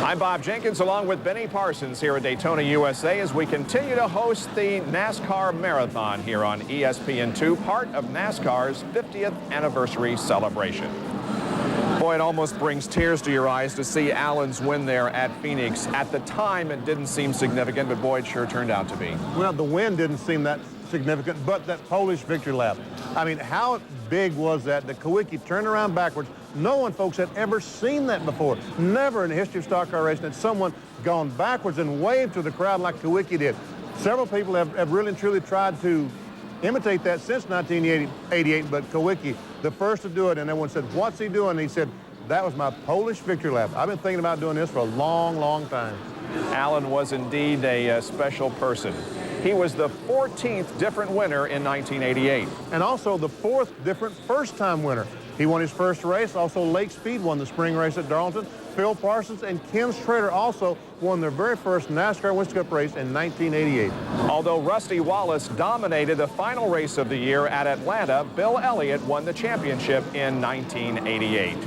I'm Bob Jenkins along with Benny Parsons here at Daytona, USA as we continue to host the NASCAR Marathon here on ESPN2, part of NASCAR's 50th anniversary celebration. Boy, it almost brings tears to your eyes to see Allen's win there at Phoenix. At the time, it didn't seem significant, but boy, it sure turned out to be. Well, the win didn't seem that significant, but that Polish victory lap. I mean, how big was that? The Kawicki turned around backwards. No one, folks, had ever seen that before. Never in the history of stock car racing had someone gone backwards and waved to the crowd like Kawicki did. Several people have really and truly tried to imitate that since 1988, but Kawicki, the first to do it, and everyone said, what's he doing? And he said, that was my Polish victory lap. I've been thinking about doing this for a long, long time. Allen was indeed a special person. He was the 14th different winner in 1988. And also the 4th different first-time winner. He won his first race. Also, Lake Speed won the spring race at Darlington. Phil Parsons and Ken Schrader also won their very first NASCAR Winston Cup race in 1988. Although Rusty Wallace dominated the final race of the year at Atlanta, Bill Elliott won the championship in 1988.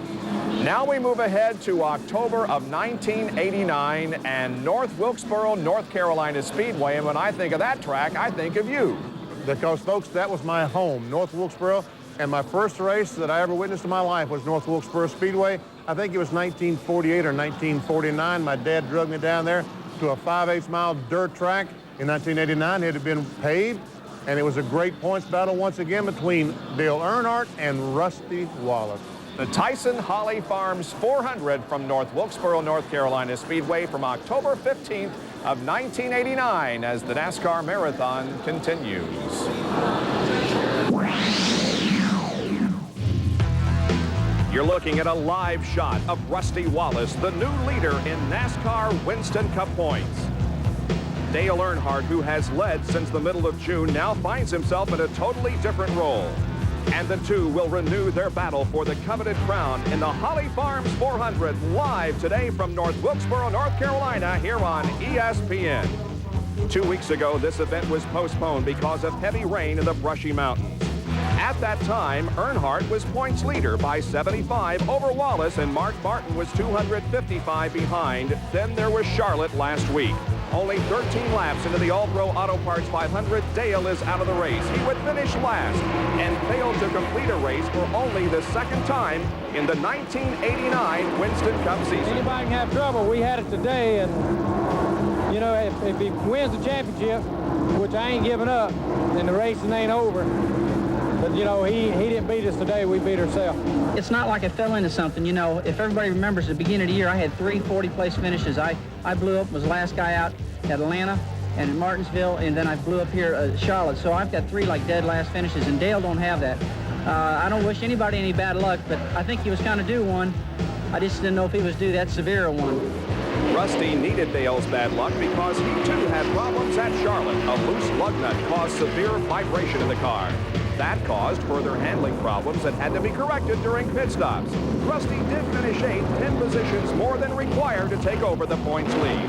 Now we move ahead to October of 1989 and North Wilkesboro, North Carolina Speedway. And when I think of that track, I think of you. Because, folks, that was my home, North Wilkesboro. And my first race that I ever witnessed in my life was North Wilkesboro Speedway. I think it was 1948 or 1949. My dad drug me down there to a 5/8 mile dirt track in 1989. It had been paved, and it was a great points battle once again between Dale Earnhardt and Rusty Wallace. The Tyson Holly Farms 400 from North Wilkesboro, North Carolina Speedway from October 15th of 1989 as the NASCAR Marathon continues. You're looking at a live shot of Rusty Wallace, the new leader in NASCAR Winston Cup points. Dale Earnhardt, who has led since the middle of June, now finds himself in a totally different role. And the two will renew their battle for the coveted crown in the Holly Farms 400 live today from North Wilkesboro, North Carolina here on ESPN. 2 weeks ago, this event was postponed because of heavy rain in the Brushy Mountains. At that time, Earnhardt was points leader by 75 over Wallace, and Mark Martin was 255 behind. Then there was Charlotte last week. Only 13 laps into the All-Pro Auto Parts 500, Dale is out of the race. He would finish last and failed to complete a race for only the second time in the 1989 Winston Cup season. Anybody can have trouble. We had it today, and, you know, if he wins the championship, which I ain't giving up, then the racing ain't over. But, you know, he didn't beat us today. We beat ourselves. It's not like I fell into something. You know, if everybody remembers at the beginning of the year, I had 3 40-place finishes. I blew up, was the last guy out at Atlanta and at Martinsville, and then I blew up here at Charlotte. So I've got 3 like dead last finishes, and Dale don't have that. I don't wish anybody any bad luck, but I think he was kind of due one. I just didn't know if he was due that severe a one. Rusty needed Dale's bad luck because he too had problems at Charlotte. A loose lug nut caused severe vibration in the car. That caused further handling problems that had to be corrected during pit stops. Rusty did finish 8th, 10 positions more than required to take over the points lead.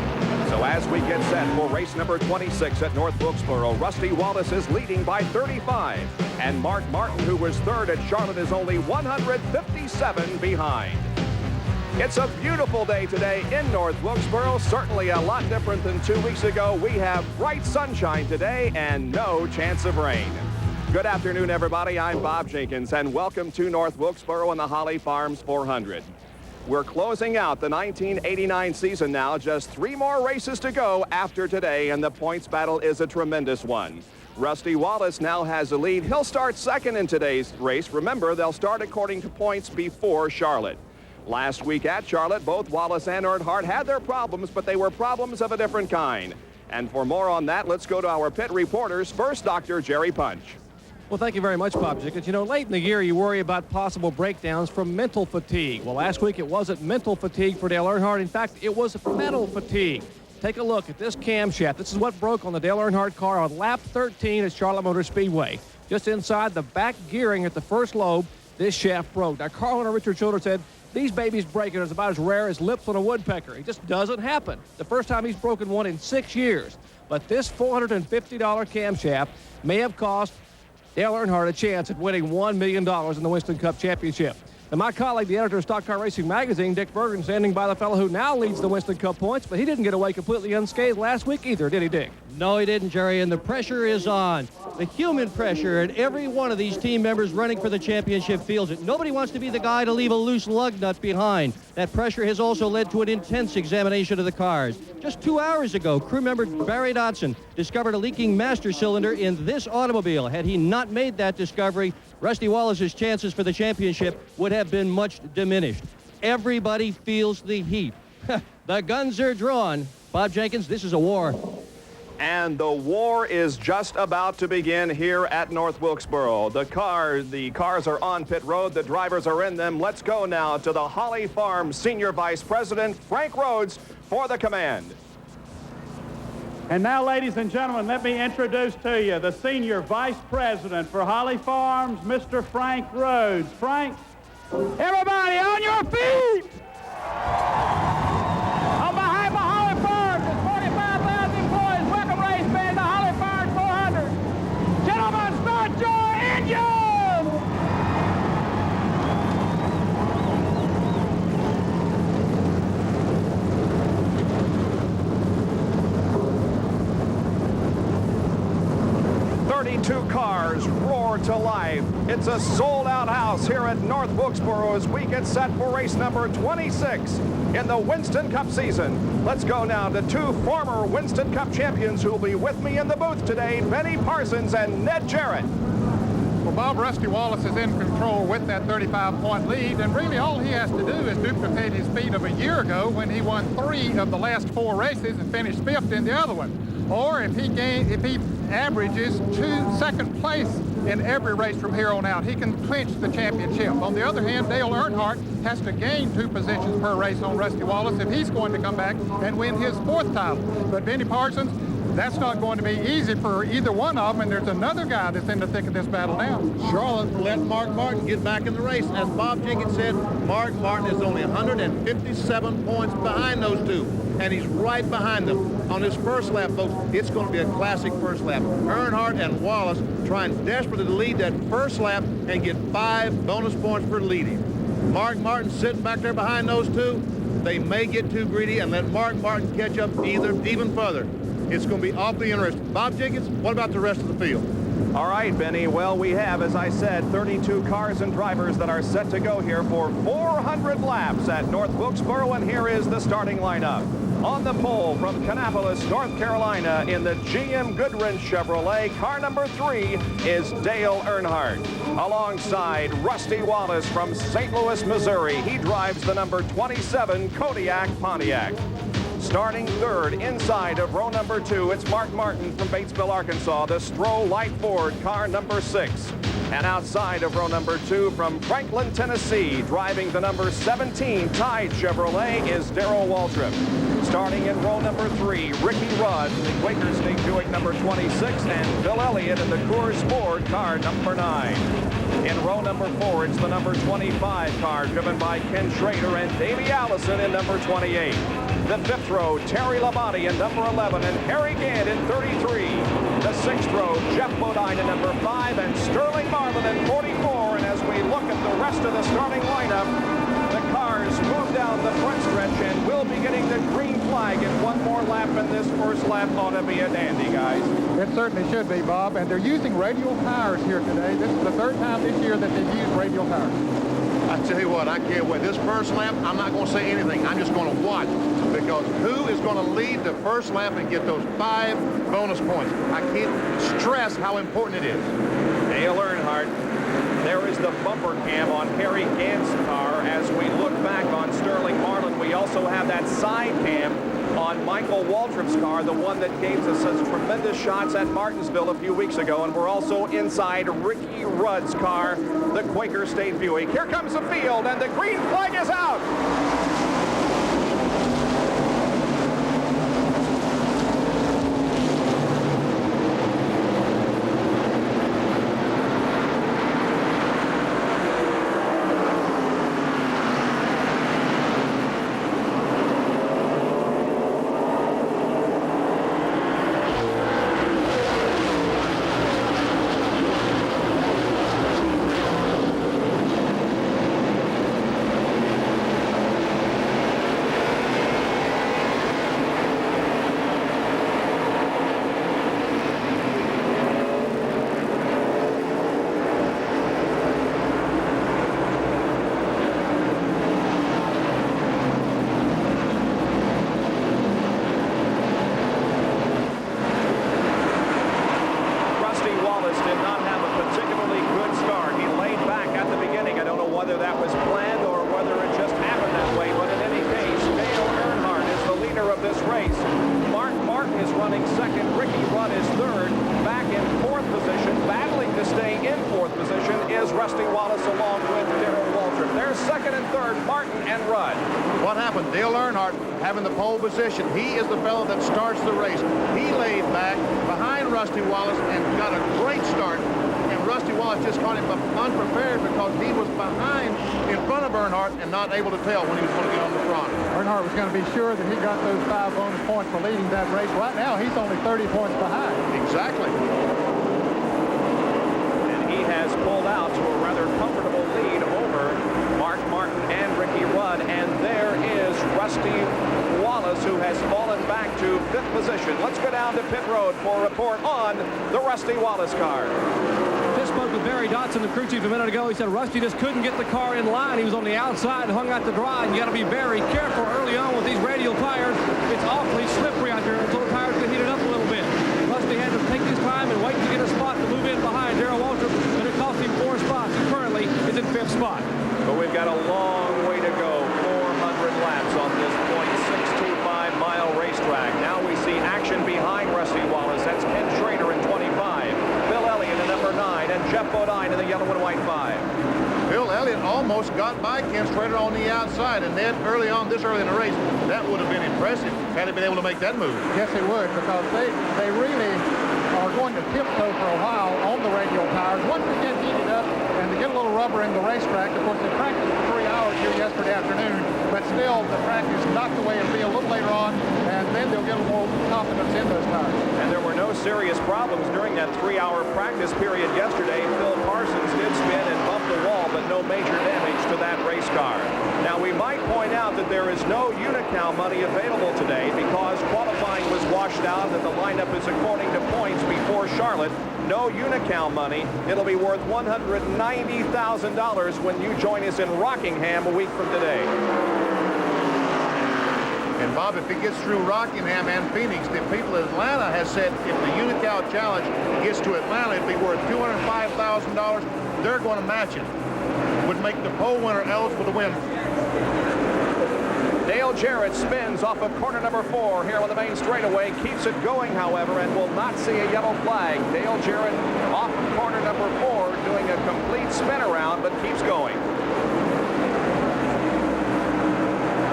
So as we get set for race number 26 at North Wilkesboro, Rusty Wallace is leading by 35. And Mark Martin, who was 3rd at Charlotte, is only 157 behind. It's a beautiful day today in North Wilkesboro, certainly a lot different than 2 weeks ago. We have bright sunshine today and no chance of rain. Good afternoon, everybody. I'm Bob Jenkins, and welcome to North Wilkesboro and the Holly Farms 400. We're closing out the 1989 season now. Just 3 more races to go after today, and the points battle is a tremendous one. Rusty Wallace now has the lead. He'll start 2nd in today's race. Remember, they'll start according to points before Charlotte. Last week at Charlotte, both Wallace and Earnhardt had their problems, but they were problems of a different kind. And for more on that, let's go to our pit reporters. First, Dr. Jerry Punch. Well, thank you very much, Bob Jenkins. You know, late in the year, you worry about possible breakdowns from mental fatigue. Well, last week, it wasn't mental fatigue for Dale Earnhardt. In fact, it was metal fatigue. Take a look at this camshaft. This is what broke on the Dale Earnhardt car on lap 13 at Charlotte Motor Speedway. Just inside the back gearing at the first lobe, this shaft broke. Now, Carl owner Richard Schiller said, these babies breaking is about as rare as lips on a woodpecker. It just doesn't happen. The first time he's broken one in 6 years. But this $450 camshaft may have cost Dale Earnhardt a chance at winning $1 million in the Winston Cup Championship. And my colleague, the editor of Stock Car Racing Magazine, Dick Bergen, standing by the fellow who now leads the Winston Cup points, but he didn't get away completely unscathed last week either, did he, Dick? No, he didn't, Jerry, and the pressure is on. The human pressure, and every one of these team members running for the championship feels it. Nobody wants to be the guy to leave a loose lug nut behind. That pressure has also led to an intense examination of the cars. Just 2 hours ago, crew member Barry Dodson discovered a leaking master cylinder in this automobile. Had he not made that discovery, Rusty Wallace's chances for the championship would have been much diminished. Everybody feels the heat. The guns are drawn. Bob Jenkins, this is a war. And the war is just about to begin here at North Wilkesboro. The cars are on pit road. The drivers are in them. Let's go now to the Holly Farm Senior Vice President, Frank Rhodes, for the command. And now, ladies and gentlemen, let me introduce to you the Senior Vice President for Holly Farms, Mr. Frank Rhodes. Frank, everybody on your feet! On behalf of Holly Farms, with 45,000 employees, welcome race band to Holly Farms 400. Gentlemen, start your engines! 32 cars roar to life. It's a sold-out house here at North Wilkesboro as we get set for race number 26 in the Winston Cup season. Let's go now to two former Winston Cup champions who will be with me in the booth today, Benny Parsons and Ned Jarrett. Well, Bob, Rusty Wallace is in control with that 35-point lead, and really all he has to do is duplicate his speed of a year ago when he won 3 of the last 4 races and finished 5th in the other one. Or if he averages second place in every race from here on out, he can clinch the championship. On the other hand, Dale Earnhardt has to gain 2 positions per race on Rusty Wallace if he's going to come back and win his 4th title. But Benny Parsons, that's not going to be easy for either one of them, and there's another guy that's in the thick of this battle now. Charlotte let Mark Martin get back in the race. As Bob Jenkins said, Mark Martin is only 157 points behind those two, and he's right behind them. On his first lap, folks, it's going to be a classic first lap. Earnhardt and Wallace trying desperately to lead that first lap and get 5 bonus points for leading. Mark Martin sitting back there behind those two. They may get too greedy and let Mark Martin catch up even further. It's going to be awfully interesting. Bob Jenkins, what about the rest of the field? All right, Benny. Well, we have, as I said, 32 cars and drivers that are set to go here for 400 laps at North Wilkesboro, and here is the starting lineup. On the pole from Kannapolis, North Carolina, in the GM Goodwrench Chevrolet, car number 3 is Dale Earnhardt. Alongside Rusty Wallace from St. Louis, Missouri, he drives the number 27 Kodiak Pontiac. Starting third inside of row number 2, it's Mark Martin from Batesville, Arkansas, the Stroh Light Ford, car number 6. And outside of row number 2 from Franklin, Tennessee, driving the number 17 Tide Chevrolet is Darrell Waltrip. Starting in row number 3, Ricky Rudd, the Quaker State Buick number 26, and Bill Elliott in the Coors Ford, car number 9. In row number 4, it's the number 25 car driven by Ken Schrader and Davey Allison in number 28. The 5th row, Terry Labonte in number 11 and Harry Gant in 33. The 6th row, Jeff Bodine in number 5 and Sterling Marlin in 44. And as we look at the rest of the starting lineup, the cars move down the front stretch and we'll be getting the green flag in one more lap, and this first lap ought to be a dandy, guys. It certainly should be, Bob, and they're using radial tires here today. This is the 3rd time this year that they've used radial tires. I tell you what, I can't wait. This first lap, I'm not going to say anything. I'm just going to watch, because who is going to lead the first lap and get those 5 bonus points? I can't stress how important it is. Dale Earnhardt. There is the bumper cam on Harry Gant's car. As we look back on Sterling Marlin, we also have that side cam on Michael Waltrip's car, the one that gave us such tremendous shots at Martinsville a few weeks ago. And we're also inside Ricky Rudd's car, the Quaker State Buick. Here comes the field, and the green flag is out. Earnhardt, Martin, and Rudd. What happened? Dale Earnhardt having the pole position. He is the fellow that starts the race. He laid back behind Rusty Wallace and got a great start. And Rusty Wallace just caught him unprepared because he was behind in front of Earnhardt and not able to tell when he was going to get on the front. Earnhardt was going to be sure that he got those 5 bonus points for leading that race. Right now, he's only 30 points behind. Exactly. And he has pulled out to a rather comfortable lead over Mark Martin and Ricky Rudd. And there is Rusty Wallace, who has fallen back to 5th position. Let's go down to pit road for a report on the Rusty Wallace car. Just spoke with Barry Dotson, the crew chief, a minute ago. He said Rusty just couldn't get the car in line. He was on the outside and hung out to dry. And you got to be very careful early on with these radial tires. It's awfully slippery out there until the tires get heated up a little bit. Rusty had to take his time and wait to get a spot to move in behind Darrell Waltrip, and it cost him 4 spots. He currently is in 5th spot. But we've got a long way to go, 400 laps on this .625-mile racetrack. Now we see action behind Rusty Wallace. That's Ken Schrader in 25, Bill Elliott in number 9, and Jeff Bodine in the yellow and white 5. Bill Elliott almost got by Ken Schrader on the outside, and then early in the race, that would have been impressive had he been able to make that move. Yes, it would, because they really are going to tiptoe for a while on the radial tires. Once they get heated up and they get a little rubber in the racetrack, of course, they practiced for 3 hours here yesterday afternoon, but still the track is knocked away and be a little later on, and then they'll get a little more confidence in those tires. And there were no serious problems during that 3-hour practice period yesterday. Phil Parsons did spin and bump the wall, but no major damage to that race car. Now, we might point out that there is no Unocal money available today because qualifying was washed out and the lineup is according to points before Charlotte. No Unocal money. It'll be worth $190,000 when you join us in Rockingham a week from today. And Bob, if it gets through Rockingham and Phoenix, the people in Atlanta has said if the Unocal Challenge gets to Atlanta, it'd be worth $205,000. They're going to match it. Would make the pole winner eligible to win. Dale Jarrett spins off of corner number 4 here on the main straightaway, keeps it going, however, and will not see a yellow flag. Dale Jarrett off of corner number 4 doing a complete spin around, but keeps going.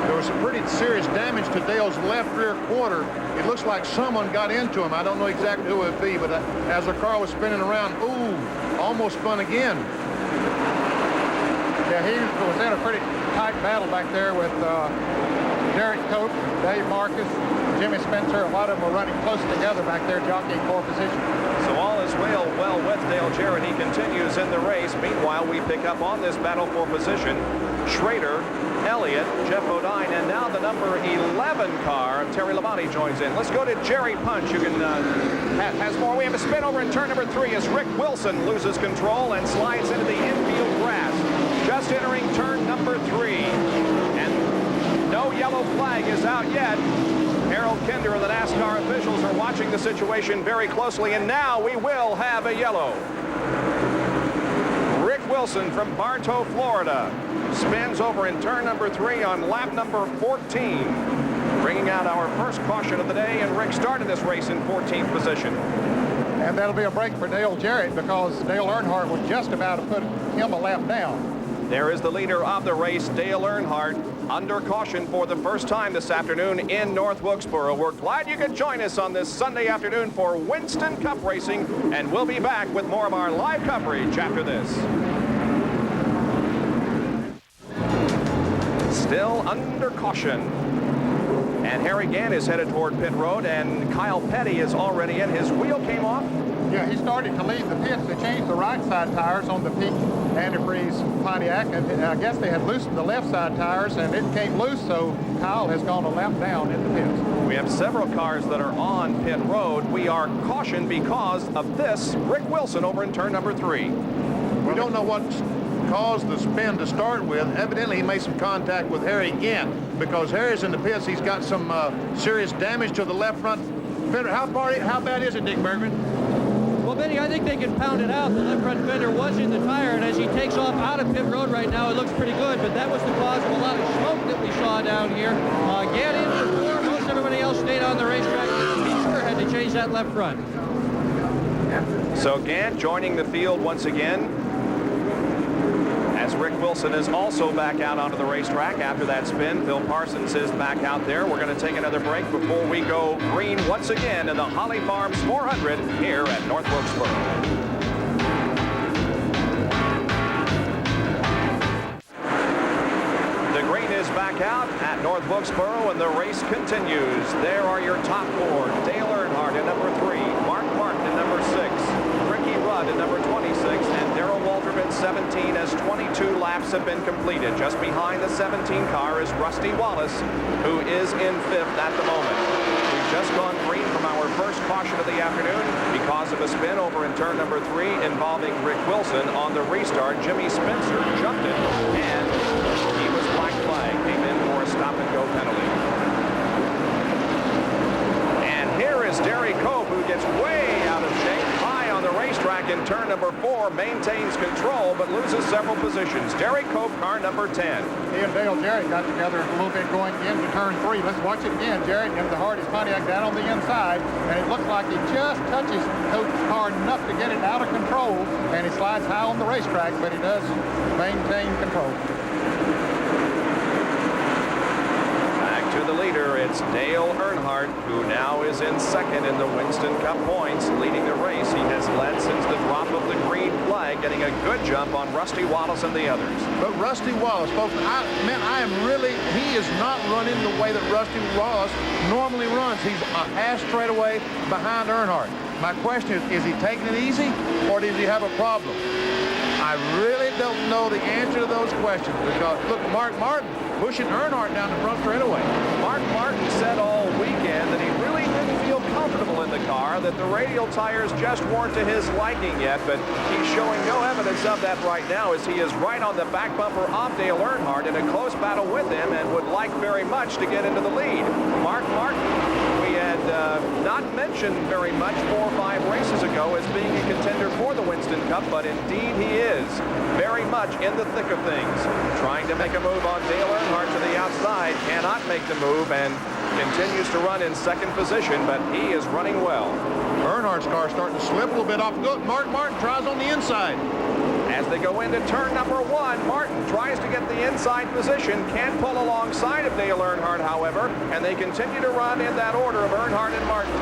There was some pretty serious damage to Dale's left rear quarter. It looks like someone got into him. I don't know exactly who it would be, but as the car was spinning around, ooh, almost spun again. Yeah, he was in a pretty tight battle back there with Derek Cope, Dave Marcus, Jimmy Spencer. A lot of them were running close together back there, jockeying for position. So all is well with Dale Jarrett. He continues in the race. Meanwhile, we pick up on this battle for position. Schrader, Elliott, Jeff Bodine, and now the number 11 car, Terry Labonte, joins in. Let's go to Jerry Punch, who can has more. We have a spin over in turn number 3 as Rick Wilson loses control and slides into the infield grass. Just entering turn number 3. And no yellow flag is out yet. Harold Kinder and the NASCAR officials are watching the situation very closely, and now we will have a yellow. Rick Wilson from Bartow, Florida, spins over in turn number 3 on lap number 14, bringing out our first caution of the day, and Rick started this race in 14th position. And that'll be a break for Dale Jarrett because Dale Earnhardt was just about to put him a lap down. There is the leader of the race, Dale Earnhardt, under caution for the first time this afternoon in North Wilkesboro. We're glad you could join us on this Sunday afternoon for Winston Cup Racing, and we'll be back with more of our live coverage after this. Still under caution. And Harry Gant is headed toward pit road, and Kyle Petty is already in. His wheel came off. Yeah, he started to leave the pits. They changed the right side tires on the peak antifreeze Pontiac, and I guess they had loosened the left side tires, and it came loose, so Kyle has gone a lap down in the pits. We have several cars that are on pit road. We are cautioned because of this. Rick Wilson over in turn number 3. We don't know what caused the spin to start with. Evidently, he made some contact with Harry Gant because Harry's in the pits. He's got some serious damage to the left front fender. How bad is it, Dick Bergman? Well, Benny, I think they can pound it out. The left front fender was in the tire, and as he takes off out of pit road right now, it looks pretty good, but that was the cause of a lot of smoke that we saw down here. Get in for 4. Most everybody else stayed on the racetrack. He sure had to change that left front. So Gant joining the field once again As Rick Wilson is also back out onto the racetrack after that spin. Phil Parsons is back out there. We're going to take another break before we go green once again in the Holly Farms 400 here at North Wilkesboro. Back out at North Wilkesboro, and the race continues. There are your top four. Dale Earnhardt at number 3, Mark Martin at number 6, Ricky Rudd at number 26, and Darrell Waltrip at 17 as 22 laps have been completed. Just behind the 17 car is Rusty Wallace, who is in 5th at the moment. We've just gone green from our first caution of the afternoon because of a spin over in turn number 3 involving Rick Wilson. On the restart, Jimmy Spencer jumped it, and he was black flag, came in for a stop-and-go penalty. And here is Derry Cope, who gets way out of shape, high on the racetrack in turn number 4, maintains control, but loses several positions. Derry Cope, car number 10. He and Dale Jarrett got together a little bit going into turn 3. Let's watch it again. Jarrett into the Hardy's Pontiac down on the inside, and it looks like he just touches Cope's car enough to get it out of control, and he slides high on the racetrack, but he does maintain control. To the leader, it's Dale Earnhardt, who now is in 2nd in the Winston Cup points, leading the race. He has led since the drop of the green flag, getting a good jump on Rusty Wallace and the others. But Rusty Wallace, folks, he is not running the way that Rusty Wallace normally runs. He's a half straight away behind Earnhardt. My question is he taking it easy, or does he have a problem? I really don't know the answer to those questions, because look, Mark Martin pushing Earnhardt down the front straightaway. Mark Martin said all weekend that he really didn't feel comfortable in the car, that the radial tires just weren't to his liking yet, but he's showing no evidence of that right now, as he is right on the back bumper of Dale Earnhardt in a close battle with him, and would like very much to get into the lead. Mark Martin, we had not mentioned very much 4 or 5 races ago as being a contender for the Winston Cup, but indeed he is very much in the thick of things. Trying to make a move on Dale Earnhardt to the outside, cannot make the move, and continues to run in 2nd position, but he is running well. Earnhardt's car starting to slip a little bit off the go. Mark Martin tries on the inside. As they go into turn number 1, Martin tries to get the inside position, can't pull alongside of Dale Earnhardt, however, and they continue to run in that order of Earnhardt and Martin.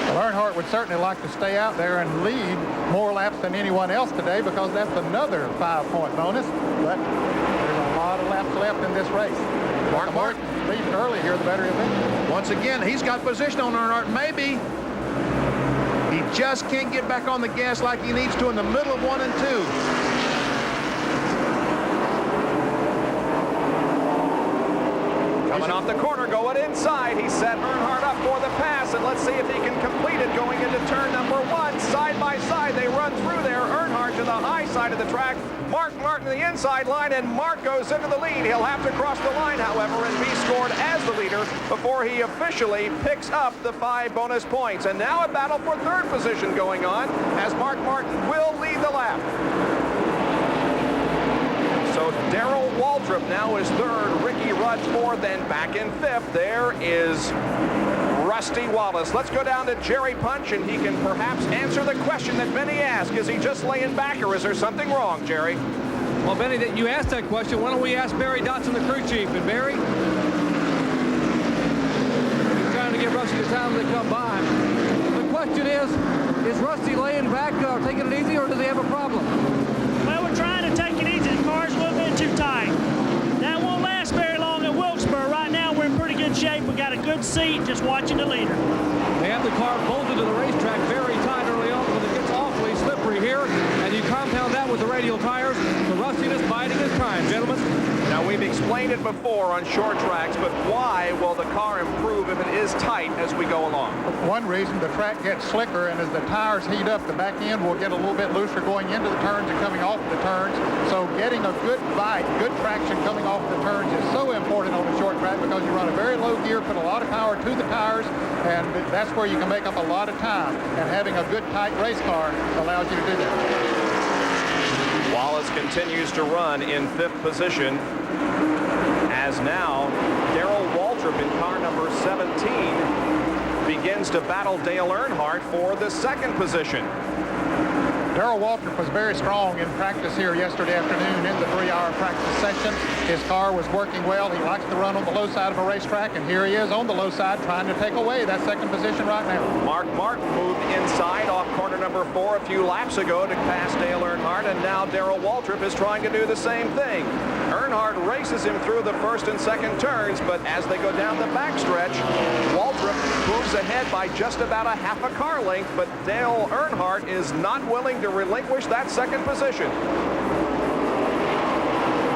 Well, Earnhardt would certainly like to stay out there and lead more laps than anyone else today, because that's another 5-point bonus. But there's a lot of laps left in this race. Mark Martin leads early here, the better he'll be. Once again, he's got position on Earnhardt. Maybe he just can't get back on the gas like he needs to in the middle of 1 and 2. Coming off the corner, going inside. He set Earnhardt up for the pass, and let's see if he can complete it going into turn number 1. Side by side, they run through there. Earnhardt to the high side of the track. Mark Martin to the inside line, and Mark goes into the lead. He'll have to cross the line, however, and be scored as the leader before he officially picks up the 5 bonus points. And now a battle for 3rd position going on, as Mark Martin will lead the lap. So Darrell Waltrip now is 3rd, Ricky Rudd 4th, and back in 5th, there is Rusty Wallace. Let's go down to Jerry Punch, and he can perhaps answer the question that many ask. Is he just laying back, or is there something wrong, Jerry? Well, Benny, that you asked that question. Why don't we ask Barry Dotson, the crew chief? And Barry, he's trying to give Rusty the time to come by. The question is Rusty laying back, taking it easy, or does he have a problem? Well, we're trying to take it easy. The car's a little bit too tight. That won't last very long at Wilkesboro. Right now, we're in pretty good shape. We got a good seat just watching the leader. They have the car bolted to the racetrack very tight early on, but it gets awfully slippery here, and you compound that with the radial tires. The rustiness biding his time, gentlemen. Now, we've explained it before on short tracks, but why will the car improve if it is tight as we go along? One reason, the track gets slicker, and as the tires heat up, the back end will get a little bit looser going into the turns and coming off the turns. So getting a good bite, good traction coming off the turns is so important on a short track, because you run a very low gear, put a lot of power to the tires, and that's where you can make up a lot of time. And having a good tight race car allows you to do that. Wallace continues to run in 5th position, as now Darrell Waltrip in car number 17 begins to battle Dale Earnhardt for the 2nd position. Darrell Waltrip was very strong in practice here yesterday afternoon in the 3-hour practice section. His car was working well. He likes to run on the low side of a racetrack, and here he is on the low side trying to take away that second position right now. Mark Martin moved inside off corner number 4 a few laps ago to pass Dale Earnhardt, and now Darrell Waltrip is trying to do the same thing. Earnhardt races him through the first and second turns, but as they go down the backstretch, Waltrip moves ahead by just about a half a car length, but Dale Earnhardt is not willing to relinquish that second position.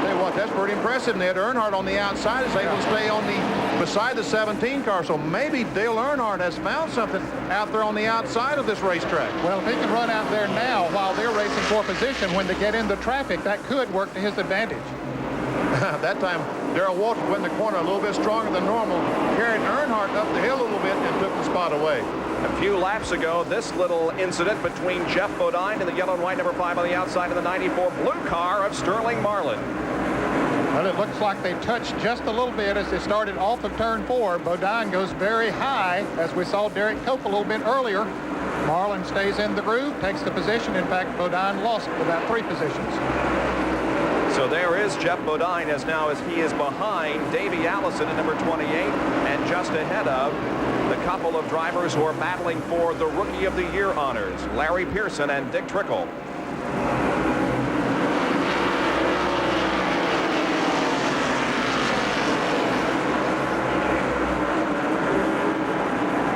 Tell you what, that's pretty impressive, Ned. Earnhardt on the outside is able to stay on beside the 17 car, so maybe Dale Earnhardt has found something out there on the outside of this racetrack. Well, if he can run out there now while they're racing for position, when they get into traffic, that could work to his advantage. That time, Darrell Waltrip went in the corner a little bit stronger than normal, carried Earnhardt up the hill a little bit and took the spot away. A few laps ago, this little incident between Jeff Bodine and the yellow and white number 5 on the outside of the 94 blue car of Sterling Marlin. Well, it looks like they touched just a little bit as they started off of turn 4. Bodine goes very high, as we saw Derek Cope a little bit earlier. Marlin stays in the groove, takes the position. In fact, Bodine lost about 3 positions. So there is Jeff Bodine as he is behind Davey Allison at number 28 and just ahead of the couple of drivers who are battling for the Rookie of the Year honors, Larry Pearson and Dick Trickle.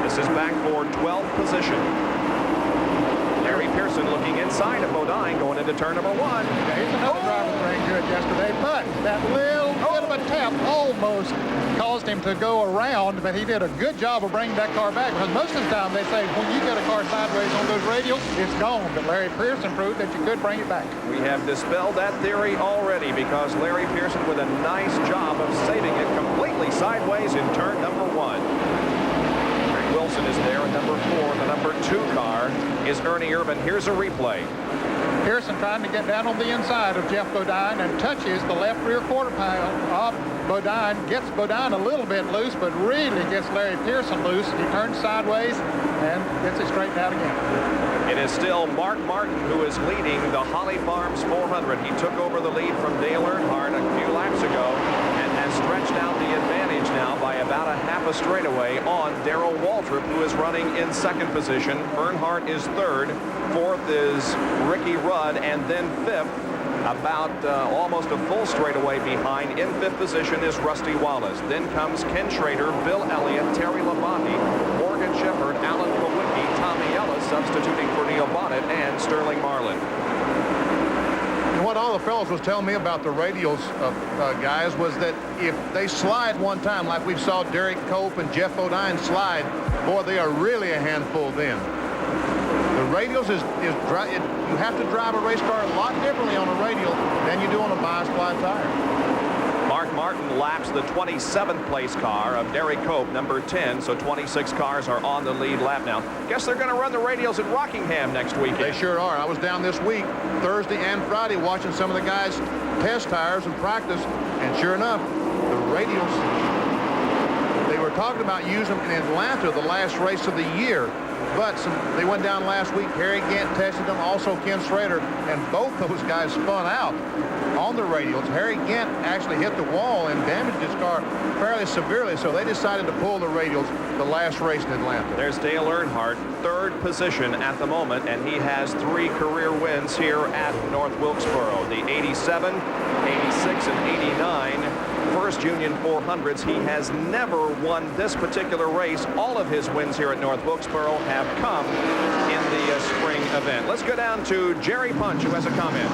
This is back for 12th position. Larry Pearson looking inside of Bodine going into turn number 1. Yeah, he's another driver that ran good yesterday, but that little bit of a tap almost caused him to go around, but he did a good job of bringing that car back, because most of the time they say when you get a car sideways on those radials, it's gone, but Larry Pearson proved that you could bring it back. We have dispelled that theory already, because Larry Pearson with a nice job of saving it completely sideways in turn number 1. Wilson is there at number 4. The number 2 car is Ernie Irvin. Here's a replay. Pearson trying to get down on the inside of Jeff Bodine and touches the left rear quarter panel of Bodine. Gets Bodine a little bit loose, but really gets Larry Pearson loose. He turns sideways and gets it straightened out again. It is still Mark Martin who is leading the Holly Farms 400. He took over the lead from Dale Earnhardt a few laps ago and has stretched out the advantage now by about a half a straightaway on Darrell Waltrip, who is running in 2nd position. Earnhardt is 3rd. 4th is Ricky Rudd, and then 5th, about almost a full straightaway behind. In 5th position is Rusty Wallace. Then comes Ken Schrader, Bill Elliott, Terry Labonte, Morgan Shepherd, Alan Kowicki, Tommy Ellis substituting for Neil Bonnet, and Sterling Marlin. And what all the fellows was telling me about the radials, guys, was that if they slide one time, like we saw Derek Cope and Jeff Bodine slide, boy, they are really a handful then. The radials you have to drive a race car a lot differently on a radial than you do on a bias ply tire. Mark Martin laps the 27th place car of Derek Cope, number 10, so 26 cars are on the lead lap now. Guess they're going to run the radials at Rockingham next weekend. They sure are. I was down this week, Thursday and Friday, watching some of the guys test tires and practice, and sure enough, the radials, they were talking about using them in Atlanta, the last race of the year. But they went down last week. Harry Gant tested them, also Ken Schrader, and both those guys spun out on the radials. Harry Gant actually hit the wall and damaged his car fairly severely, so they decided to pull the radials the last race in Atlanta. There's Dale Earnhardt, 3rd position at the moment, and he has 3 career wins here at North Wilkesboro. The 87, 86, and 89 First Union 400s. He has never won this particular race. All of his wins here at North Wilkesboro have come in the spring event. Let's go down to Jerry Punch, who has a comment.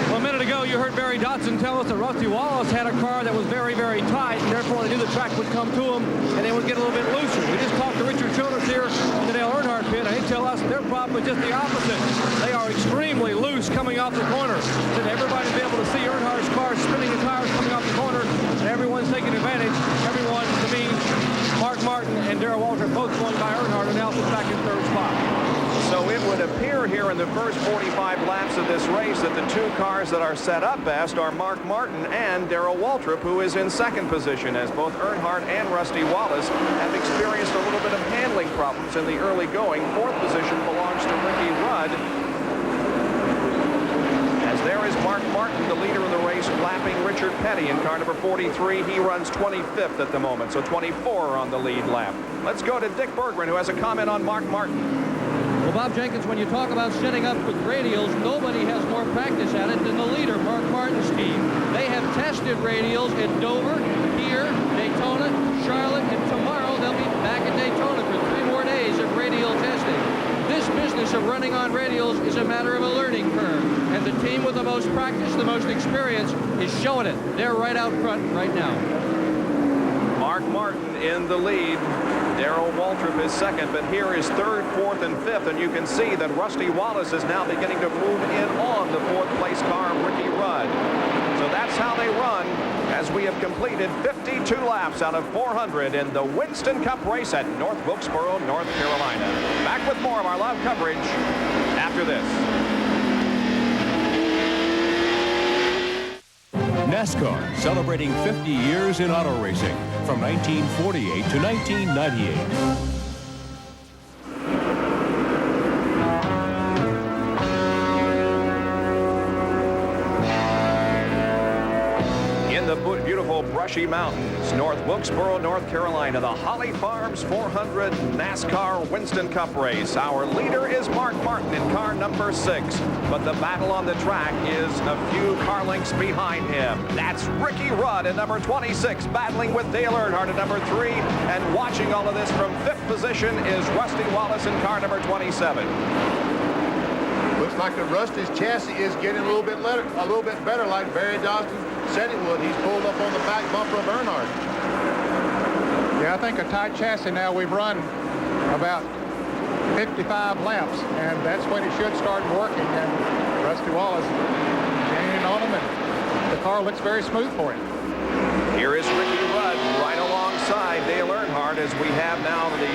Well, a minute ago, you heard Barry Dotson tell us that Rusty Wallace had a car that was very, very tight, and therefore they knew the track would come to them, and they would get a little bit looser. We just talked to Richard Childress here in the Dale Earnhardt pit, and he tell us their problem is just the opposite. They are extremely loose coming off the corner. And everybody's been able to see Earnhardt's car spinning the tires coming off the corner, and everyone's taking advantage. Everyone, to me, Mark Martin and Darrell Waltrip, both going by Earnhardt, and now sits back in 3rd spot. So it would appear here in the first 45 laps of this race that the 2 cars that are set up best are Mark Martin and Darrell Waltrip, who is in 2nd position, as both Earnhardt and Rusty Wallace have experienced a little bit of handling problems in the early going. 4th position belongs to Ricky Rudd. There is Mark Martin, the leader of the race, lapping Richard Petty in car number 43. He runs 25th at the moment, so 24 on the lead lap. Let's go to Dick Berggren, who has a comment on Mark Martin. Well, Bob Jenkins, when you talk about setting up with radials, nobody has more practice at it than the leader, Mark Martin's team. They have tested radials at Dover, here, Daytona, Charlotte, and tomorrow they'll be back at Daytona for 3 more days of radial testing. This business of running on radials is a matter of a learning curve, and the team with the most practice, the most experience, is showing it. They're right out front right now. Mark Martin in the lead. Darrell Waltrip is second, but here is third, fourth, and fifth, and you can see that Rusty Wallace is now beginning to move in on the fourth-place car, Ricky Rudd. So that's how they run as we have completed 52 laps out of 400 in the Winston Cup race at North Wilkesboro, North Carolina. Back with more of our live coverage after this. NASCAR celebrating 50 years in auto racing from 1948 to 1998. Beautiful brushy mountains, North Wilkesboro, North Carolina, the Holly Farms 400 NASCAR Winston Cup race. Our leader is Mark Martin in car number 6, but the battle on the track is a few car lengths behind him. That's Ricky Rudd in number 26, battling with Dale Earnhardt at number 3, and watching all of this from 5th position is Rusty Wallace in car number 27. Looks like the Rusty's chassis is getting a little bit better, like Barry Dawson said it would. He's pulled up on the back bumper of Earnhardt. Yeah, I think a tight chassis now. We've run about 55 laps, and that's when it should start working. And Rusty Wallace gaining on him, and the car looks very smooth for him. Here is Ricky Rudd right alongside Dale Earnhardt as we have now the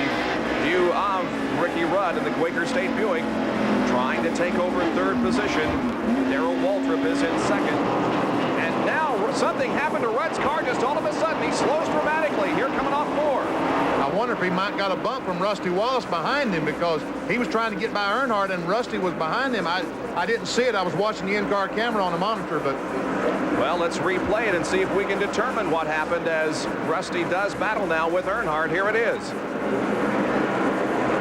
view of Ricky Rudd in the Quaker State Buick trying to take over third position. Darrell Waltrip is in second. And now something happened to Rudd's car just all of a sudden. He slows dramatically here coming off 4. I wonder if he might got a bump from Rusty Wallace behind him, because he was trying to get by Earnhardt and Rusty was behind him. I didn't see it. I was watching the in-car camera on the monitor, but... Well, let's replay it and see if we can determine what happened as Rusty does battle now with Earnhardt. Here it is.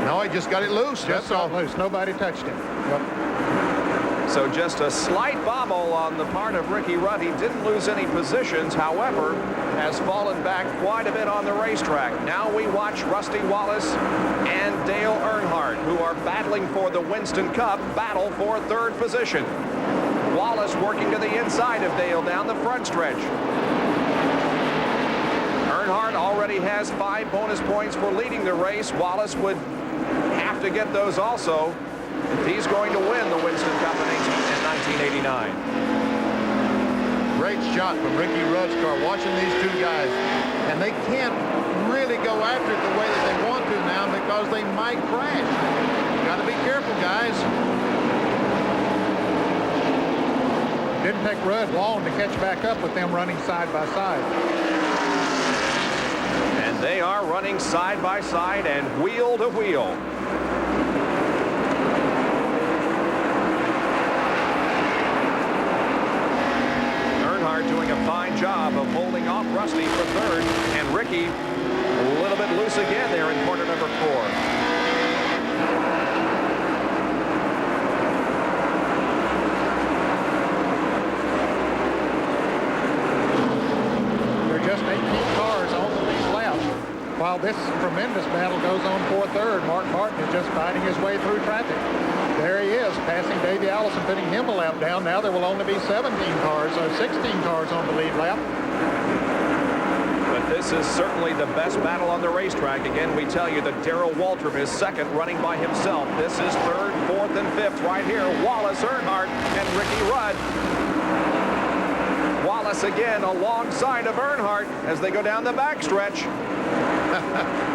No, he just got it loose. Just got loose. Nobody touched him. Yep. So just a slight bobble on the part of Ricky Rudd. He didn't lose any positions, however, has fallen back quite a bit on the racetrack. Now we watch Rusty Wallace and Dale Earnhardt, who are battling for the Winston Cup, battle for third position. Wallace working to the inside of Dale down the front stretch. Earnhardt already has 5 bonus points for leading the race. Wallace would have to get those also if he's going to win the Winston Cup in 1989. Great shot from Ricky Rudd's car, watching these two guys. And they can't really go after it the way that they want to now because they might crash. Got to be careful, guys. Didn't take Rudd long to catch back up with them running side by side. And they are running side by side and wheel to wheel. Earnhardt doing a fine job of holding off Rusty for third, and Ricky a little bit loose again there in corner number 4. While this tremendous battle goes on for third, Mark Martin is just fighting his way through traffic. There he is, passing Davey Allison, putting him a lap down. Now there will only be 17 cars, so 16 cars on the lead lap. But this is certainly the best battle on the racetrack. Again, we tell you that Darrell Waltrip is second, running by himself. This is third, fourth, and fifth right here. Wallace, Earnhardt, and Ricky Rudd. Wallace again alongside of Earnhardt as they go down the backstretch.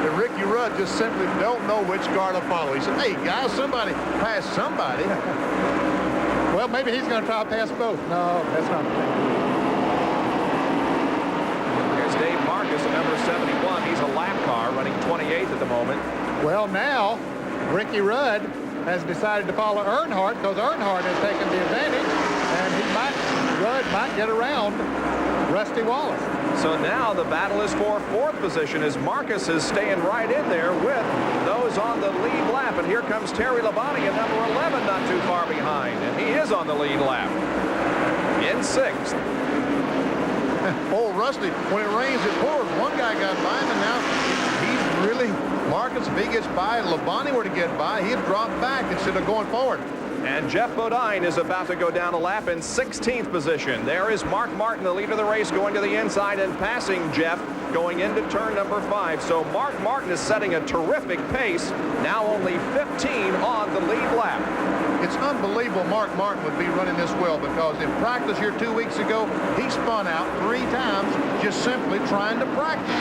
The Ricky Rudd just simply don't know which car to follow. He said, hey, guys, somebody pass somebody. Well, maybe he's going to try to pass both. No, that's not the thing. Here's Dave Marcus at number 71. He's a lap car running 28th at the moment. Well, now Ricky Rudd has decided to follow Earnhardt because Earnhardt has taken the advantage. and Rudd might get around Rusty Wallace. So now the battle is for fourth position as Marcus is staying right in there with those on the lead lap. And here comes Terry Labonte at number 11, not too far behind. And he is on the lead lap in sixth. Old Rusty, when it rains, it pours. One guy got by him, and now he's really, Marcus, if he gets by, Labonte were to get by, he'd drop back instead of going forward. And Jeff Bodine is about to go down a lap in 16th position. There is Mark Martin, the leader of the race, going to the inside and passing Jeff going into turn number 5. So Mark Martin is setting a terrific pace, now only 15 on the lead lap. It's unbelievable Mark Martin would be running this well, because in practice here 2 weeks ago, he spun out 3 times just simply trying to practice.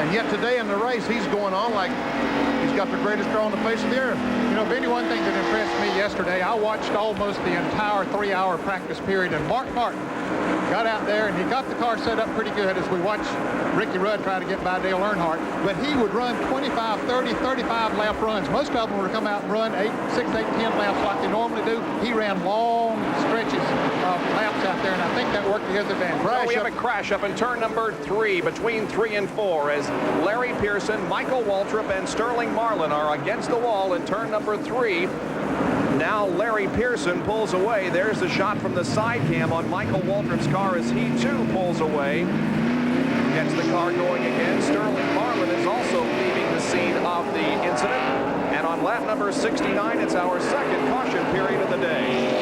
And yet today in the race, he's going on like he's got the greatest car on the face of the earth. You know, Benny, one thing that impressed me yesterday, I watched almost the entire 3-hour practice period, and Mark Martin got out there and he got the car set up pretty good as we watched Ricky Rudd try to get by Dale Earnhardt. But he would run 25, 30, 35 lap runs. Most of them would come out and run 6, 8, 10 laps like they normally do. He ran long stretches of laps out there, and I think that worked to his advantage. Well, we have a crash up in turn number 3 between 3 and 4 as Larry Pearson, Michael Waltrip, and Sterling Marlin are against the wall in turn number 3. Now Larry Pearson pulls away. There's the shot from the side cam on Michael Waltrip's car as he too pulls away. Gets the car going again. Sterling Marlin is also leaving the scene of the incident. And on lap number 69, it's our second caution period of the day.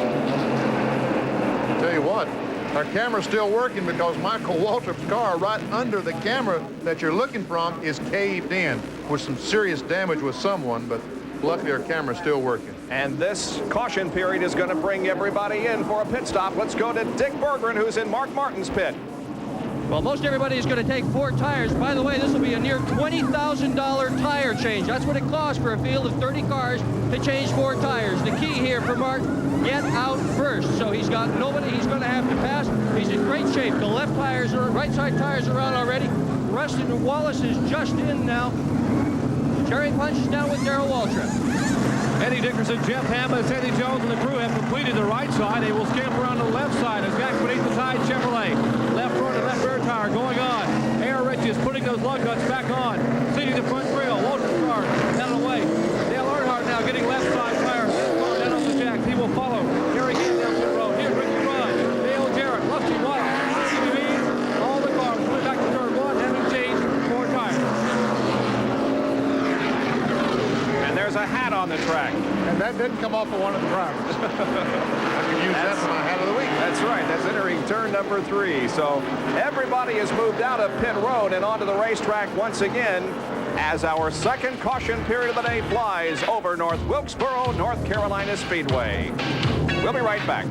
Tell you what, our camera's still working because Michael Waltrip's car right under the camera that you're looking from is caved in with some serious damage with someone, but luckily our camera's still working. And this caution period is going to bring everybody in for a pit stop. Let's go to Dick Berggren, who's in Mark Martin's pit. Well, most everybody is going to take 4 tires. By the way, this will be a near $20,000 tire change. That's what it costs for a field of 30 cars to change 4 tires. The key here for Mark, get out first. So he's got nobody he's going to have to pass. He's in great shape. The left tires are, right side tires are on already. Rusty Wallace is just in now. Jerry Punch is down with Darrell Waltrip. Eddie Dickerson, Jeff Hammonds, Eddie Jones, and the crew have completed the right side. They will scamper around the left side as back beneath the tide Chevrolet. Left front and left rear tire going on. Air Rich is putting those lug nuts back on. Seating the front grill. Waltrip's car down and away. Dale Earnhardt now getting left side tire. Going down off the jacks. He will follow. Here again down the road. Here's Ricky Rudd. Dale Jarrett. Rusty Wallace. CBB. All the cars coming back to turn 1. Having changed 4 tires. There's a hat on the track. And that didn't come off of one of the drivers. I can use that for my hat of the week. That's right. That's entering turn number 3. So everybody has moved out of pit road and onto the racetrack once again as our second caution period of the day flies over North Wilkesboro, North Carolina Speedway. We'll be right back.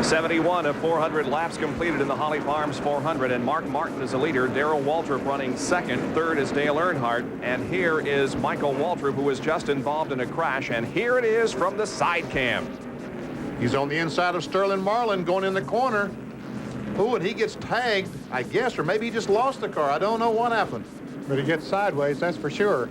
71 of 400 laps completed in the Holly Farms 400, and Mark Martin is the leader. Darrell Waltrip running second. Third is Dale Earnhardt. And here is Michael Waltrip, who was just involved in a crash. And here it is from the side cam. He's on the inside of Sterling Marlin going in the corner. Ooh, and he gets tagged, I guess, or maybe he just lost the car. I don't know what happened. But he gets sideways, that's for sure.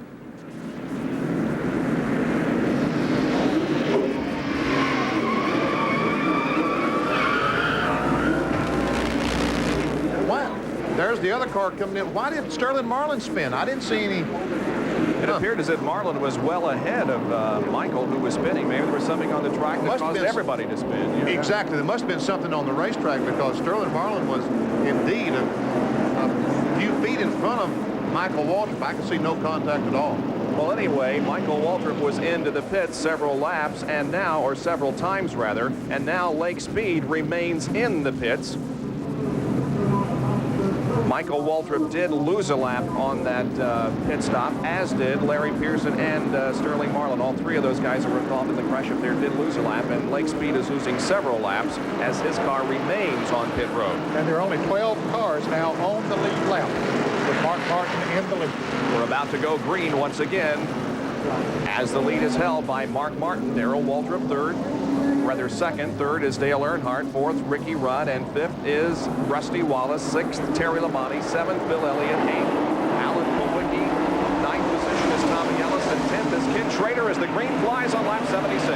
There's the other car coming in. Why did Sterling Marlin spin? I didn't see any. It appeared as if Marlin was well ahead of Michael, who was spinning. Maybe there was something on the track that caused everybody to spin. Yeah. Exactly. There must have been something on the racetrack because Sterling Marlin was indeed a few feet in front of Michael Waltrip. I could see no contact at all. Well, anyway, Michael Waltrip was into the pits several laps and now, or several times rather, and now Lake Speed remains in the pits. Michael Waltrip did lose a lap on that pit stop, as did Larry Pearson and Sterling Marlin. All 3 of those guys who were involved in the crash up there did lose a lap, and Lake Speed is losing several laps as his car remains on pit road. And there are only 12 cars now on the lead lap with Mark Martin in the lead. We're about to go green once again as the lead is held by Mark Martin. Darrell Waltrip second. Third is Dale Earnhardt. Fourth, Ricky Rudd. And fifth is Rusty Wallace. Sixth, Terry Labonte. Seventh, Bill Elliott. Eighth, Alan Kulwicki. Ninth position is Tommy Ellis. And 10th is Kid Schrader as the green flies on lap 76.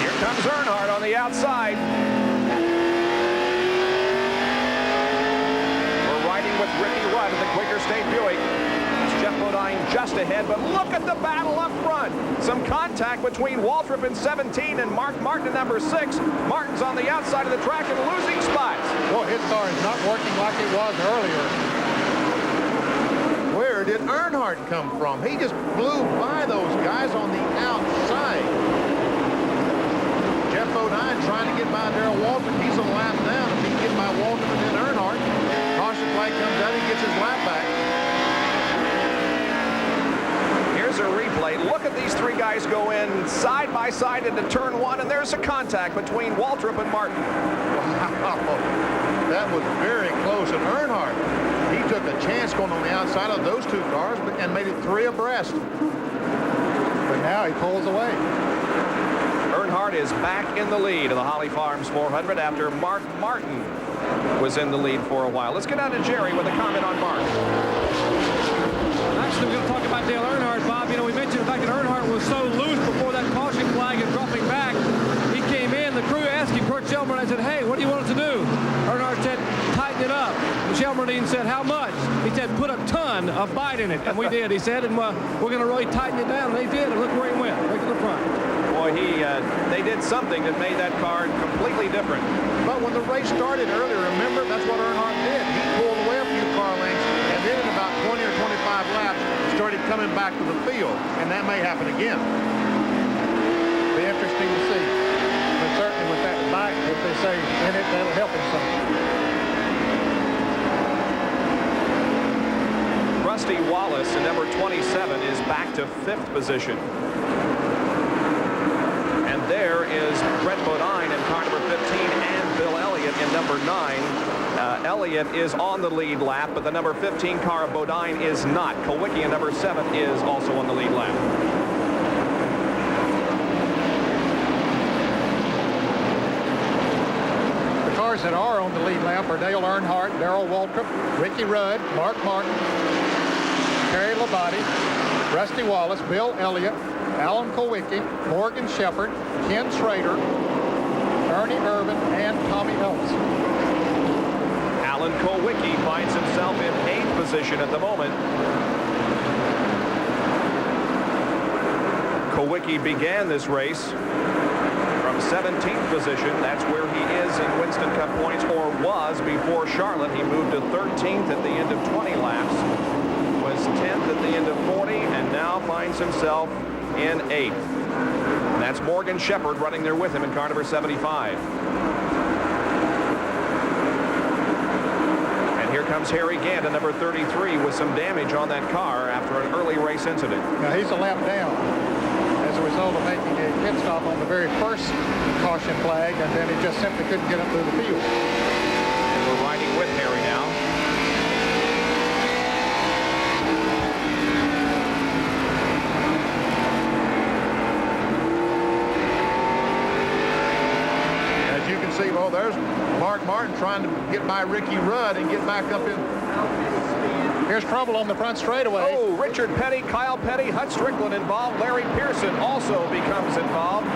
Here comes Earnhardt on the outside. We're riding with Ricky Rudd in the Quaker State Buick. Jeff Bodine just ahead, but look at the battle up front. Some contact between Waltrip in 17 and Mark Martin in number 6. Martin's on the outside of the track and losing spots. Well, his car is not working like it was earlier. Where did Earnhardt come from? He just blew by those guys on the outside. Jeff Bodine trying to get by Darrell Waltrip. He's a lap down. If he can get by Waltrip and then Earnhardt, caution flag comes out, he gets his lap back. Here's a replay. Look at these three guys go in side by side into turn 1, and there's a contact between Waltrip and Martin. Wow, that was very close. And Earnhardt, he took a chance going on the outside of those two cars and made it 3 abreast. But now he pulls away. Earnhardt is back in the lead of the Holly Farms 400 after Mark Martin was in the lead for a while. Let's get down to Jerry with a comment on Mark. Actually, we're going to talk about Dale Earnhardt, Bob. You know, we mentioned the fact that Earnhardt was so loose before that caution flag and dropping back. He came in, the crew asked him, Kurt Shelmerdine said, hey, what do you want us to do? Earnhardt said, tighten it up. And Shelmerdine said, how much? He said, put a ton of bite in it. And we did, he said, and we're going to really tighten it down. And they did, and look where he went, right to the front. Boy, they did something that made that car completely different. But when the race started earlier, remember, that's what Earnhardt did. He pulled away a few car lengths, and then in about 20 or 25 laps, started coming back to the field, and that may happen again. Be interesting to see. But certainly with that bike, if they say in it, that'll help him some. Rusty Wallace in number 27 is back to 5th position. And there is Brett Bodine in car number 15 and Bill Elliott in number 9. Elliott is on the lead lap, but the number 15 car of Bodine is not. Kulwicki in number 7 is also on the lead lap. The cars that are on the lead lap are Dale Earnhardt, Darrell Waltrip, Ricky Rudd, Mark Martin, Terry Labonte, Rusty Wallace, Bill Elliott, Alan Kulwicki, Morgan Shepherd, Ken Schrader, Ernie Irvin, and Tommy Ellis. Alan Kulwicki finds himself in 8th position at the moment. Kulwicki began this race from 17th position. That's where he is in Winston Cup points, or was before Charlotte. He moved to 13th at the end of 20 laps, was 10th at the end of 40, and now finds himself in 8th. And that's Morgan Shepherd running there with him in car number 75. And here comes Harry Gant at number 33 with some damage on that car after an early race incident. Now he's a lap down as a result of making a pit stop on the very first caution flag, and then he just simply couldn't get up through the field. And we're riding with Harry now. See, well, there's Mark Martin trying to get by Ricky Rudd and get back up in. Here's trouble on the front straightaway. Oh, Richard Petty, Kyle Petty, Hut Strickland involved. Larry Pearson also becomes involved.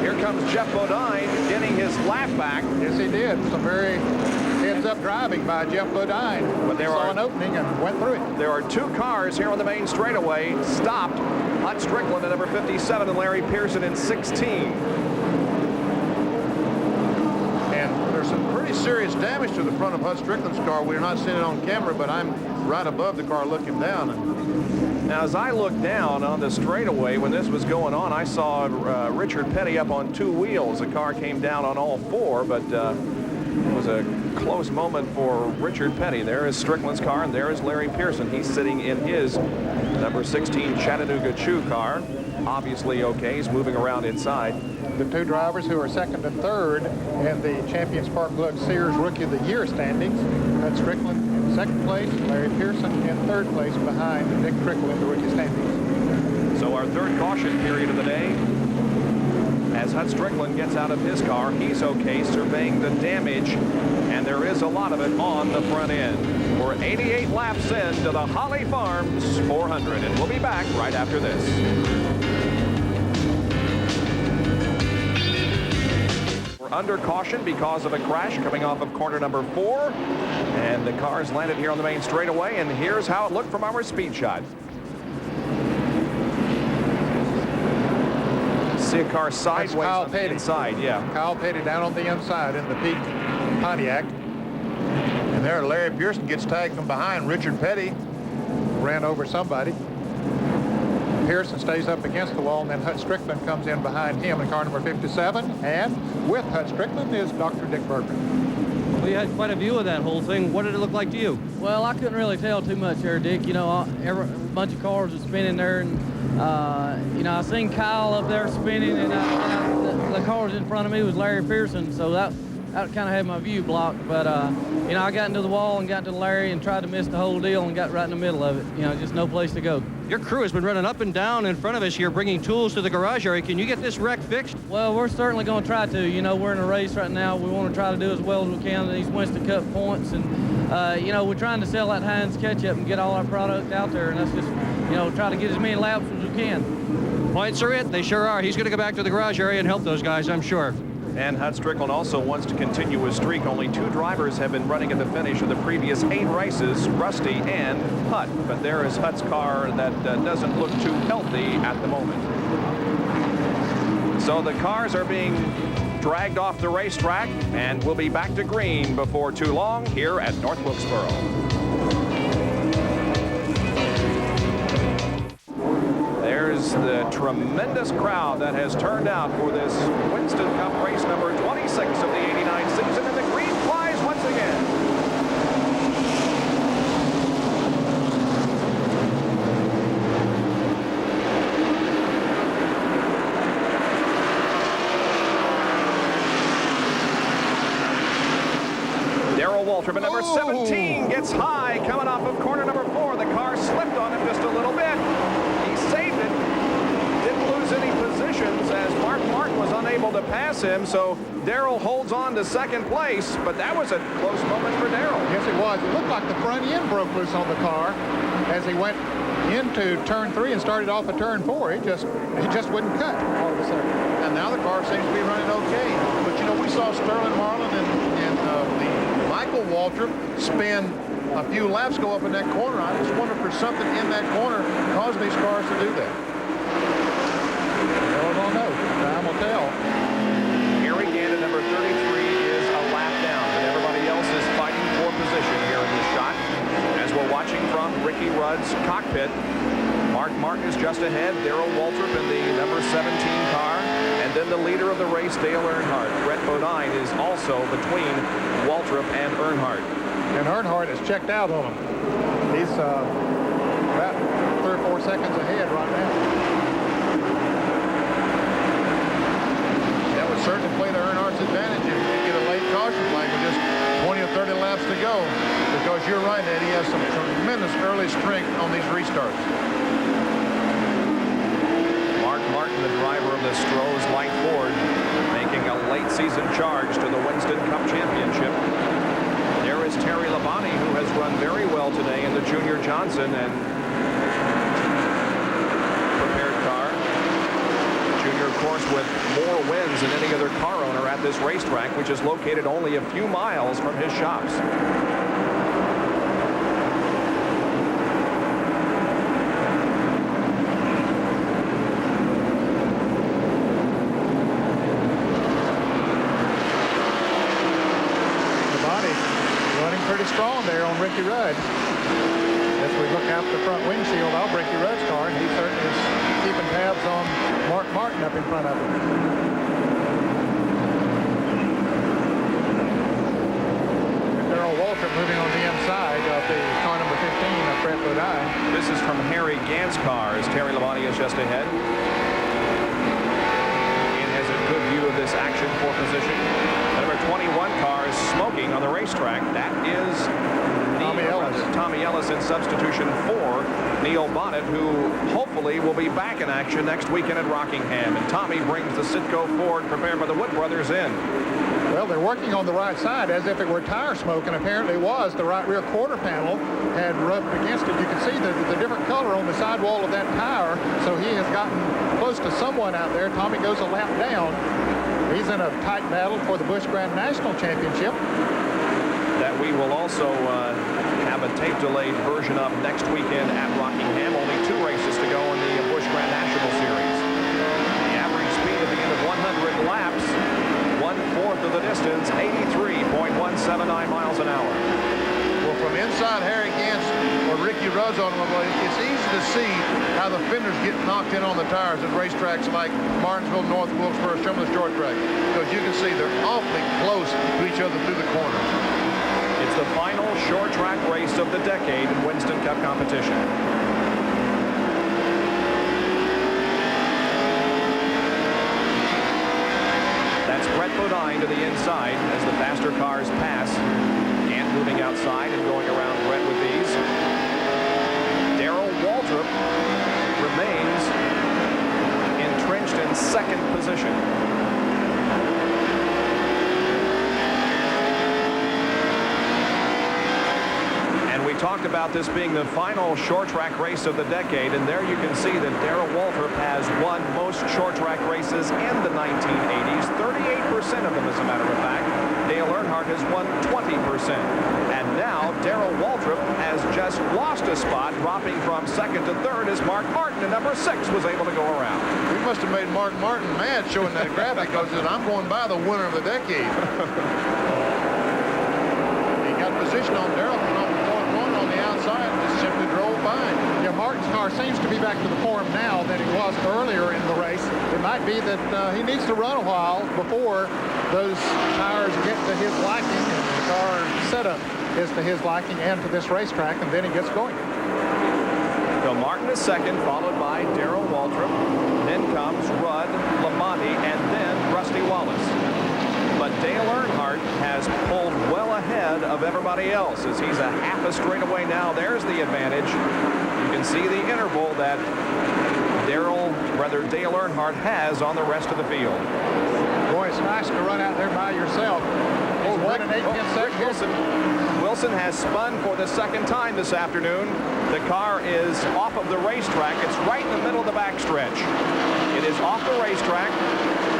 Here comes Jeff Bodine getting his lap back. Yes, he did. Some very heads-up driving by Jeff Bodine. But there saw an opening and went through it. There are 2 cars here on the main straightaway stopped. Hut Strickland at number 57 and Larry Pearson in 16. And there's some pretty serious damage to the front of Hut Strickland's car. We're not seeing it on camera, but I'm right above the car looking down. And now, as I looked down on the straightaway when this was going on, I saw Richard Petty up on 2 wheels. The car came down on all 4, but it was a close moment for Richard Petty. There is Strickland's car, and there is Larry Pearson. He's sitting in his number 16 Chattanooga Chew car. Obviously okay. He's moving around inside. The 2 drivers who are 2nd and 3rd in the Champion Spark Plug Sears Rookie of the Year standings. Hut Strickland in 2nd place, Larry Pearson in 3rd place behind Nick Trickle in the rookie standings. So our 3rd caution period of the day As Hut Strickland gets out of his car, he's okay, surveying the damage, and there is a lot of it on the front end. We're 88 laps into the Holly Farms 400, and we'll be back right after this. We're under caution because of a crash coming off of corner number 4, and the cars landed here on the main straightaway, and here's how it looked from our speed shot. See a car sideways on the inside, yeah. Kyle Petty down on the inside in the peak Pontiac. And there Larry Pearson gets tagged from behind. Richard Petty Ran over somebody. Pearson stays up against the wall, and then Hut Strickland comes in behind him in car number 57. And with Hut Strickland is Dr. Dick Bergman. We had quite a view of that whole thing. What did it look like to you? Well, I couldn't really tell too much there, Dick. You know, a bunch of cars was spinning there, and you know, I seen Kyle up there spinning, and the cars in front of me was Larry Pearson, so that kind of had my view blocked. But you know, I got into the wall and got to Larry and tried to miss the whole deal and got right in the middle of it. You know, just no place to go. Your crew has been running up and down in front of us here, bringing tools to the garage area. Can you get this wreck fixed? Well, we're certainly going to try to. You know, we're in a race right now. We want to try to do as well as we can in these Winston Cup points. And, you know, we're trying to sell that Heinz ketchup and get all our product out there. And that's just, you know, try to get as many laps as we can. Points are it. They sure are. He's going to go back to the garage area and help those guys, I'm sure. And Hut Strickland also wants to continue his streak. Only 2 drivers have been running at the finish of the previous 8 races, Rusty and Hut. But there is Hut's car that doesn't look too healthy at the moment. So the cars are being dragged off the racetrack, and we'll be back to green before too long here at North Wilkesboro. There's the tremendous crowd that has turned out for this Winston Cup race number 26 of the 89 season, and the green flies once again. Darrell Waltrip at number 17 gets high coming off of corner number 4. The car slipped on him just a little bit. He saved it. Didn't lose any positions as Mark Martin was unable to pass him, so Darrell holds on to second place, but that was a close moment for Darrell. Yes, it was. It looked like the front end broke loose on the car as he went into turn 3 and started off at turn 4. He just wouldn't cut all of a sudden. And now the car seems to be running okay. But, you know, we saw Sterling Marlin and the Michael Waltrip spin a few laps go up in that corner. I just wonder if there's something in that corner causing these cars to do that. I don't know. Time will tell. Harry Gant at number 33 is a lap down, but everybody else is fighting for position here in this shot. As we're watching from Ricky Rudd's cockpit, Mark Martin is just ahead. Darrell Waltrip in the number 17 car, and then the leader of the race, Dale Earnhardt. Brett Bodine is also between Waltrip and Earnhardt. And Earnhardt has checked out on him. He's about 3 or 4 seconds ahead right now. That would certainly play to Earnhardt's advantage if you get a late caution flag with just 20 or 30 laps to go. Because you're right, Ed, he has some tremendous early strength on these restarts. Mark Martin, the driver of the Stroh's Light Ford, making a late season charge to the Winston Cup Championship. There is Terry Labonte, who has run very well today in the Junior Johnson and prepared car. Junior, of course, with more wins than any other car owner at this racetrack, which is located only a few miles from his shops. Strong there on Ricky Rudd. As we look out the front windshield of Ricky Rudd's car, and he certainly is keeping tabs on Mark Martin up in front of him. Darrell Waltrip moving on the inside of the car number 15 of Brett Bodine. This is from Harry Gant's car as Terry Labonte is just ahead. And has a good view of this action for position. Number 21 car is smoking on the racetrack. That is Tommy Ellis. Tommy Ellis in substitution for Neil Bonnet, who hopefully will be back in action next weekend at Rockingham. And Tommy brings the Citgo Ford prepared by the Wood brothers in. Well, they're working on the right side as if it were tire smoke, and apparently it was. The right rear quarter panel had rubbed against it. You can see the different color on the sidewall of that tire, so he has gotten close to someone out there. Tommy goes a lap down. He's in a tight battle for the Busch Grand National Championship. That we will also have a tape-delayed version of next weekend at Rockingham. Only 2 races to go in the Busch Grand National Series. The average speed at the end of 100 laps, 1/4 of the distance, 83.179 miles an hour. Well, from inside Harry Gantz or Ricky Rudd's automobile, it's easy to see how the fenders get knocked in on the tires at racetracks like Martinsville, North Wilkesboro, some of the short track, because you can see they're awfully close to each other through the corners. It's the final short track race of the decade in Winston Cup competition. That's Brett Bodine to the inside as the faster cars pass. Gant moving outside and going around Brett with these. Darrell Waltrip remains entrenched in second position. We talked about this being the final short track race of the decade, and there you can see that Darrell Waltrip has won most short track races in the 1980s, 38% of them as a matter of fact. Dale Earnhardt has won 20%. And now Darrell Waltrip has just lost a spot, dropping from second to third as Mark Martin in number 6 was able to go around. We must have made Mark Martin mad showing that graphic because he said, I'm going by the winner of the decade. He got position on Darrell on the outside, just simply drove by. Yeah, Martin's car seems to be back to the form now than it was earlier in the race. It might be that he needs to run a while before those tires get to his liking and the car setup is to his liking and to this racetrack, and then he gets going. So Martin is second, followed by Darrell Waltrip. Then comes Rudd, Lamonti, and then Rusty Wallace. But Dale Earnhardt has pulled well ahead of everybody else as he's a half a straightaway now. There's the advantage. You can see the interval that Dale Earnhardt has on the rest of the field. Boy, it's nice to run out there by yourself. He's 1 and 8/10 seconds. Wilson has spun for the second time this afternoon. The car is off of the racetrack. It's right in the middle of the backstretch. It is off the racetrack.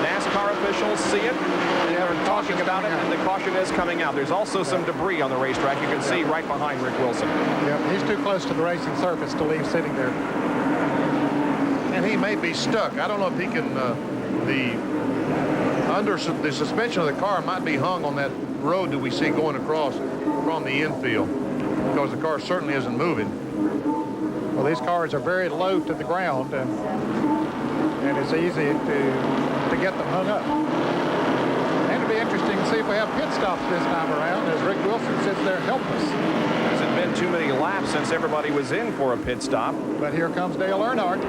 NASCAR officials see it, and they're talking about it, and the caution is coming out. There's also some debris on the racetrack. You can see right behind Rick Wilson. Yeah, he's too close to the racing surface to leave sitting there. And he may be stuck. I don't know if he can, the suspension of the car might be hung on that road that we see going across from the infield, because the car certainly isn't moving. Well, these cars are very low to the ground, and it's easy to get them hung up. And it'll be interesting to see if we have pit stops this time around as Rick Wilson sits there helpless. Hasn't been too many laps since everybody was in for a pit stop. But here comes Dale Earnhardt.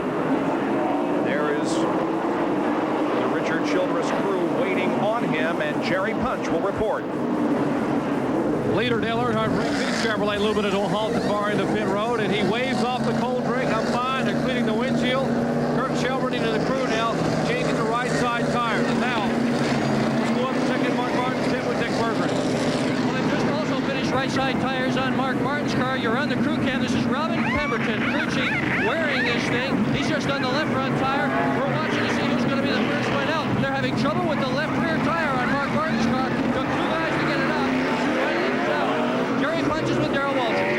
There is the Richard Childress crew waiting on him, and Jerry Punch will report. Leader Dale Earnhardt brings his Chevrolet a little bit to a halt at far end of pit road, and he waves off the cold drink. I'm fine. They're cleaning the windshield. Kurt Shelburne into the crew now, changing the right side tires. And now, let's go up and check in Mark Martin's pit with Dick Bergeron. Well, they've just also finished right side tires on Mark Martin's car. You're on the crew cam. This is Robin Pemberton, crew chief, wearing this thing. He's just on the left front tire. We're watching to see who's going to be the first one out. They're having trouble with the left rear tire on Mark Martin's car. Took 2 guys to get it out. Jerry punches with Darrell Waltrip.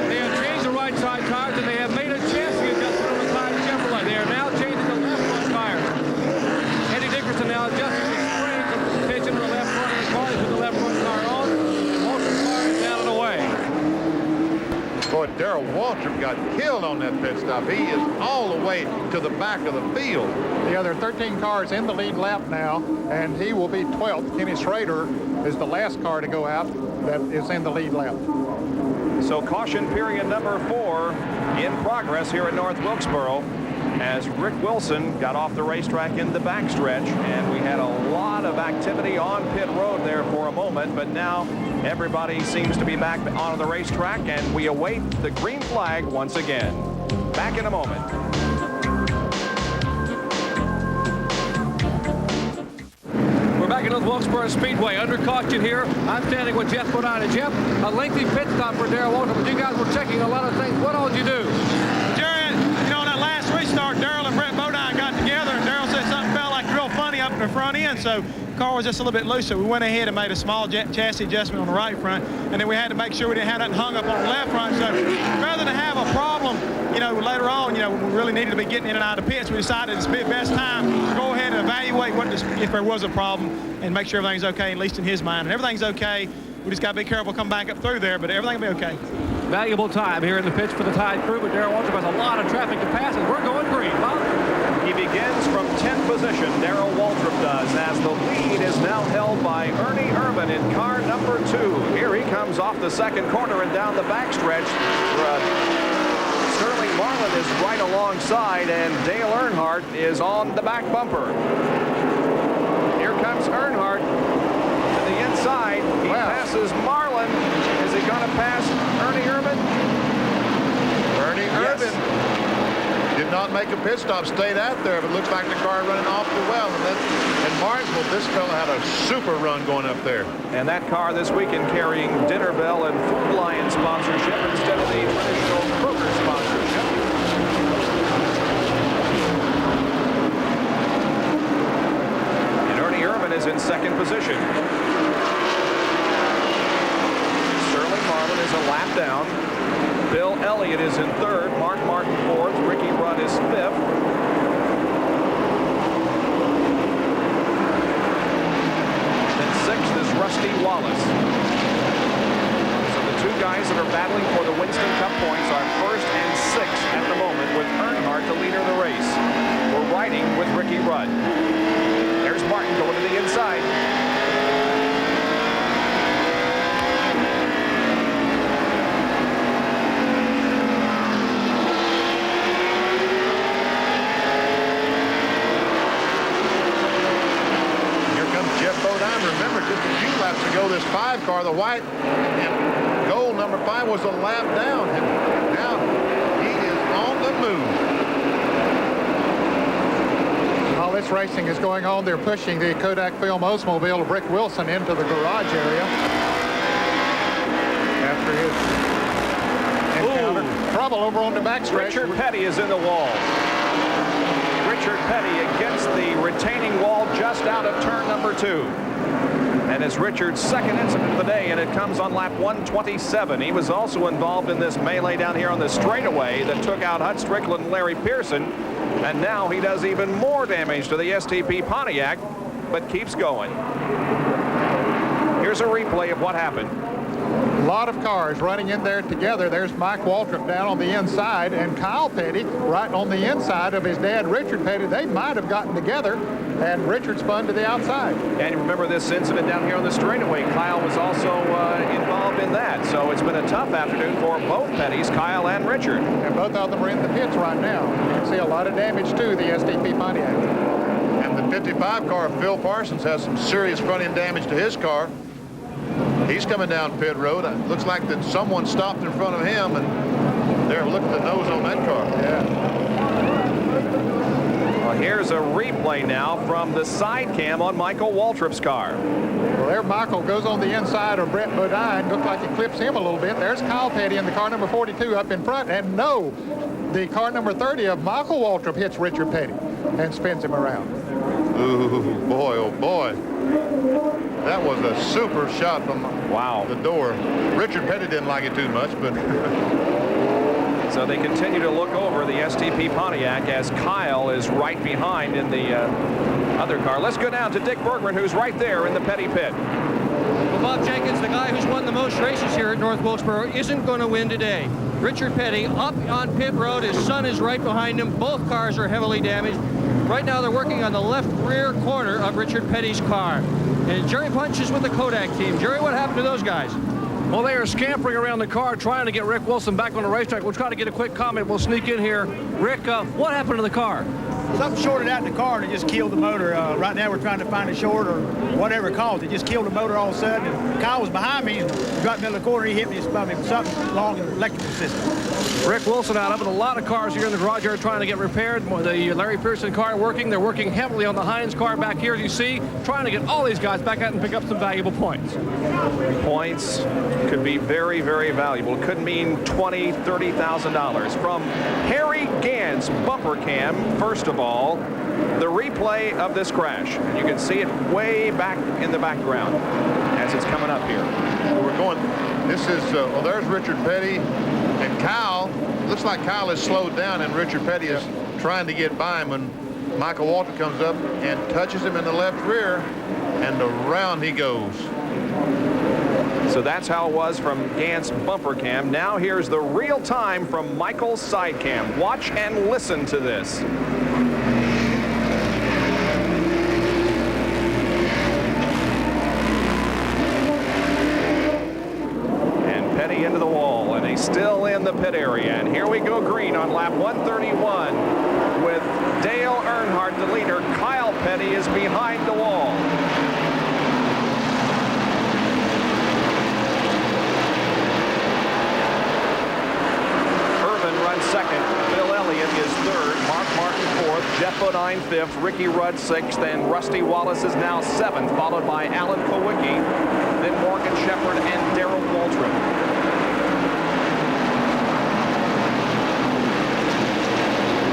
They have changed the right side tires, and they have made a chassis adjustment on the side of Chevrolet. They are now changing the left front tires. Eddie Dickerson now adjusting the spring from the suspension to the left front of the car. He's with the left front tire on, and Waltrip's car is out and away. Boy, Darrell Waltrip got killed on that pit stop. He is all the way to the back of the field. The other 13 cars in the lead lap now, and he will be 12th. Kenny Schrader is the last car to go out that is in the lead lap. So caution period number 4 in progress here at North Wilkesboro as Rick Wilson got off the racetrack in the backstretch, and we had a lot of activity on pit road there for a moment, but now Everybody seems to be back on the racetrack, and we await the green flag once again. Back in a moment. We're back at North Wilkesboro Speedway. Under caution here. I'm standing with Jeff Bodine. Jeff, a lengthy pit stop for Darrell Waltrip, but you guys were checking a lot of things. What all did you do? Jerry, you know, on that last restart, Darrell and Brett Bodine got together, and Darrell said something felt like real funny up in the front end, so the car was just a little bit looser. We went ahead and made a small chassis adjustment on the right front, and then we had to make sure we didn't have nothing hung up on the left front. So rather than have a problem, you know, later on, you know, we really needed to be getting in and out of the pits, we decided it's the best time to go ahead and evaluate if there was a problem and make sure everything's okay, at least in his mind. And everything's okay. We just got to be careful come back up through there, but everything will be okay. Valuable time here in the pits for the Tide crew, but Darrell Waltrip has a lot of traffic to pass, and we're going green. Bob? He begins from 10th position, Darrell Waltrip does, as the lead is now held by Ernie Irvin in car number 2. Here he comes off the second corner and down the backstretch. Sterling Marlin is right alongside, and Dale Earnhardt is on the back bumper. Here comes Earnhardt to the inside. He passes Marlin. Is he going to pass Ernie Irvin? Ernie Irvin did not make a pit stop, stayed out there, but looks like the car running awfully well. And Martinsville, this fella had a super run going up there. And that car this weekend carrying Dinner Bell and Food Lion sponsorship instead of the traditional Kroger sponsorship. And Ernie Irvin is in second position. Sterling Marlin is a lap down. Bill Elliott is in third. Mark Martin fourth. Ricky Rudd is fifth. Then sixth is Rusty Wallace. So the two guys that are battling for the Winston Cup points are first and sixth at the moment, with Earnhardt the leader of the race. We're riding with Ricky Rudd. There's Martin going to the inside. Remember, just a few laps ago, this 5 car, the white and gold number 5, was a lap down. And now he is on the move. While this racing is going on, they're pushing the Kodak Film Oldsmobile of Rick Wilson into the garage area after his encounter. Trouble over on the backstretch. Richard Petty is in the wall. Richard Petty against the retaining wall just out of turn number 2. And it's Richard's second incident of the day, and it comes on lap 127. He was also involved in this melee down here on the straightaway that took out Hut Strickland and Larry Pearson. And now he does even more damage to the STP Pontiac, but keeps going. Here's a replay of what happened. A lot of cars running in there together. There's Mike Waltrip down on the inside, and Kyle Petty right on the inside of his dad, Richard Petty. They might have gotten together, and Richard spun to the outside. And you remember this incident down here on the straightaway. Kyle was also involved in that. So it's been a tough afternoon for both Pettys, Kyle and Richard. And both of them are in the pits right now. You can see a lot of damage to the STP Pontiac. And the 55 car, Phil Parsons, has some serious front-end damage to his car. He's coming down pit road. It looks like that someone stopped in front of him, and there, look at the nose on that car. Yeah. Well, here's a replay now from the side cam on Michael Waltrip's car. Well, there Michael goes on the inside of Brett Bodine. Looks like he clips him a little bit. There's Kyle Petty in the car number 42 up in front. And no, the car number 30 of Michael Waltrip hits Richard Petty and spins him around. Ooh, boy, oh boy. That was a super shot from the door. Richard Petty didn't like it too much, but... So they continue to look over the STP Pontiac as Kyle is right behind in the other car. Let's go down to Dick Bergman, who's right there in the Petty pit. Well, Bob Jenkins, the guy who's won the most races here at North Wilkesboro, isn't going to win today. Richard Petty up on pit road. His son is right behind him. Both cars are heavily damaged. Right now they're working on the left rear corner of Richard Petty's car. And Jerry Punch is with the Kodak team. Jerry, what happened to those guys? Well, they are scampering around the car trying to get Rick Wilson back on the racetrack. We'll try to get a quick comment. We'll sneak in here. Rick, what happened to the car? something shorted out in the car and it just killed the motor. Right now we're trying to find a short or whatever it caused. It just killed the motor all of a sudden. And Kyle was behind me and got me in the middle of the corner. He hit me and spun me with something along the electrical system. Rick Wilson out of it. A lot of cars here in the garage are trying to get repaired. The Larry Pearson car working. They're working heavily on the Hines car back here, as you see, trying to get all these guys back out and pick up some valuable points. Points could be very, very valuable. It could mean $20,000, $30,000. From Harry Gant's bumper cam, first of all, the replay of this crash. You can see it way back in the background as it's coming up here. We're going, this is, well, there's Richard Petty and Kyle. Looks like Kyle is slowed down and Richard Petty is trying to get by him when Michael Walter comes up and touches him in the left rear, and around he goes. So that's how it was from Gant's bumper cam. Now here's the real time from Michael's side cam. Watch and listen to this. And Petty into the wall, and he's still in the pit area. And here we go green on lap 131 with Dale Earnhardt, the leader. Kyle Petty is behind the wall. Runs second. Bill Elliott is third. Mark Martin fourth. Jeff Bodine fifth. Ricky Rudd sixth. And Rusty Wallace is now seventh, followed by Alan Kowicki, then Morgan Shepherd and Darrell Waltrip.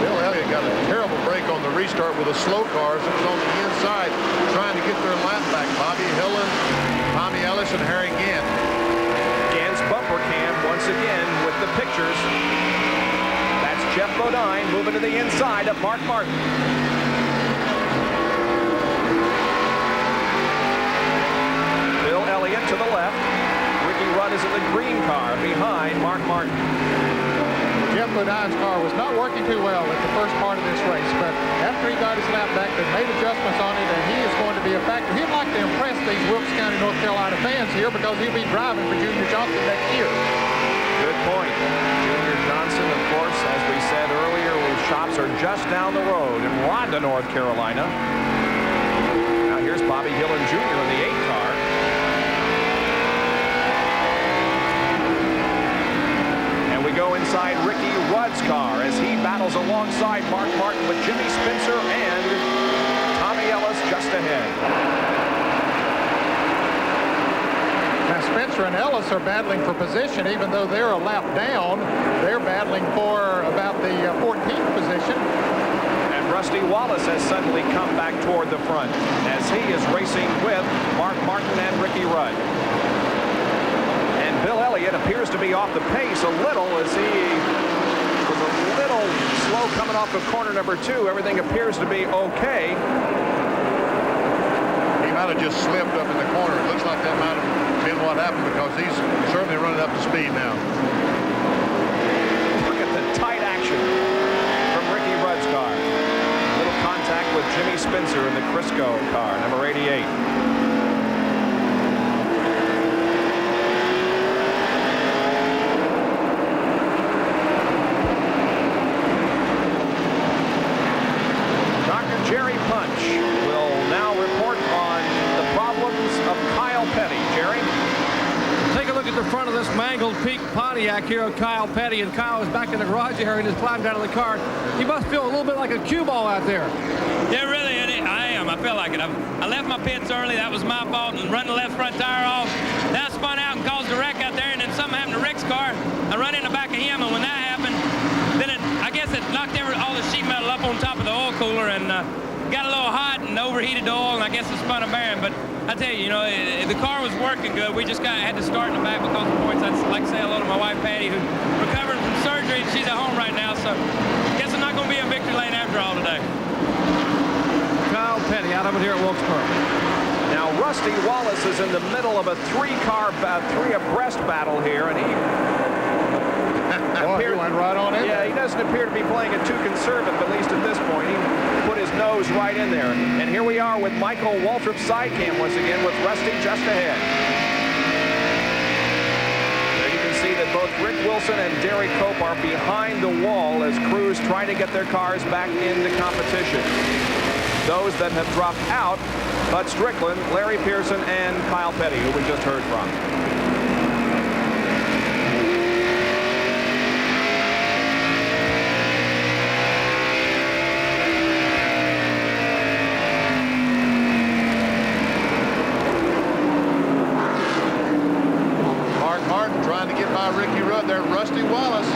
Bill Elliott got a terrible break on the restart with the slow cars. It was on the inside trying to get their lap back. Bobby Hillen, Tommy Ellis, and Harry Gant. Gant's bumper cam once again with the pictures. Jeff Bodine moving to the inside of Mark Martin. Bill Elliott to the left. Ricky Rudd is in the green car behind Mark Martin. Jeff Bodine's car was not working too well at the first part of this race, but after he got his lap back, they made adjustments on it, and he is going to be a factor. He'd like to impress these Wilkes County, North Carolina fans here because he'll be driving for Junior Johnson next year. Good point. Junior Johnson, of course, as we said earlier, whose shops are just down the road in Rhonda, North Carolina. Now here's Bobby Hillen Jr. in the 8 car. And we go inside Ricky Rudd's car as he battles alongside Mark Martin with Jimmy Spencer and Tommy Ellis just ahead. Spencer and Ellis are battling for position, even though they're a lap down. They're battling for about the 14th position. And Rusty Wallace has suddenly come back toward the front as he is racing with Mark Martin and Ricky Rudd. And Bill Elliott appears to be off the pace a little as he was a little slow coming off of corner number 2. Everything appears to be okay. He might have just slipped up in the corner. It looks like that might have been what happened because he's certainly running up to speed now. Look at the tight action from Ricky Rudd's car. Little contact with Jimmy Spencer in the Crisco car, number 88. Dr. Jerry Punch will now report on the problems of Kyle Petty. Jerry? Take a look at the front of this mangled Peak Pontiac here of Kyle Petty, and Kyle is back in the garage area and has climbed out of the car. He must feel a little bit like a cue ball out there. Yeah, really, I am. I feel like it. I left my pits early. That was my fault, and run the left front tire off. Then I spun out and caused a wreck out there, and then something happened to Rick's car. I run in the back of him, and when that happened, then I guess it knocked all the sheet metal up on top of the oil cooler, and got a little hot and overheated the oil, and I guess it spun a bearing. But I tell you, the car was working good. We just had to start in the back because of points. I'd like to say hello to my wife, Patty, who's recovering from surgery, and she's at home right now. So I guess I'm not going to be in victory lane after all today. Kyle Petty out of it here at Wilkesboro. Now, Rusty Wallace is in the middle of a three abreast battle here, and he went right on in. Yeah, he doesn't appear to be playing it too conservative, at least at this point. He put his nose right in there. And here we are with Michael Waltrip's side cam once again with Rusty just ahead. There you can see the that both Rick Wilson and Derek Cope are behind the wall as crews try to get their cars back into competition. Those that have dropped out, Bud Strickland, Larry Pearson, and Kyle Petty, who we just heard from. Ricky Rudd there, Rusty Wallace.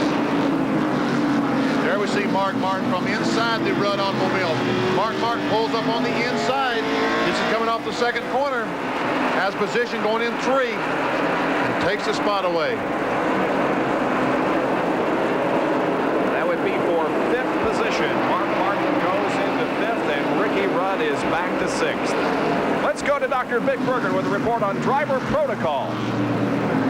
There we see Mark Martin from inside the Rudd automobile. Mark Martin pulls up on the inside. This is coming off the second corner. Has position going in 3 and takes the spot away. That would be for 5th position. Mark Martin goes into 5th and Ricky Rudd is back to 6th. Let's go to Dr. Vic Bergen with a report on driver protocol.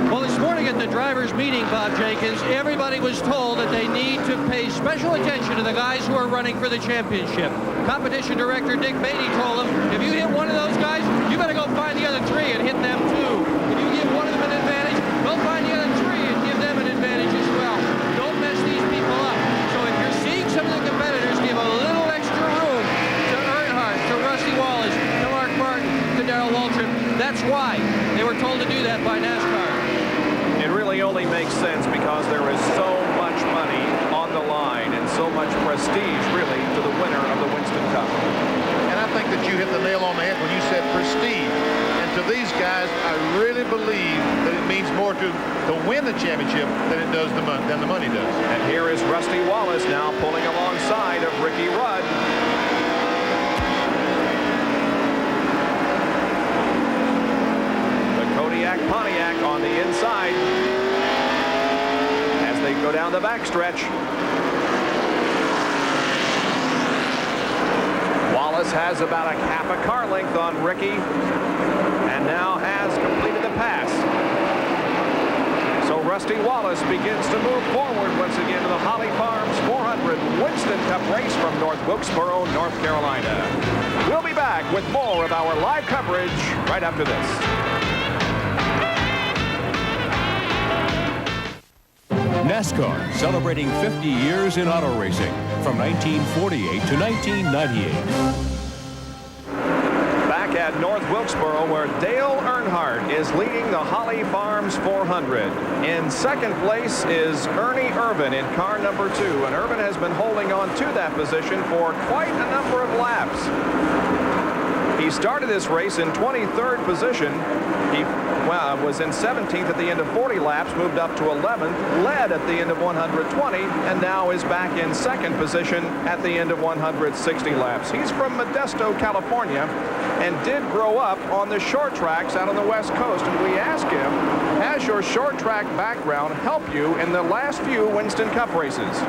Well, this morning at the drivers' meeting, Bob Jenkins, everybody was told that they need to pay special attention to the guys who are running for the championship. Competition director Dick Beatty told them, if you hit one of those guys, you better go find the other 3 and hit them too. If you give one of them an advantage, go find the other 3 and give them an advantage as well. Don't mess these people up. So if you're seeing some of the competitors give a little extra room to Earnhardt, to Rusty Wallace, to Mark Martin, to Darrell Waltrip, that's why they were told to do that by NASCAR. It really only makes sense because there is so much money on the line and so much prestige, really, to the winner of the Winston Cup. And I think that you hit the nail on the head when you said prestige. And to these guys, I really believe that it means more to win the championship than it does than the money does. And here is Rusty Wallace now pulling alongside of Ricky Rudd. Pontiac on the inside as they go down the backstretch. Wallace has about a half a car length on Ricky and now has completed the pass. So Rusty Wallace begins to move forward once again to the Holly Farms 400 Winston Cup race from North Wilkesboro, North Carolina. We'll be back with more of our live coverage right after this. NASCAR, celebrating 50 years in auto racing from 1948 to 1998. Back at North Wilkesboro, where Dale Earnhardt is leading the Holly Farms 400. In second place is Ernie Irvin in car number 2, and Irvin has been holding on to that position for quite a number of laps. He started this race in 23rd position. He was in 17th at the end of 40 laps, moved up to 11th, led at the end of 120, and now is back in second position at the end of 160 laps. He's from Modesto, California, and did grow up on the short tracks out on the West Coast. And we asked him, has your short track background helped you in the last few Winston Cup races?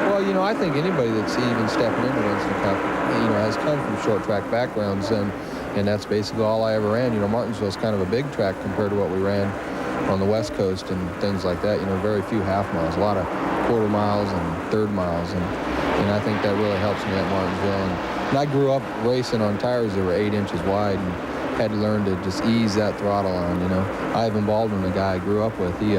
Well, you know, I think anybody that's even stepping into Winston Cup, you know, has come from short track backgrounds, and that's basically all I ever ran. You know, Martinsville's kind of a big track compared to what we ran on the West Coast and things like that. You know, very few half miles, a lot of quarter miles and third miles, and I think that really helps me at Martinsville. And I grew up racing on tires that were 8 inches wide and had to learn to just ease that throttle on, you know. Ivan Baldwin, the guy I grew up with, he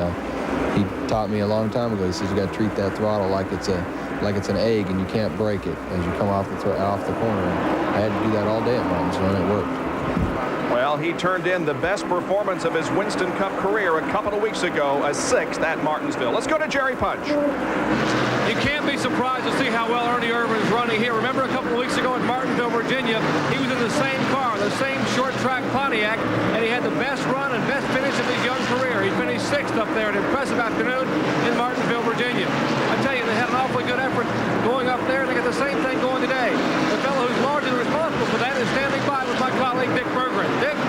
taught me a long time ago. He says you got to treat that throttle like it's an egg, and you can't break it as you come off the corner. And I had to do that all day at Martinsville, and it worked. Well, he turned in the best performance of his Winston Cup career a couple of weeks ago, a 6th at Martinsville. Let's go to Jerry Punch. You can't be surprised to see how well Ernie Irvin is running here. Remember a couple of weeks ago in Martinsville, Virginia, he was in the same car, the same short track Pontiac, and he had the best run and best finish of his young career. He finished 6th up there, an impressive afternoon in Martinsville, Virginia. I tell you, they had an awfully good effort going up there, and they got the same thing going today. The fellow who's largely responsible for that is standing by with my colleague Dick Berggren. Dick?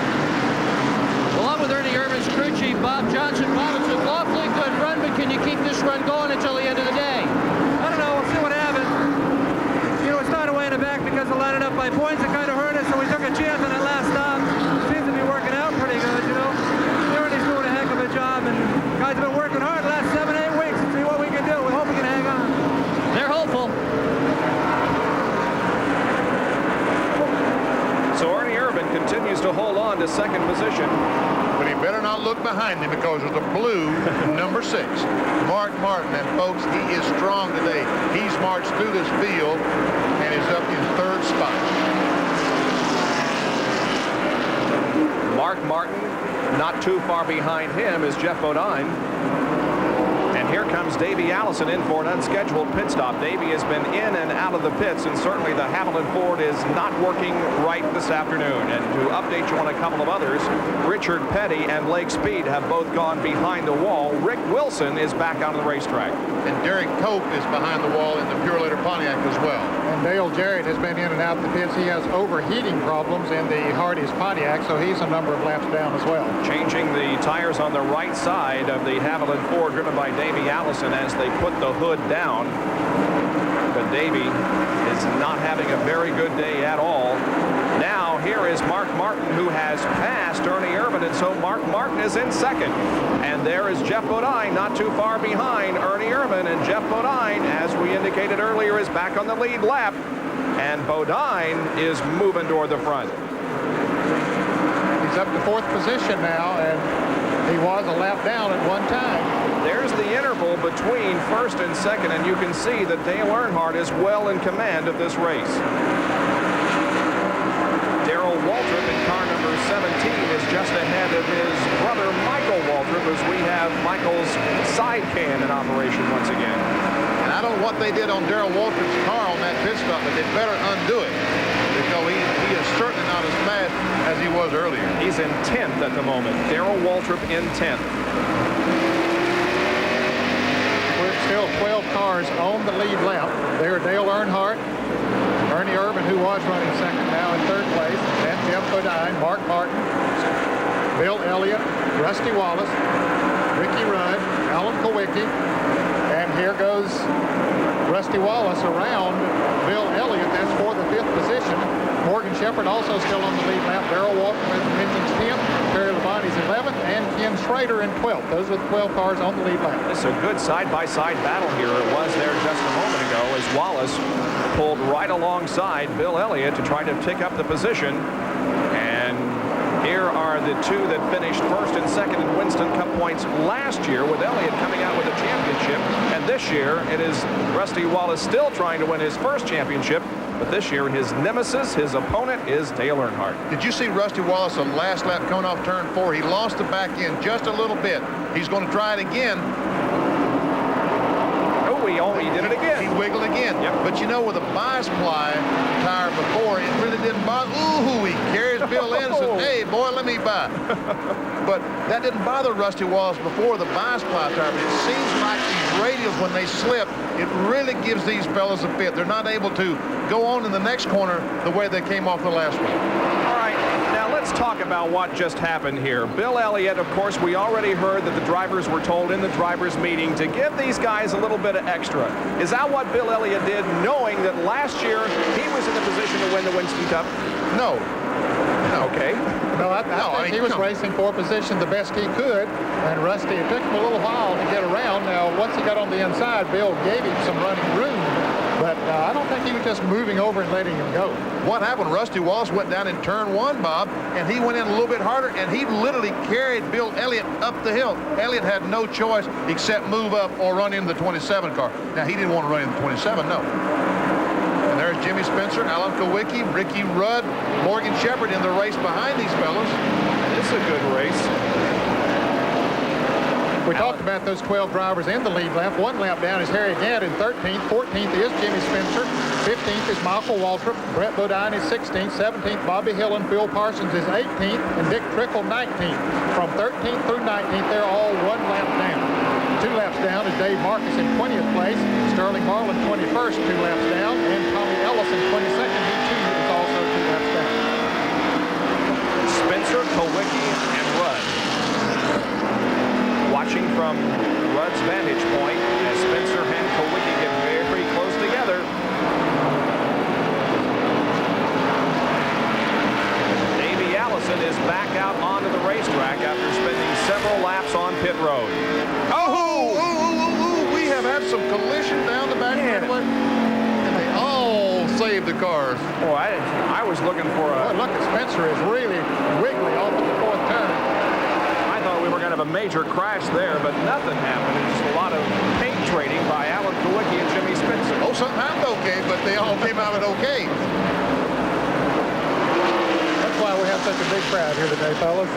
Along with Ernie Irvin's crew chief, Bob Johnson. Bob, it's an awfully good run, but can you keep this run going until the end of the day? I don't know. We'll see what happens. You know, it started way in the back because of lining up by points. It kind of hurt us, so we took a chance on that last stop. Seems to be working out pretty good, you know. Ernie's doing a heck of a job, and guys have been working hard the last 7-8 weeks to see what we can do. We hope we can hang on. They're hopeful. So Ernie Irvin continues to hold on to second position. When he better not look behind him because there's a blue number 6, Mark Martin. And folks, he is strong today. He's marched through this field and is up in 3rd spot. Mark Martin, not too far behind him is Jeff Bodine. And here comes Davey Allison in for an unscheduled pit stop. Davey has been in and out of the pits, and certainly the Hamilton Ford is not working right this afternoon. And to update you on a couple of others, Richard Petty and Lake Speed have both gone behind the wall. Rick Wilson is back out on the racetrack. And Derek Cope is behind the wall in the Pure Leader Pontiac as well. And Dale Jarrett has been in and out of the pits. He has overheating problems in the Hardee's Pontiac, so he's a number of laps down as well. Changing the tires on the right side of the Hamilton Ford, driven by Davey Allison as they put the hood down. But Davey is not having a very good day at all. Now here is Mark Martin, who has passed Ernie Irvin, and so Mark Martin is in second. And there is Jeff Bodine, not too far behind Ernie Irvin, and Jeff Bodine, as we indicated earlier, is back on the lead lap, and Bodine is moving toward the front. He's up to 4th position now, and he was a lap down at one time. There's the interval between 1st and 2nd, and you can see that Dale Earnhardt is well in command of this race. Darrell Waltrip in car number 17 is just ahead of his brother Michael Waltrip, as we have Michael's side cam in operation once again. And I don't know what they did on Darrell Waltrip's car on that pit stop, but they better undo it, because he is certainly not as fast as he was earlier. He's in 10th at the moment. Darrell Waltrip in 10th. We're still 12 cars on the lead lap. There, Dale Earnhardt, Ernie Irvin, who was running second, now in 3rd place, and Jeff Bodine, Mark Martin, Bill Elliott, Rusty Wallace, Ricky Rudd, Alan Kowicki, and here goes Rusty Wallace around Bill Elliott. That's for the 5th position. Morgan Shepherd also still on the lead lap. Darrell Waltrip mentions 10th, Terry Labonte's 11th, and Ken Schrader in 12th. Those are the 12 cars on the lead lap. It's a good side-by-side battle here. It was there just a moment ago as Wallace pulled right alongside Bill Elliott to try to pick up the position. And here are the two that finished 1st and 2nd in Winston Cup points last year, with Elliott coming out with a championship. And this year, it is Rusty Wallace still trying to win his 1st championship. But this year, his nemesis, his opponent, is Dale Earnhardt. Did you see Rusty Wallace on last lap coming off turn 4? He lost the back end just a little bit. He's going to try it again. He did it again. He wiggled again. Yep. But you know, with a bi-ply tire before, it really didn't bother. Ooh, he carries Bill in and says, hey, boy, let me by. But that didn't bother Rusty Wallace before the bi-ply tire. But it seems like these radials, when they slip, it really gives these fellas a fit. They're not able to go on in the next corner the way they came off the last one. All right, now let's talk about what just happened here. Bill Elliott, of course, we already heard that the drivers were told in the drivers' meeting to give these guys a little bit of extra. Is that what Bill Elliott did, knowing that last year he was in the position to win the Winston Cup? No. Okay. No, I think he was racing for position the best he could, and Rusty, it took him a little while to get around. Now, once he got on the inside, Bill gave him some running room, but I don't think he was just moving over and letting him go. What happened? Rusty Wallace went down in turn 1, Bob, and he went in a little bit harder, and he literally carried Bill Elliott up the hill. Elliott had no choice except move up or run into the 27 car. Now, he didn't want to run into the 27, no. And there's Jimmy Spencer, Alan Kowicki, Ricky Rudd, Morgan Shepherd in the race behind these fellas. This is a good race. We talked about those 12 drivers in the lead lap. 1 lap down is Harry Gadd in 13th. 14th is Jimmy Spencer. 15th is Michael Waltrip. Brett Bodine is 16th. 17th, Bobby Hill and Phil Parsons is 18th. And Dick Trickle, 19th. From 13th through 19th, they're all 1 lap down. 2 laps down is Dave Marcus in 20th place. Sterling Marlin, 21st, 2 laps down. And Tommy Ellis in 22nd. He, too, is also 2 laps down. Spencer, Kowicki, and Rudd. Watching from Rudd's vantage point as Spencer and Kowicki get very close together. Davey Allison is back out onto the racetrack after spending several laps on pit road. We have had some collision down the back straightaway, and they all saved the cars. Oh, I was looking for a... Boy, look at Spencer is really wiggly off of the 4th turn. kind of a major crash there, but nothing happened. It's just a lot of paint trading by Alan Kawicki and Jimmy Spencer. Oh, something happened okay, but they all came out of it okay. That's why we have such a big crowd here today, fellas.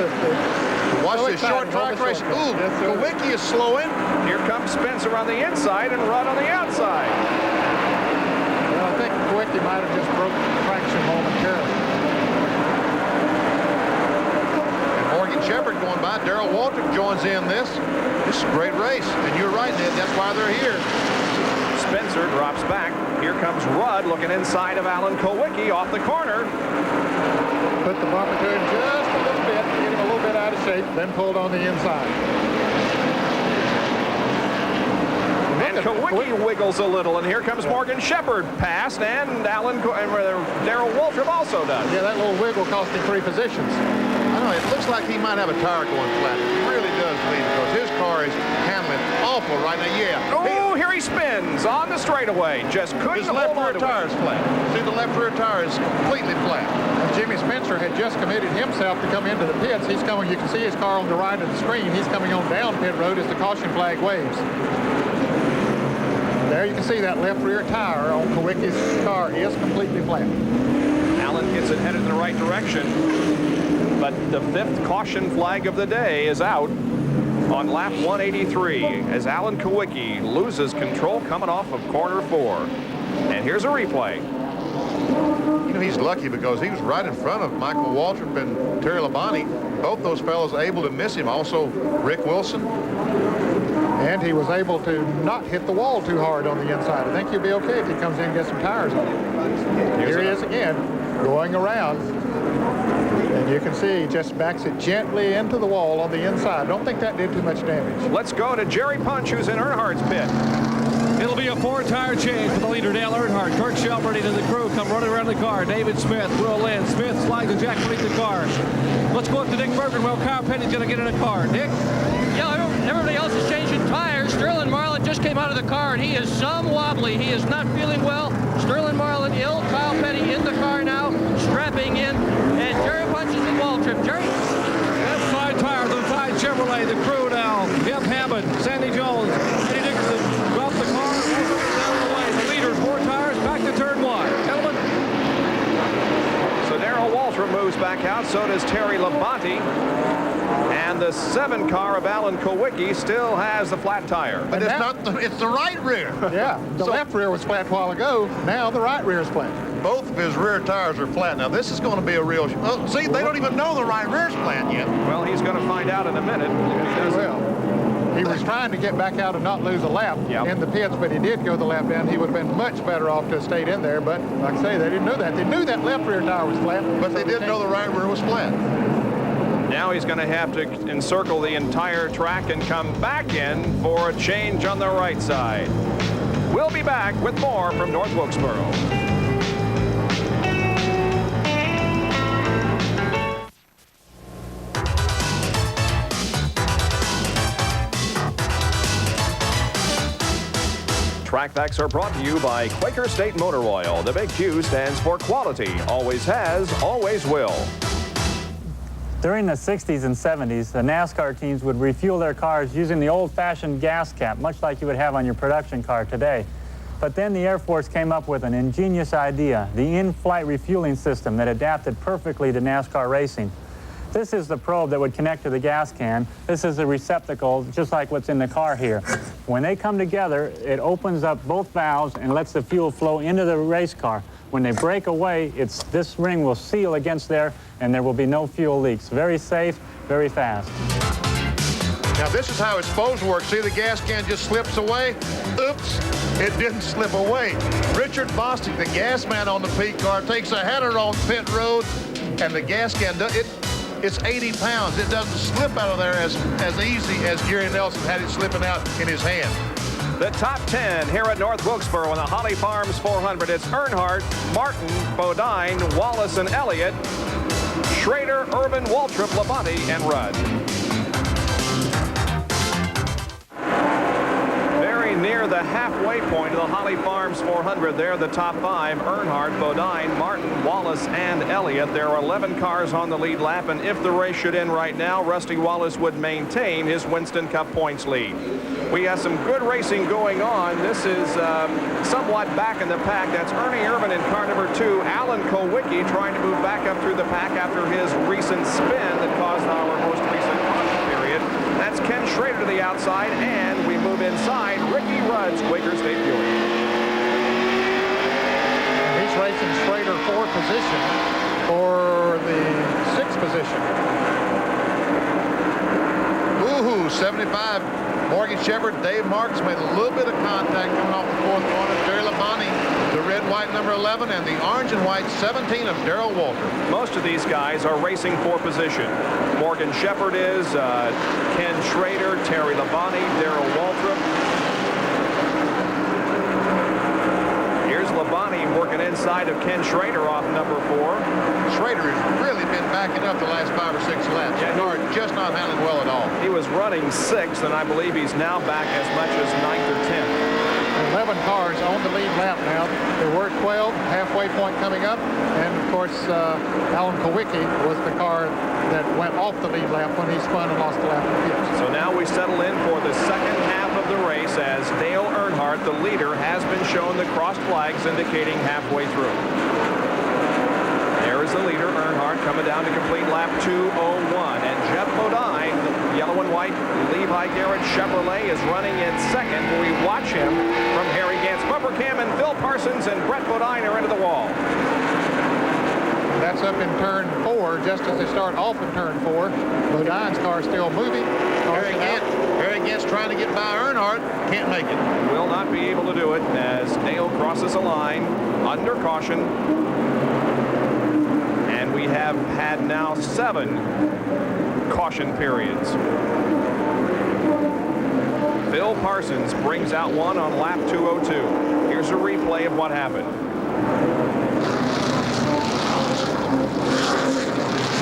Watch this short track race. Ooh, Kawicki is slowing. Here comes Spencer on the inside and Rudd on the outside. Well, I think Kawicki might have just broke traction momentarily. Shepard going by. Darrell Waltrip joins in this. This is a great race. And you're right, Ned. That's why they're here. Spencer drops back. Here comes Rudd looking inside of Alan Kawicki off the corner. Put the bumper to him just a little bit, get him a little bit out of shape, then pulled on the inside. And Kawicki wiggles a little, and here comes Morgan Shepard past, and Darrell Waltrip also does. Yeah, that little wiggle cost him 3 positions. I don't know, it looks like he might have a tire going flat. It really does, Lee, because his car is handling awful right now. Yeah. Oh, here he spins on the straightaway. Just couldn't hold on to it. His left rear tire is flat. See, the left rear tire is completely flat. Jimmy Spencer had just committed himself to come into the pits. He's coming, you can see his car on the right of the screen. He's coming on down pit road as the caution flag waves. There you can see that left rear tire on Kawicki's car is completely flat. Allen gets it headed in the right direction, but the 5th caution flag of the day is out on lap 183 as Alan Kawicki loses control coming off of corner 4. And here's a replay. You know, he's lucky because he was right in front of Michael Waltrip and Terry Labonte. Both those fellows able to miss him. Also, Rick Wilson. And he was able to not hit the wall too hard on the inside. I think he'll be okay if he comes in and gets some tires on it. Here he is again, going around. And you can see he just backs it gently into the wall on the inside. Don't think that did too much damage. Let's go to Jerry Punch, who's in Earnhardt's pit. It'll be a 4-tire change for the leader, Dale Earnhardt. Kurt Shelbrady and the crew come running around the car. David Smith will in. Smith slides a jack beneath the car. Let's go up to Dick Bergen. Well, Kyle Petty's going to get in a car. Dick? Yeah, everybody else is changing tires. Sterling Marlin just came out of the car, and he is some wobbly. He is not feeling well. Sterling Marlin ill. Kyle Petty in the car now, strapping in. And Jerry punches the Waltrip. Jerry? Left side tire, the side Chevrolet, the crew now. Jeff Hammond, Sandy Jones, Eddie Dickerson drop the car, down the way. The leaders, 4 tires, back to turn 1. Gentlemen. So Darrell Waltrip moves back out, so does Terry Labonte. And the 7 car of Alan Kawicki still has the flat tire. But it's the right rear. Yeah, the left rear was flat a while ago. Now the right rear is flat. Both of his rear tires are flat. Now this is going to be a real... Oh, see, they don't even know the right rear's flat yet. Well, he's going to find out in a minute. He will. He was trying to get back out and not lose a lap in the pits, but he did go the lap down. He would have been much better off to have stayed in there. But like I say, they didn't know that. They knew that left rear tire was flat. But they didn't know the right rear was flat. Now he's going to have to encircle the entire track and come back in for a change on the right side. We'll be back with more from North Wilkesboro. Track facts are brought to you by Quaker State Motor Oil. The big Q stands for quality. Always has, always will. During the 60s and 70s, the NASCAR teams would refuel their cars using the old-fashioned gas cap, much like you would have on your production car today. But then the Air Force came up with an ingenious idea, the in-flight refueling system that adapted perfectly to NASCAR racing. This is the probe that would connect to the gas can. This is the receptacle, just like what's in the car here. When they come together, it opens up both valves and lets the fuel flow into the race car. When they break away, this ring will seal against there, and there will be no fuel leaks. Very safe, very fast. Now this is how it's supposed to work. See, the gas can just slips away. Oops, it didn't slip away. Richard Bostic, the gas man on the Pete car, takes a header on pit road, and the gas can, it's 80 pounds. It doesn't slip out of there as easy as Gary Nelson had it slipping out in his hand. The top 10 here at North Wilkesboro in the Holly Farms 400. It's Earnhardt, Martin, Bodine, Wallace, and Elliott, Schrader, Urban, Waltrip, Labonte, and Rudd. Very near the the halfway point of the Holly Farms 400. They're the top 5. Earnhardt, Bodine, Martin, Wallace, and Elliott. There are 11 cars on the lead lap, and if the race should end right now, Rusty Wallace would maintain his Winston Cup points lead. We have some good racing going on. This is somewhat back in the pack. That's Ernie Irvin in car number 2. Alan Kulwicki trying to move back up through the pack after his recent spin that caused our most recent caution period. That's Ken Schrader to the outside, and we move inside. Ricky Rudd's Quaker State Buick. He's racing Schrader for position for the 6th position. Woohoo, 75. Morgan Shepherd, Dave Marks made a little bit of contact coming off the 4th corner. Jerry Labonte, the red, white number 11, and the orange and white 17 of Darrell Walter. Most of these guys are racing for position. Morgan Shepherd is, Ken Schrader, Terry Labonte, Darrell Waltrip. Here's Labonte working inside of Ken Schrader off number 4. Schrader has really been backing up the last 5 or 6 laps. Yeah, the car just not handling well at all. He was running 6th, and I believe he's now back as much as 9th or 10th. 11 cars on the lead lap now. There were 12, halfway point coming up. And, of course, Alan Kulwicki was the car that went off the lead lap when he spun and lost the lap in the pits. So now we settle in for the second half of the race as Dale Earnhardt, the leader, has been shown the crossed flags indicating halfway through. There is the leader, Earnhardt, coming down to complete lap 2:01. And Jeff Bodine, the yellow and white Levi Garrett Chevrolet, is running in second. We watch him from Harry Gant's bumper cam, and Phil Parsons and Brett Bodine are into the wall. That's up in turn 4, just as they start off in turn 4. Bodine's car still moving. Harry Gant's trying to get by Earnhardt. Can't make it. Will not be able to do it as Dale crosses a line under caution. And we have had now 7 caution periods. Phil Parsons brings out one on lap 2:02. Here's a replay of what happened.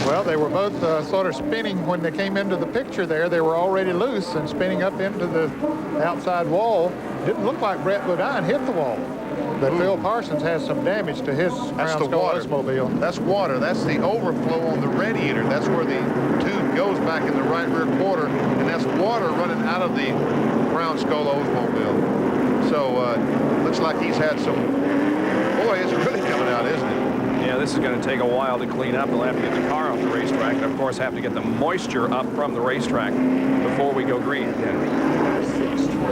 Well, they were both sort of spinning when they came into the picture there. They were already loose and spinning up into the outside wall. Didn't look like Brett Bodine hit the wall. But Phil Parsons has some damage to his Crown Skull Oldsmobile. That's water. That's the overflow on the radiator. That's where the tube goes back in the right rear quarter, and that's water running out of the Crown Skull Oldsmobile. So looks like he's had some. Boy, it's really coming out, isn't it? Yeah, this is going to take a while to clean up. They'll have to get the car off the racetrack, and of course have to get the moisture up from the racetrack before we go green.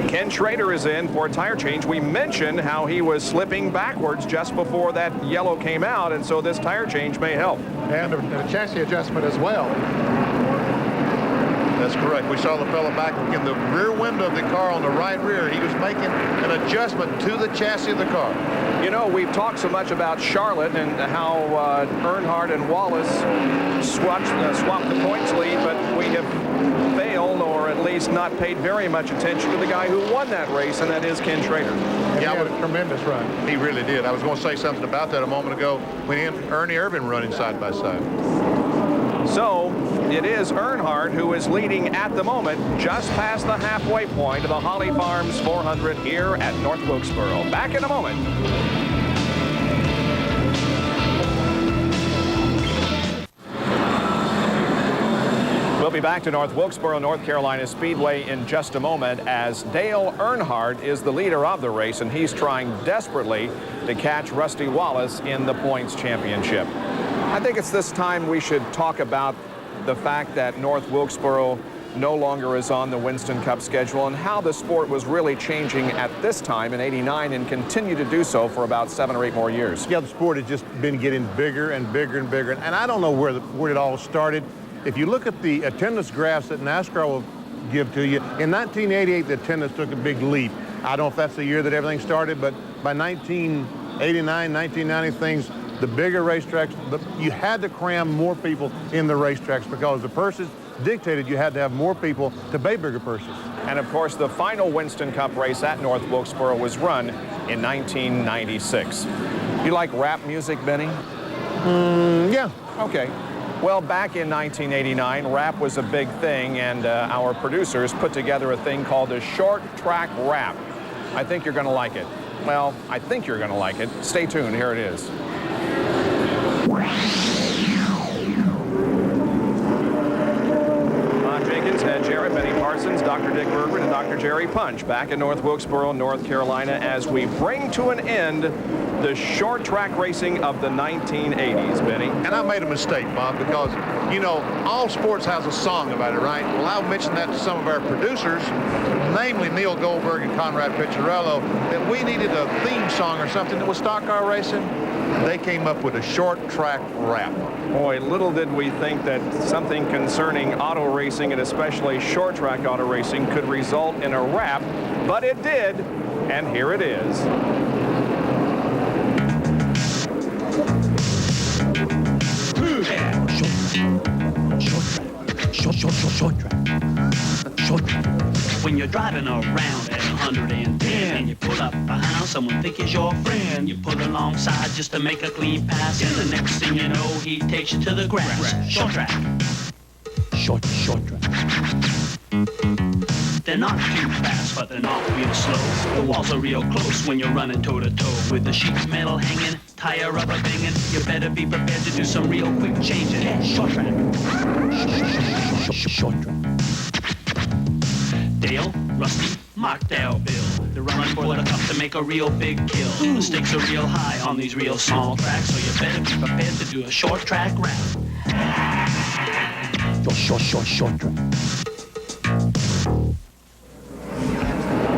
Ken Schrader is in for a tire change. We mentioned how he was slipping backwards just before that yellow came out, and so this tire change may help. And a chassis adjustment as well. That's correct. We saw the fellow back in the rear window of the car on the right rear. He was making an adjustment to the chassis of the car. You know, we've talked so much about Charlotte and how Earnhardt and Wallace swapped the points lead, but we have failed, or at least not paid very much attention to the guy who won that race, and that is Ken Schrader. And yeah, he had a tremendous run. He really did. I was going to say something about that a moment ago when he and Ernie Irvin running side by side. So it is Earnhardt who is leading at the moment, just past the halfway point of the Holly Farms 400 here at North Wilkesboro. Back in a moment. We'll be back to North Wilkesboro, North Carolina Speedway in just a moment as Dale Earnhardt is the leader of the race, and he's trying desperately to catch Rusty Wallace in the points championship. I think it's this time we should talk about the fact that North Wilkesboro no longer is on the Winston Cup schedule and how the sport was really changing at this time in '89 and continue to do so for about 7 or 8 more years. Yeah, the sport has just been getting bigger and bigger and bigger, and I don't know where it all started. If you look at the attendance graphs that NASCAR will give to you, in 1988 the attendance took a big leap. I don't know if that's the year that everything started, but by 1989, 1990, things, the bigger racetracks, you had to cram more people in the racetracks because the purses dictated you had to have more people to pay bigger purses. And of course, the final Winston Cup race at North Wilkesboro was run in 1996. You like rap music, Benny? Yeah. Okay. Well, back in 1989, rap was a big thing, and our producers put together a thing called a short track rap. I think you're going to like it. Well, I think you're going to like it. Stay tuned. Here it is. Ed Jarrett, Benny Parsons, Dr. Dick Bergman, and Dr. Jerry Punch back in North Wilkesboro, North Carolina, as we bring to an end the short track racing of the 1980s, Benny. And I made a mistake, Bob, because, you know, all sports has a song about it, right? Well, I mentioned that to some of our producers, namely Neil Goldberg and Conrad Picciarello, that we needed a theme song or something that was stock car racing. They came up with a short track rap. Boy, little did we think that something concerning auto racing, and especially short track auto racing, could result in a rap, but it did, and here it is. Short track. When you're driving around at 110 and you pull up behind someone think is your friend, you pull alongside just to make a clean pass, and the next thing you know he takes you to the grass. Short track. Short track. They're not too fast, but they're not real slow. The walls are real close when you're running toe-to-toe. With the sheet metal hanging, tire rubber banging, you better be prepared to do some real quick changing. Short track. Short track. Dale, Rusty, Markdale, Bill. They're running for the cup to make a real big kill. The stakes are real high on these real small tracks, so you better be prepared to do a short track rap. Short track.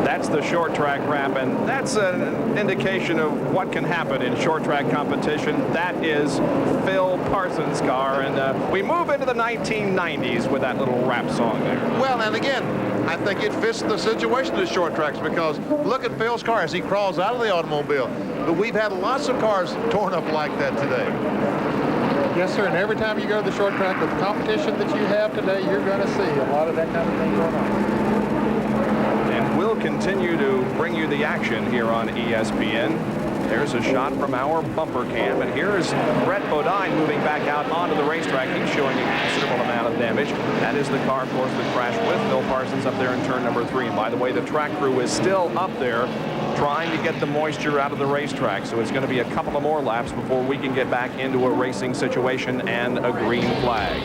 That's the short track rap, and that's an indication of what can happen in short track competition. That is Phil Parsons' car, and we move into the 1990s with that little rap song there. Well, and again, I think it fits the situation of the short tracks, because look at Phil's car as he crawls out of the automobile. But we've had lots of cars torn up like that today. Yes, sir, and every time you go to the short track with the competition that you have today, you're going to see a lot of that kind of thing going on. We'll continue to bring you the action here on ESPN. There's a shot from our bumper cam, and here's Brett Bodine moving back out onto the racetrack. He's showing a considerable amount of damage. That is the car, of course, that crashed with Phil Parsons up there in turn number 3. And by the way, the track crew is still up there trying to get the moisture out of the racetrack. So it's going to be a couple of more laps before we can get back into a racing situation and a green flag.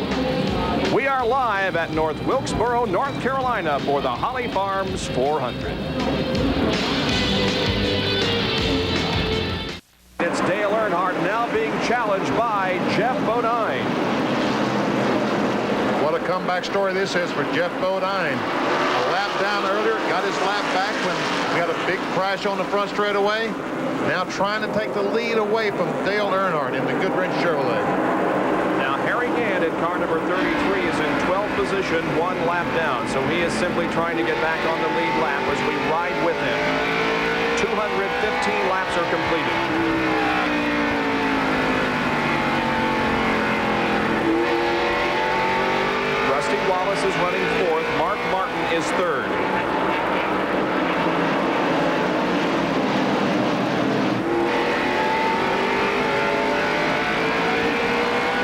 We are live at North Wilkesboro, North Carolina for the Holly Farms 400. It's Dale Earnhardt now being challenged by Jeff Bodine. What a comeback story this is for Jeff Bodine. A lap down earlier, got his lap back when we had a big crash on the front straightaway. Now trying to take the lead away from Dale Earnhardt in the Goodwrench Chevrolet. Now Harry Gant at car number 33 is in 12th position, 1 lap down. So he is simply trying to get back on the lead lap as we ride with him. 215 laps are completed. Rusty Wallace is running 4th. Mark Martin is 3rd.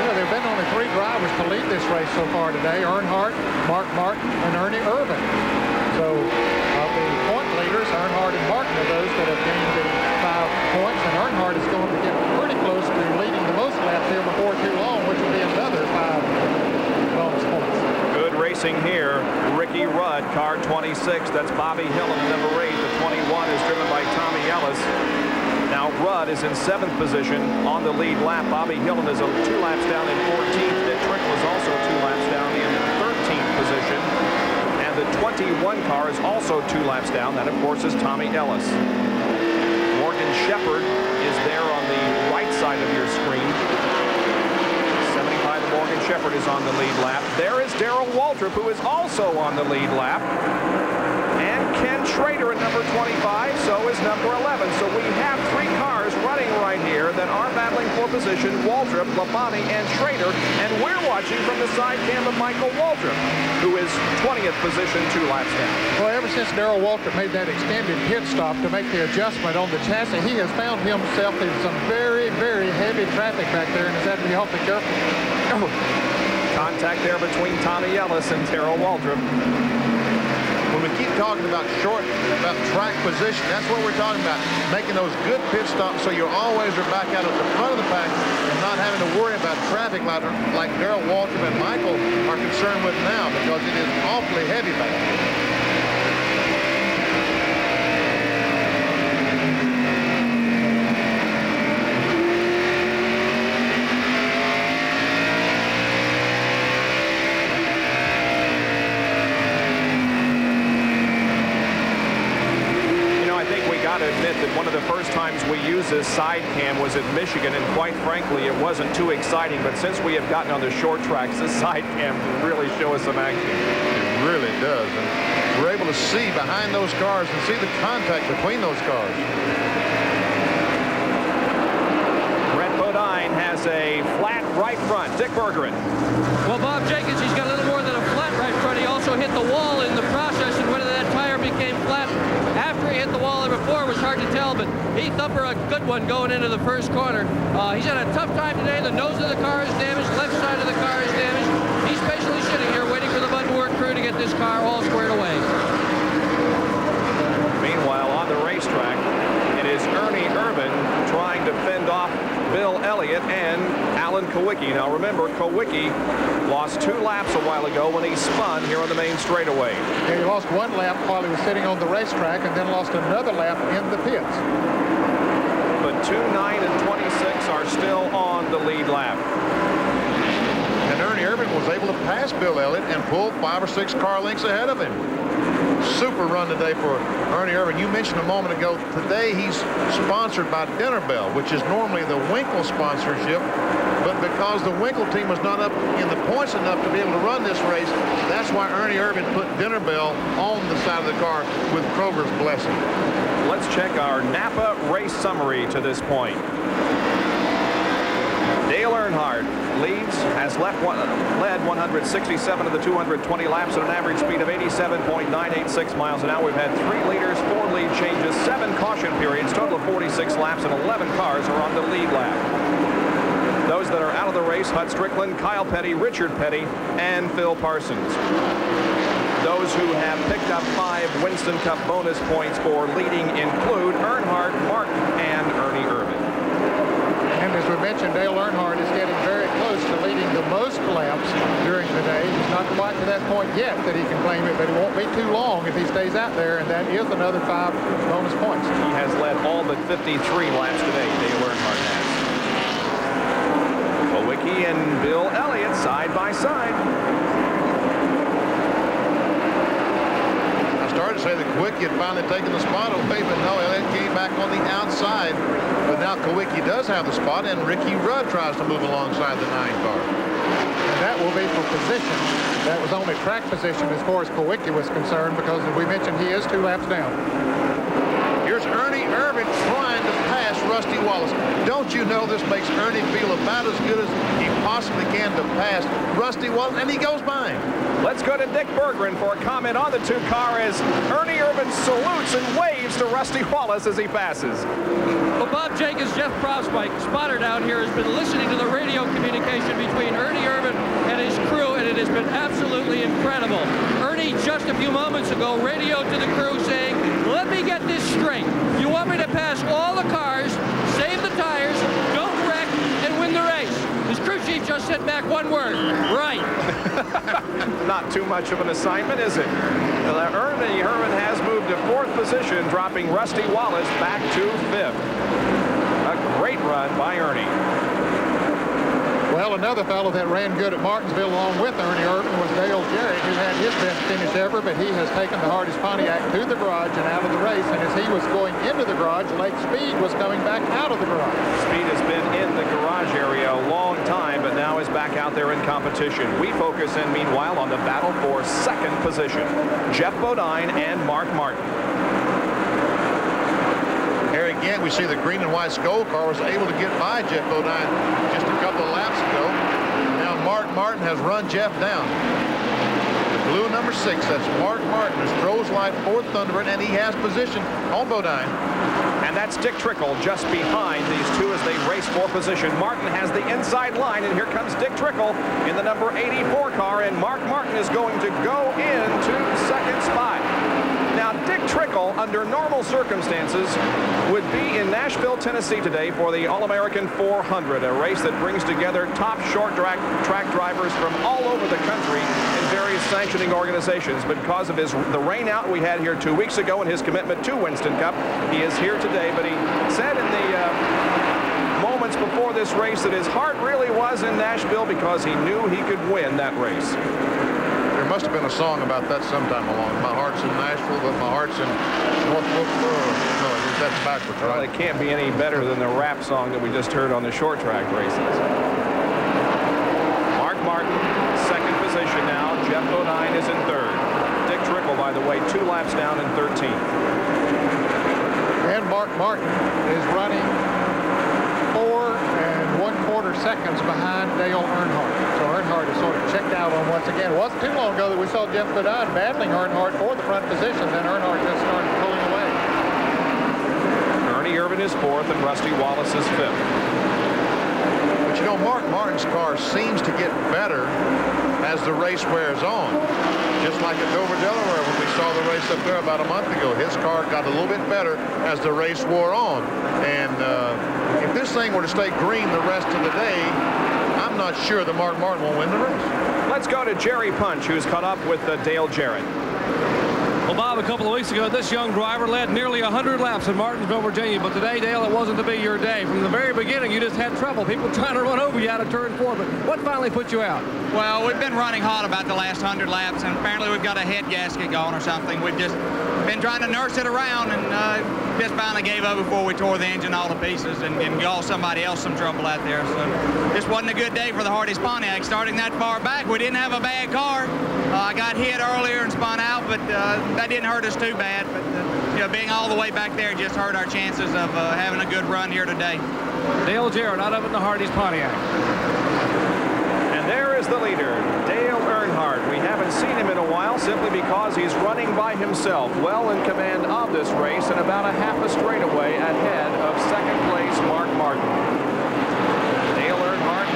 There have been only 3 drivers to lead this race so far today: Earnhardt, Mark Martin, and Ernie Irvan. So of the point leaders, Earnhardt and Martin are those that have gained the 5 points, and Earnhardt is going to get pretty close to leading the most laps here before too long, which will be another 5 bonus points. Good racing here. Ricky Rudd, car 26. That's Bobby Hillin, number 8. The 21 is driven by Tommy Ellis. Now Rudd is in 7th position on the lead lap. Bobby Hillin is 2 laps down in 14th. Dick Trickle is also 2 laps down in 13th position. And the 21 car is also 2 laps down. That, of course, is Tommy Ellis. Morgan Shepherd is there on the right side of your screen. 75 Morgan Shepherd is on the lead lap. There is Darrell Waltrip, who is also on the lead lap. And Ken Schrader at number 25, so is number 11. So we have 3 cars running right here that are battling for position: Waltrip, Labonte, and Schrader. And we're watching from the side cam of Michael Waltrip, who is 20th position, 2 laps down. Well, ever since Darrell Waltrip made that extended pit stop to make the adjustment on the chassis, he has found himself in some very, very heavy traffic back there and has had to be awfully careful. Contact there between Tommy Ellis and Darrell Waltrip. When we keep talking about track position, that's what we're talking about. Making those good pit stops so you always are back out at the front of the pack and not having to worry about traffic like Darrell Waltrip and Michael are concerned with now, because it is awfully heavy back there. Admit that one of the first times we used this side cam was at Michigan, and quite frankly it wasn't too exciting, but since we have gotten on the short tracks, this side cam can really show us some action. It really does, and we're able to see behind those cars and see the contact between those cars. Brett Bodine has a flat right front. Dick Bergeron. Well, Bob Jenkins, he's got a little more than a flat right front. He also hit the wall in the process, and whether that tire became flat after he hit the wall or before was hard to tell, but Heath Upper, a good one going into the first corner. He's had a tough time today. The nose of the car is damaged, left side of the car is damaged. He's patiently sitting here waiting for the Bud Work crew to get this car all squared away. Meanwhile, on the racetrack, it is Ernie Irvan trying to fend off Bill Elliott and Alan Kawicki. Now remember, Kawicki lost 2 laps a while ago when he spun here on the main straightaway. Yeah, he lost 1 lap while he was sitting on the racetrack and then lost another lap in the pits. But 2, 9, and 26 are still on the lead lap. And Ernie Irvan was able to pass Bill Elliott and pull 5 or 6 car lengths ahead of him. Super run today for Ernie Irvan. You mentioned a moment ago, today he's sponsored by Dinner Bell, which is normally the Winkle sponsorship, but because the Winkle team was not up in the points enough to be able to run this race, that's why Ernie Irvan put Dinner Bell on the side of the car with Kroger's blessing. Let's check our Napa race summary to this point. Dale Earnhardt has led 167 of the 220 laps at an average speed of 87.986 miles an hour. We've had 3 leaders, 4 lead changes, 7 caution periods, total of 46 laps, and 11 cars are on the lead lap. Those that are out of the race: Hud Strickland, Kyle Petty, Richard Petty, and Phil Parsons. Those who have picked up 5 Winston Cup bonus points for leading include Earnhardt, Martin, and Ernie Irvan. And as we mentioned, Dale Earnhardt is getting very close to leading the most laps during the day. He's not quite to that point yet that he can claim it, but it won't be too long if he stays out there, and that is another 5 bonus points. He has led all but 53 laps today, Dale Earnhardt has. Kawicki and Bill Elliott side by side. Started to say that Kawicki had finally taken the spot away, but no, Elliott came back on the outside. But now Kawicki does have the spot, and Ricky Rudd tries to move alongside the 9 car. And that will be for position. That was only track position as far as Kawicki was concerned, because as we mentioned, he is 2 laps down. Here's Ernie Irvan trying to pass Rusty Wallace. Don't you know this makes Ernie feel about as good as he possibly can to pass Rusty Wallace, and he goes by him. Let's go to Dick Bergeron for a comment on the 2 car as Ernie Irvan salutes and waves to Rusty Wallace as he passes. Well, Bob Jenkins, Jeff Prospike, spotter down here, has been listening to the radio communication between Ernie Irvan and his crew, and it has been absolutely incredible. Ernie, just a few moments ago, radioed to the crew saying, "Let me get this straight. You want me to pass all the cars, save the tires, don't wreck, and win the race." His crew chief just sent back one word: right. Not too much of an assignment, is it? Ernie Irvan has moved to 4th position, dropping Rusty Wallace back to 5th. A great run by Ernie. Well, another fellow that ran good at Martinsville along with Ernie Irvan was Dale Jarrett, who had his best finish ever, but he has taken the hardest Pontiac to the garage and out of the race, and as he was going into the garage, Lake Speed was coming back out of the garage. Speed has been in the garage area a long time, but now is back out there in competition. We focus in, meanwhile, on the battle for 2nd position. Jeff Bodine and Mark Martin. Here again, we see the green and white Skoal car was able to get by Jeff Bodine just a couple of laps ago. Now Mark Martin has run Jeff down. Blue number 6, that's Mark Martin, as throws light for Thunderbird, and he has position on Bodine. And that's Dick Trickle just behind these two as they race for position. Martin has the inside line, and here comes Dick Trickle in the number 84 car, and Mark Martin is going to go into second spot. Now, Dick Trickle, under normal circumstances, would be in Nashville, Tennessee today for the All-American 400, a race that brings together top short track drivers from all over the country in various sanctioning organizations. But because of the rain out we had here 2 weeks ago and his commitment to Winston Cup, he is here today. But he said in the moments before this race that his heart really was in Nashville because he knew he could win that race. There must have been a song about that sometime along. My heart's in Nashville, but my heart's in North Wilkesboro. No, that's backwards, right? Well, it can't be any better than the rap song that we just heard on the short track races. Mark Martin, second position now. Jeff Bodine is in third. Dick Trickle, by the way, 2 laps down in 13th. And Mark Martin is running 4 1/4 seconds behind Dale Earnhardt. So Earnhardt is sort of checked out on once again. It wasn't too long ago that we saw Jeff Bodine battling Earnhardt for the front position. Then Earnhardt just started pulling away. Ernie Irvin is fourth and Rusty Wallace is fifth. But you know, Mark Martin's car seems to get better as the race wears on. Just like at Dover, Delaware, when we saw the race up there about a month ago. His car got a little bit better as the race wore on. And if this thing were to stay green the rest of the day, I'm not sure that Mark Martin will win the race. Let's go to Jerry Punch, who's caught up with Dale Jarrett. Well, Bob, a couple of weeks ago, this young driver led nearly 100 laps in Martinsville, Virginia. But today, Dale, it wasn't to be your day. From the very beginning, you just had trouble. People trying to run over you out of turn 4. But what finally put you out? Well, we've been running hot about the last 100 laps, and apparently we've got a head gasket going or something. We've just been trying to nurse it around, and just finally gave up before we tore the engine all to pieces and caused somebody else some trouble out there. So this wasn't a good day for the Hardee's Pontiac. Starting that far back, we didn't have a bad car. I got hit earlier and spun out, but that didn't hurt us too bad. But you know, being all the way back there just hurt our chances of having a good run here today. Dale Jarrett out of it in the Hardee's Pontiac. And there is the leader, Dale Earnhardt. We haven't seen him in a while simply because he's running by himself, well in command of this race and about a half a straightaway ahead of second place Mark Martin. Dale Earnhardt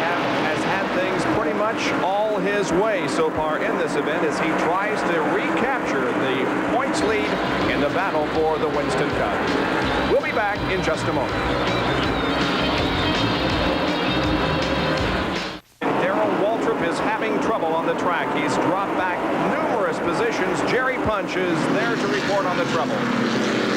has had things pretty much all his way so far in this event as he tries to recapture the points lead in the battle for the Winston Cup. We'll be back in just a moment. Is having trouble on the track. He's dropped back numerous positions. Jerry Punch is there to report on the trouble.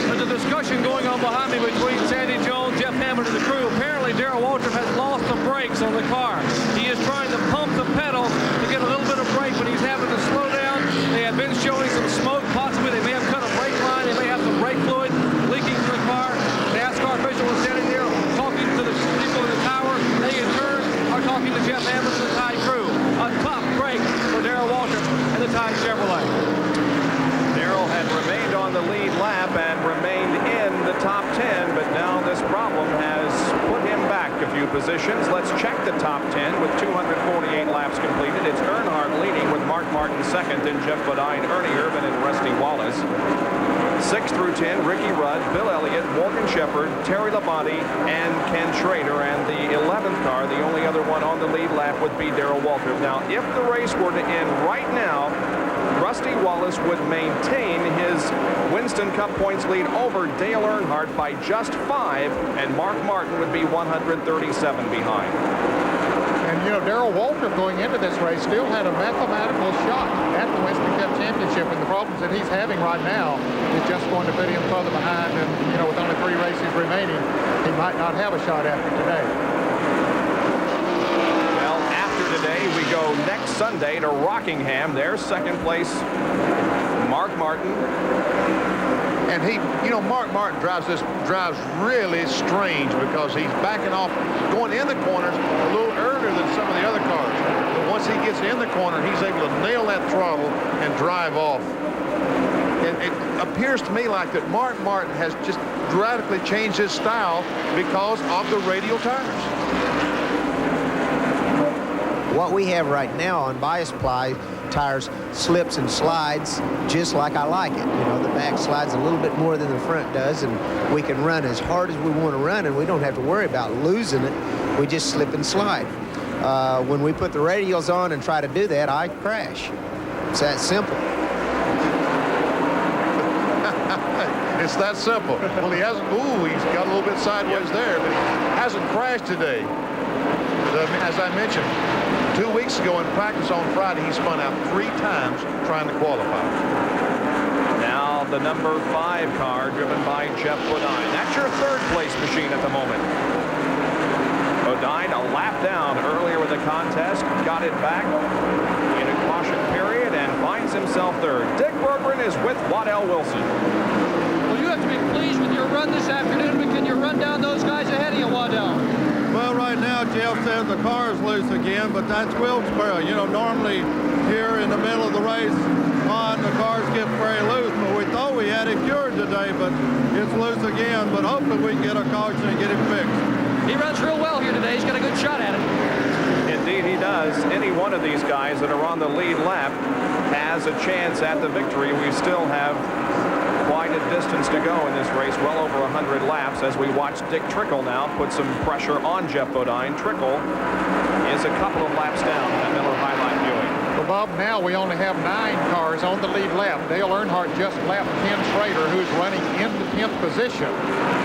There's a discussion going on behind me between Sandy Jones, Jeff Hammond, and the crew. Apparently, Darrell Waltrip has lost the brakes on the car. He is trying to pump the pedal to get a little bit of brake, but he's having to slow down. They have been showing some smoke. Possibly they may have cut a brake line. They may have some brake fluid leaking from the car. The NASCAR official is standing there talking to the people in the tower. They in turn are talking to Jeff Hammond and the Tide crew. A top break for Darrell Waltrip and the Tide Chevrolet. Darrell had remained on the lead lap and remained in the top 10, but now this problem has put him back a few positions. Let's check the top 10 with 248 laps completed. It's Earnhardt leading with Mark Martin second, then Jeff Bodine, Ernie Irvin, and Rusty Wallace. 6 through 10, Ricky Rudd, Bill Elliott, Morgan Shepherd, Terry Labonte, and Ken Schrader. And the 11th car, the only other one on the lead lap, would be Darrell Waltrip. Now, if the race were to end right now, Rusty Wallace would maintain his Winston Cup points lead over Dale Earnhardt by just 5, and Mark Martin would be 137 behind. And, you know, Darrell Waltrip going into this race still had a mathematical shot at the Winston Cup Championship, and the problems that he's having right now is just going to put him further behind, and, you know, with only 3 races remaining, he might not have a shot after today. Well, after today, we go next Sunday to Rockingham. There's second place Mark Martin. And he, you know, Mark Martin drives really strange because he's backing off, going in the corners a little earlier than some of the other cars. But once he gets in the corner, he's able to nail that throttle and drive off. And it appears to me like that Mark Martin has just radically changed his style because of the radial tires. What we have right now on bias ply tires slips and slides just like I like it. You know, the back slides a little bit more than the front does, and we can run as hard as we want to run, and we don't have to worry about losing it. We just slip and slide. When we put the radials on and try to do that, I crash. It's that simple. It's that simple. Well, he hasn't. Ooh, he's got a little bit sideways there, but he hasn't crashed today. As I mentioned, 2 weeks ago in practice on Friday, he spun out 3 times trying to qualify. Now the number 5 car driven by Jeff Bodine. That's your 3rd place machine at the moment. Bodine a lap down earlier with the contest, got it back in a caution period and finds himself 3rd. Dick Berggren is with Waddell Wilson. Well, you have to be pleased with your run this afternoon, but can you run down those guys ahead of you, Waddell? Well, right now, Jeff says the car is loose again, but that's Wilkesboro. You know, normally here in the middle of the race the cars get very loose, but we thought we had it cured today, but it's loose again. But hopefully we can get a caution and get it fixed. He runs real well here today. He's got a good shot at it. Indeed, he does. Any one of these guys that are on the lead lap has a chance at the victory. We still have quite a distance to go in this race, well over 100 laps, as we watch Dick Trickle now put some pressure on Jeff Bodine. Trickle is a couple of laps down at Miller Highline Buick. Well, Bob, now we only have 9 cars on the lead lap. Dale Earnhardt just lapped Ken Schrader, who's running in the 10th position.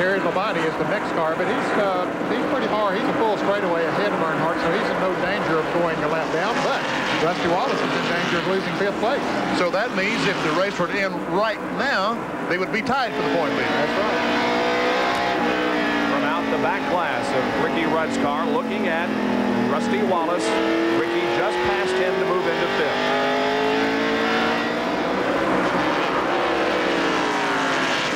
Terry Labonte is the next car, but he's pretty hard. He's a full straightaway ahead of Earnhardt, so he's in no danger of going a lap down, but Rusty Wallace is in danger of losing 5th place. So that means if the race were to end right now, they would be tied for the point lead. That's right. From out the back class of Ricky Rudd's car, looking at Rusty Wallace. Ricky just passed him to move into 5th.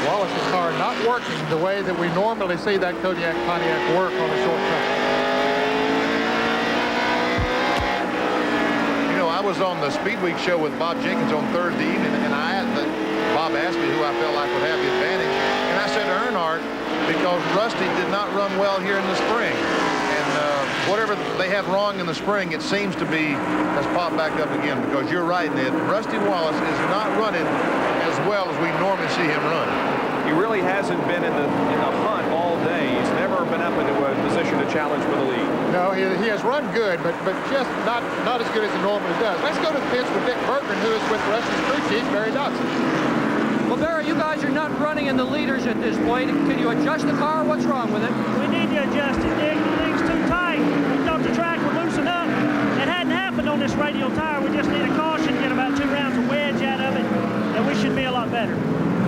Wallace's car not working the way that we normally see that Kodiak Pontiac work on a short track. You know, I was on the Speedway show with Bob Jenkins on Thursday evening, and Bob asked me who I felt like would have the advantage, and I said Earnhardt, because Rusty did not run well here in the spring. Whatever they had wrong in the spring, it seems to be has popped back up again, because you're right, Ned. Rusty Wallace is not running as well as we normally see him run. He really hasn't been in the hunt all day. He's never been up into a position to challenge for the lead. No, he has run good, but just not as good as he normally does. Let's go to the pits with Dick Berggren, who is with Rusty's crew chief, Barry Dodson. Well, Barry, you guys are not running in the leaders at this point. Can you adjust the car? What's wrong with it? We need to adjust it, Dick. The thing's too tight. We thought the track would loosen up. It hadn't happened on this radial tire. We just need a caution, get about 2 rounds of wedge out of it, and we should be a lot better.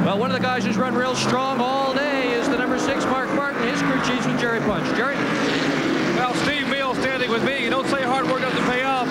Well, one of the guys who's run real strong all day is the number 6, Mark Martin. His crew chief's with Jerry Punch. Jerry? Well, Steve Mills standing with me. You don't say hard work doesn't pay off.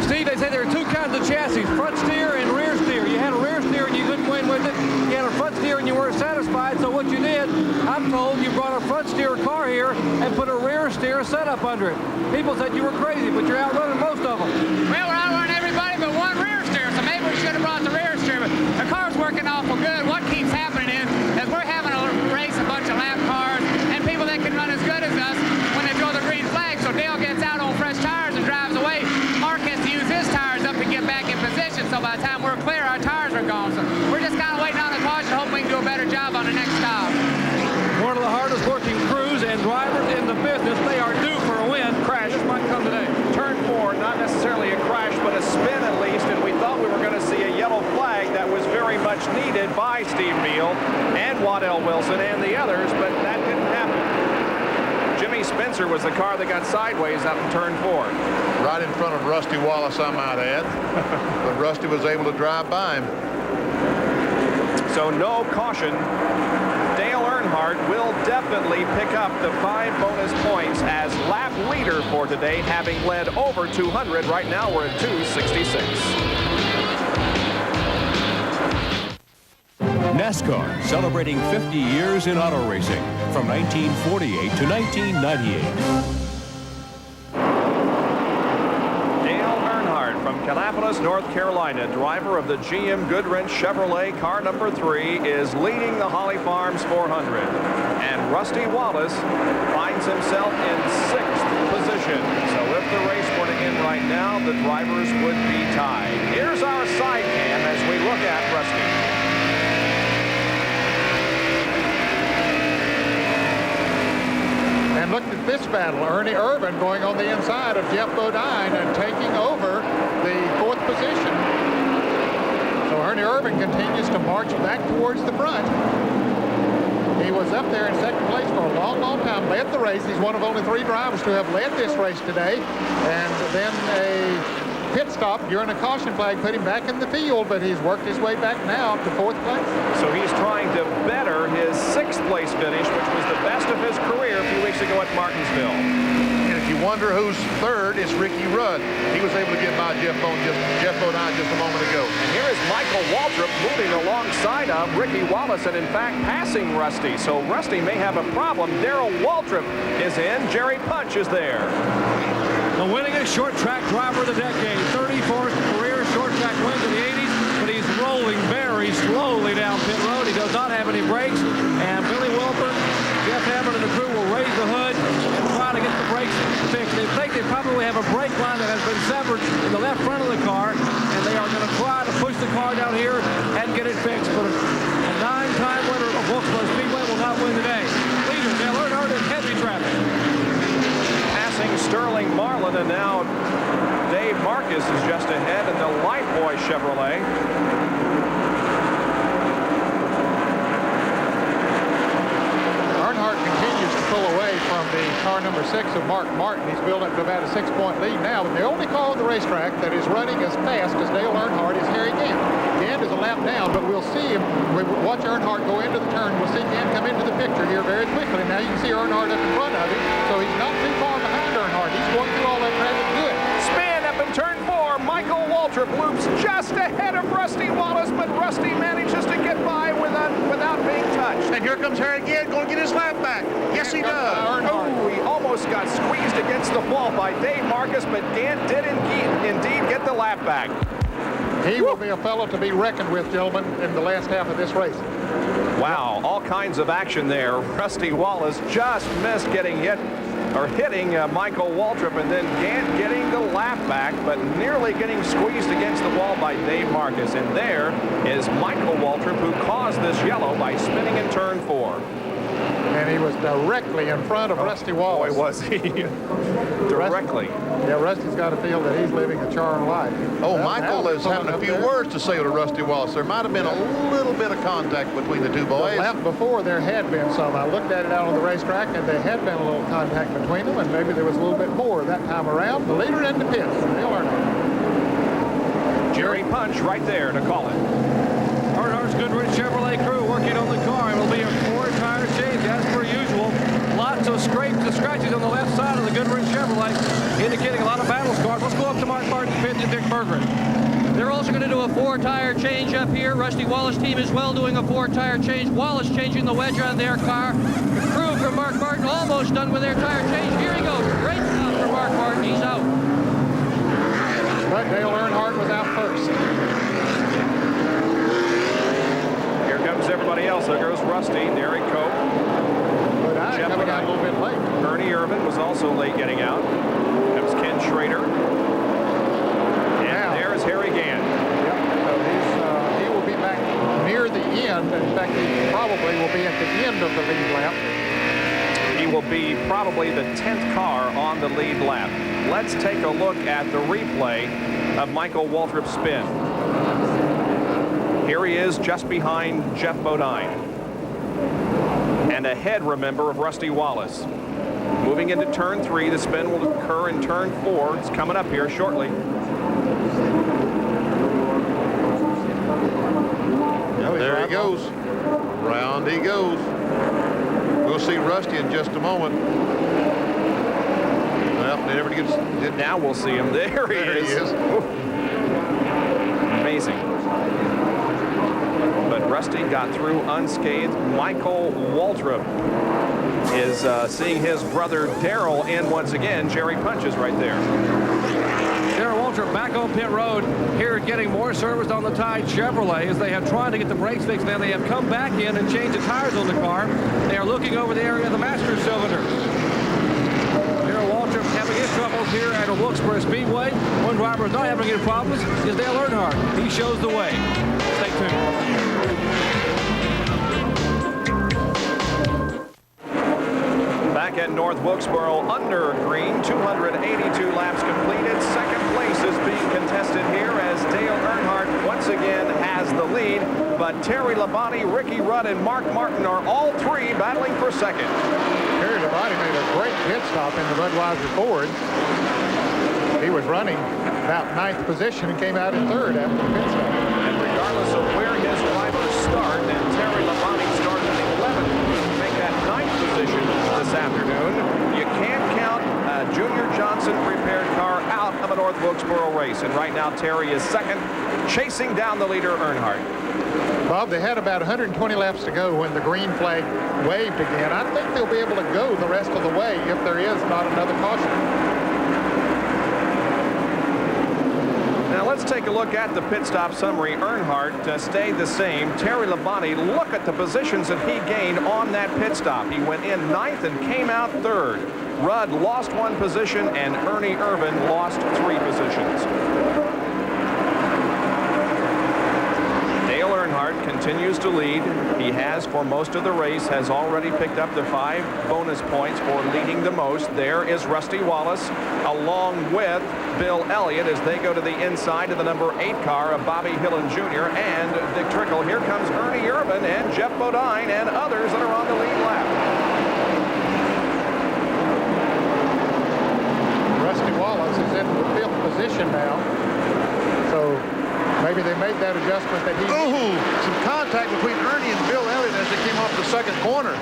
Steve, they say there are 2 kinds of chassis, front steer and rear steer. You had a rear steer and you couldn't win with it. You had a front steer and you weren't satisfied. So what you did, I'm told, you brought a front steer car here and put a rear steer setup under it. People said you were crazy, but you're outrunning most of them. Well, we're outrunning everybody but one rear steer, so maybe we should have brought the rear steer. But the car's working awful good. What keeps happening is we're having to race a bunch of lap cars and people that can run as good as us when they throw the green flag. So Dale gets out on fresh tires and drives away. Mark has to use his tires up to get back in position. So by the time we're clear, our tires are gone. So we're just kind of waiting on the caution, hoping we can do a better job on the next stop. One of the hardest working crews and drivers in the business. They are due for a win. Crash might come today. Turn 4, not necessarily a crash, but a spin at least, and we thought we were going to see a yellow flag that was very much needed by Steve Neal and Waddell Wilson and the others, but that didn't happen. Jimmy Spencer was the car that got sideways out in turn 4. Right in front of Rusty Wallace, I might add. But Rusty was able to drive by him. So no caution. Dale Earnhardt will definitely pick up the 5 bonus points as lap leader for today, having led over 200. Right now we're at 266. NASCAR, celebrating 50 years in auto racing, from 1948 to 1998. From Kannapolis, North Carolina, driver of the GM Goodwrench Chevrolet car number 3 is leading the Holly Farms 400. And Rusty Wallace finds himself in 6th position. position. So if the race were to end right now, the drivers would be tied. Here's our side cam as we look at Rusty. And look at this battle. Ernie Irvin going on the inside of Jeff Bodine and taking over the 4th position. So Ernie Irvin continues to march back towards the front. He was up there in 2nd place for a long, long time, led the race. He's one of only 3 drivers to have led this race today. And then a pit stop during a caution flag put him back in the field, but he's worked his way back now to 4th place. So he's trying to better his 6th place finish, which was the best of his career a few weeks ago at Martinsville. And if you wonder who's 3rd, it's Ricky Rudd. He was able to get by Jeff Bodine just a moment ago. And here is Michael Waltrip moving alongside of Ricky Wallace and in fact passing Rusty. So Rusty may have a problem. Darrell Waltrip is in. Jerry Punch is there. The winningest short track driver of the decade. 34th career short track wins in the 80s, but he's rolling very slowly down pit road. He does not have any brakes, and Billy Wilford, Jeff Hammond, and the crew will raise the hood and try to get the brakes fixed. They think they probably have a brake line that has been severed in the left front of the car, and they are going to try to push the car down here and get it fixed. But a 9-time winner of Wilkesboro Speedway will not win today. Leader Dale Earnhardt in heavy traffic. Sterling Marlin, and now Dave Marcus is just ahead in the Lifebuoy Chevrolet. Earnhardt continues to pull away from the car number 6 of Mark Martin. He's building up to about a 6-point lead now. But the only car on the racetrack that is running as fast as Dale Earnhardt is Harry Gant. Gant is a lap down, but we'll see him. We watch Earnhardt go into the turn. We'll see Gant come into the picture here very quickly. Now you can see Earnhardt up in front of him, so he's not too far behind Earnhardt. He's going through all that traffic good. Spin up in turn 4. Michael Waltrip loops just ahead of Rusty Wallace, but Rusty manages to get by without being touched. And here comes Harry Gant going to get his lap back. Yes, he does. Oh, he almost got squeezed against the wall by Dave Marcus, but Gant did indeed get the lap back. He will be a fellow to be reckoned with, gentlemen, in the last half of this race. Wow, all kinds of action there. Rusty Wallace just missed getting hit or hitting Michael Waltrip, and then Gant getting the lap back, but nearly getting squeezed against the wall by Dave Marcus. And there is Michael Waltrip, who caused this yellow by spinning in turn 4. And he was directly in front of Rusty Wallace. Boy, was he. Directly. Yeah, Rusty's got to feel that he's living a charmed life. Oh, Michael is having a few words to say to Rusty Wallace. There might have been a little bit of contact between the two boys. The lap before, there had been some. I looked at it out on the racetrack, and there had been a little contact between them, and maybe there was a little bit more that time around. The leader in the pits, Dale Earnhardt. Jerry Punch right there to call it. Earnhardt's Goodrich Chevrolet crew working on the car. It'll be a 4-tire change as per usual. Lots of scrapes and scratches on the left side of the Goodrich Chevrolet, indicating a lot of battle scars. Let's go up to Mark Martin's pit and Dick Bergeron. They're also going to do a 4-tire change up here. Rusty Wallace team as well doing a 4-tire change. Wallace changing the wedge on their car. The crew from Mark Martin almost done with their tire change. Here he goes. Great job for Mark Martin. He's out. But Dale Earnhardt was out first. Here comes everybody else. There goes Rusty, Derek Cope. But I coming out a little bit late. Ernie Irvin was also late getting out. Comes Ken Schrader. And there is Harry Gant. Yep. So he will be back near the end. In fact, he probably will be at the end of the lead lap. He will be probably the 10th car on the lead lap. Let's take a look at the replay of Michael Waltrip's spin. Here he is just behind Jeff Bodine. And ahead, remember, of Rusty Wallace. Moving into turn 3, the spin will occur in turn 4. It's coming up here shortly. There he goes. Round he goes. We'll see Rusty in just a moment. Well, they never gets. Now we'll see him. There he is. Amazing. But Rusty got through unscathed. Michael Waltrip is seeing his brother Darrell in once again. Jerry Punch is right there. Darrell Waltrip back on pit road here, getting more service on the Tide Chevrolet as they have tried to get the brakes fixed. Now they have come back in and changed the tires on the car. They are looking over the area of the master cylinder. Darrell Waltrip having issues troubles here at the Wilkesboro Speedway. One driver is not having any problems is Dale Earnhardt. He shows the way. Stay tuned. Back at North Wilkesboro, under green, 282 laps completed. Second place is being contested here as Dale Earnhardt once again has the lead. But Terry Labonte, Ricky Rudd, and Mark Martin are all three battling for second. Terry Labonte made a great pit stop in the Budweiser Ford. He was running about 9th position and came out in 3rd after the pit stop. And regardless of where his drivers start, and Terry Labonte started in 11th to make that 9th position this afternoon, you can't count a Junior Johnson prepared car out of a North Wilkesboro race. And right now, Terry is second, chasing down the leader, Earnhardt. Bob, they had about 120 laps to go when the green flag waved again. I think they'll be able to go the rest of the way if there is not another caution. Now let's take a look at the pit stop summary. Earnhardt stayed the same. Terry Labonte, look at the positions that he gained on that pit stop. He went in 9th and came out 3rd. Rudd lost 1 position and Ernie Irvan lost 3 positions. Dale Earnhardt continues to lead. He has for most of the race, has already picked up the 5 bonus points for leading the most. There is Rusty Wallace along with Bill Elliott as they go to the inside of the number 8 car of Bobby Hillen Jr. and Dick Trickle. Here comes Ernie Irvan and Jeff Bodine and others that are on the lead lap. Rusty Wallace is in the 5th position now. So maybe they made that adjustment that he... Ooh, some contact between Ernie and Bill Elliott as they came off the second corner.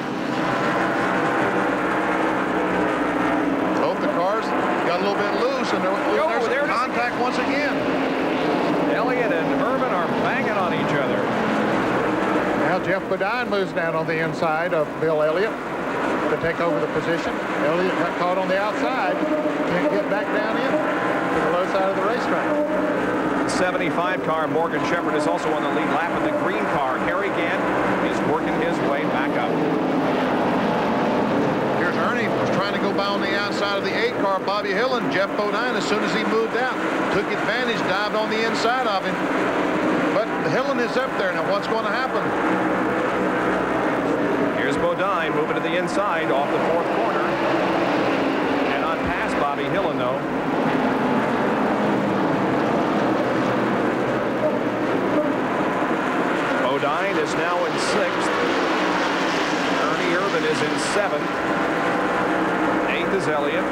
Both the cars got a little bit loose, and there's contact once again. Elliott and Irvan are banging on each other. Now Jeff Bodine moves down on the inside of Bill Elliott to take over the position. Elliott got caught on the outside, can't get back down in to the low side of the racetrack. 75 car Morgan Shepherd is also on the lead lap, and the green car Harry Gant is working his way back up. Here's Ernie trying to go by on the outside of the 8 car Bobby Hillen. Jeff Bodine, as soon as he moved out, took advantage, dived on the inside of him. But Hillen is up there. Now what's going to happen? Here's Bodine moving to the inside off the 4th corner. Cannot pass Bobby Hillen though. Bodine is now in 6th. Ernie Irvan is in 7th. 8th is Elliott.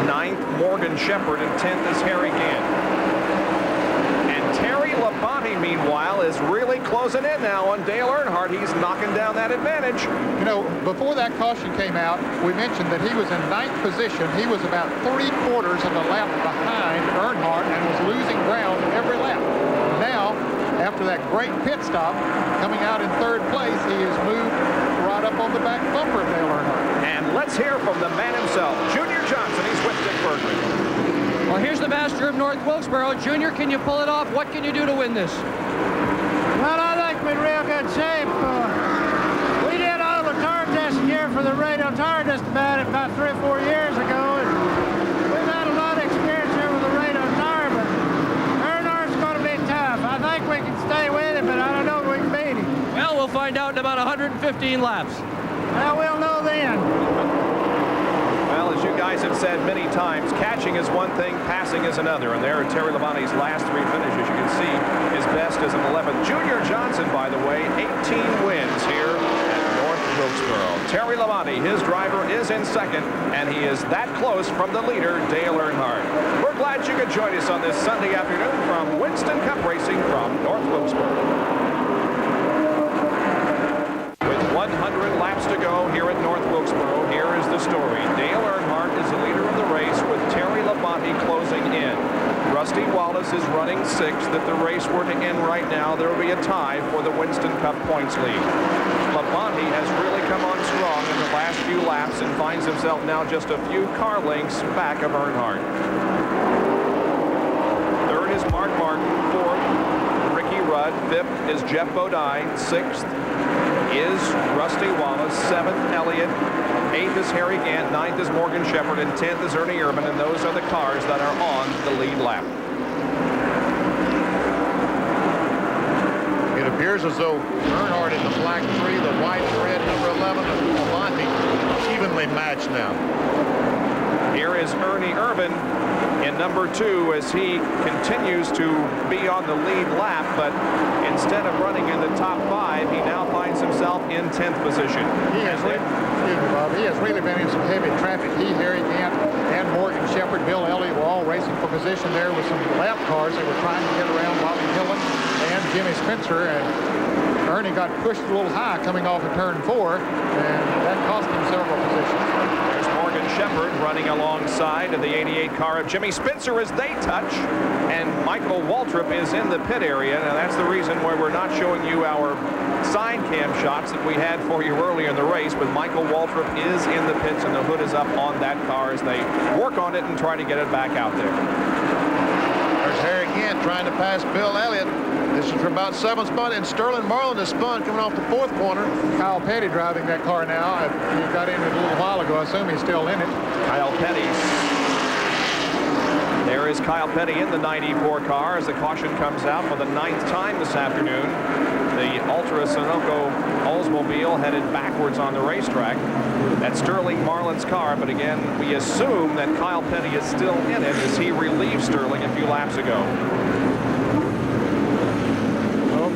9th, Morgan Shepherd, and 10th is Harry Gant. And Terry Labonte, meanwhile, is really closing in now on Dale Earnhardt. He's knocking down that advantage. You know, before that caution came out, we mentioned that he was in 9th position. He was about 3/4 of a lap behind Earnhardt and was losing ground every lap. Now, after that great pit stop, coming out in 3rd place, he has moved right up on the back bumper of Dale Earnhardt. And let's hear from the man himself, Junior Johnson. He's with Dick Bergman. Well, here's the master of North Wilkesboro. Junior, can you pull it off? What can you do to win this? Well, I think we're in real good shape. We did all the tire testing here for the radial tire just about 3 or 4 years ago. And we've had a lot of experience here with the radial tire, but Earnhardt's going to be tough. I think we can stay with him, but I don't know if we can beat him. Well, we'll find out in about 115 laps. Well, we'll know then. Well, as you guys have said many times, catching is one thing, passing is another. And there are Terry Labonte's last 3 finishes. You can see his best is an 11th. Junior Johnson, by the way, 18 wins here at North Wilkesboro. Terry Labonte, his driver, is in 2nd, and he is that close from the leader, Dale Earnhardt. We're glad you could join us on this Sunday afternoon from Winston Cup Racing from North Wilkesboro. 100 laps to go here at North Wilkesboro. Here is the story. Dale Earnhardt is the leader of the race with Terry Labonte closing in. Rusty Wallace is running 6th. If the race were to end right now, there will be a tie for the Winston Cup points lead. Labonte has really come on strong in the last few laps and finds himself now just a few car lengths back of Earnhardt. 3rd is Mark Martin. 4th, Ricky Rudd. 5th is Jeff Bodine. 6th, is Rusty Wallace, 7th Elliott, 8th is Harry Gant, 9th is Morgan Shepherd, and 10th is Ernie Urban, and those are the cars that are on the lead lap. It appears as though Earnhardt in the black 3, the white and red number 11, and Lamonti evenly matched now. Here is Ernie Urban in number 2 as he continues to be on the lead lap, but instead of running in the top 5, he now finds himself in 10th position. He has really been in some heavy traffic. He, Harry Gant, and Morgan Shepherd, Bill Elliott were all racing for position there with some lap cars. They were trying to get around Bobby Hillin and Jimmy Spencer, and Ernie got pushed a little high coming off of turn 4, and that cost him several positions. There's Morgan Shepherd running alongside of the 88 car of Jimmy Spencer as they touch, and Michael Waltrip is in the pit area. Now that's the reason why we're not showing you our side cam shots that we had for you earlier in the race, but Michael Waltrip is in the pits and the hood is up on that car as they work on it and try to get it back out there. There's Harry Gant trying to pass Bill Elliott. This is for about 7th spot, and Sterling Marlin is spun coming off the 4th corner. Kyle Petty driving that car now. He got in it a little while ago. I assume he's still in it. Kyle Petty. There is Kyle Petty in the 94 car as the caution comes out for the 9th time this afternoon. The Ultra Sunoco Oldsmobile headed backwards on the racetrack. That's Sterling Marlin's car, but again, we assume that Kyle Petty is still in it as he relieved Sterling a few laps ago.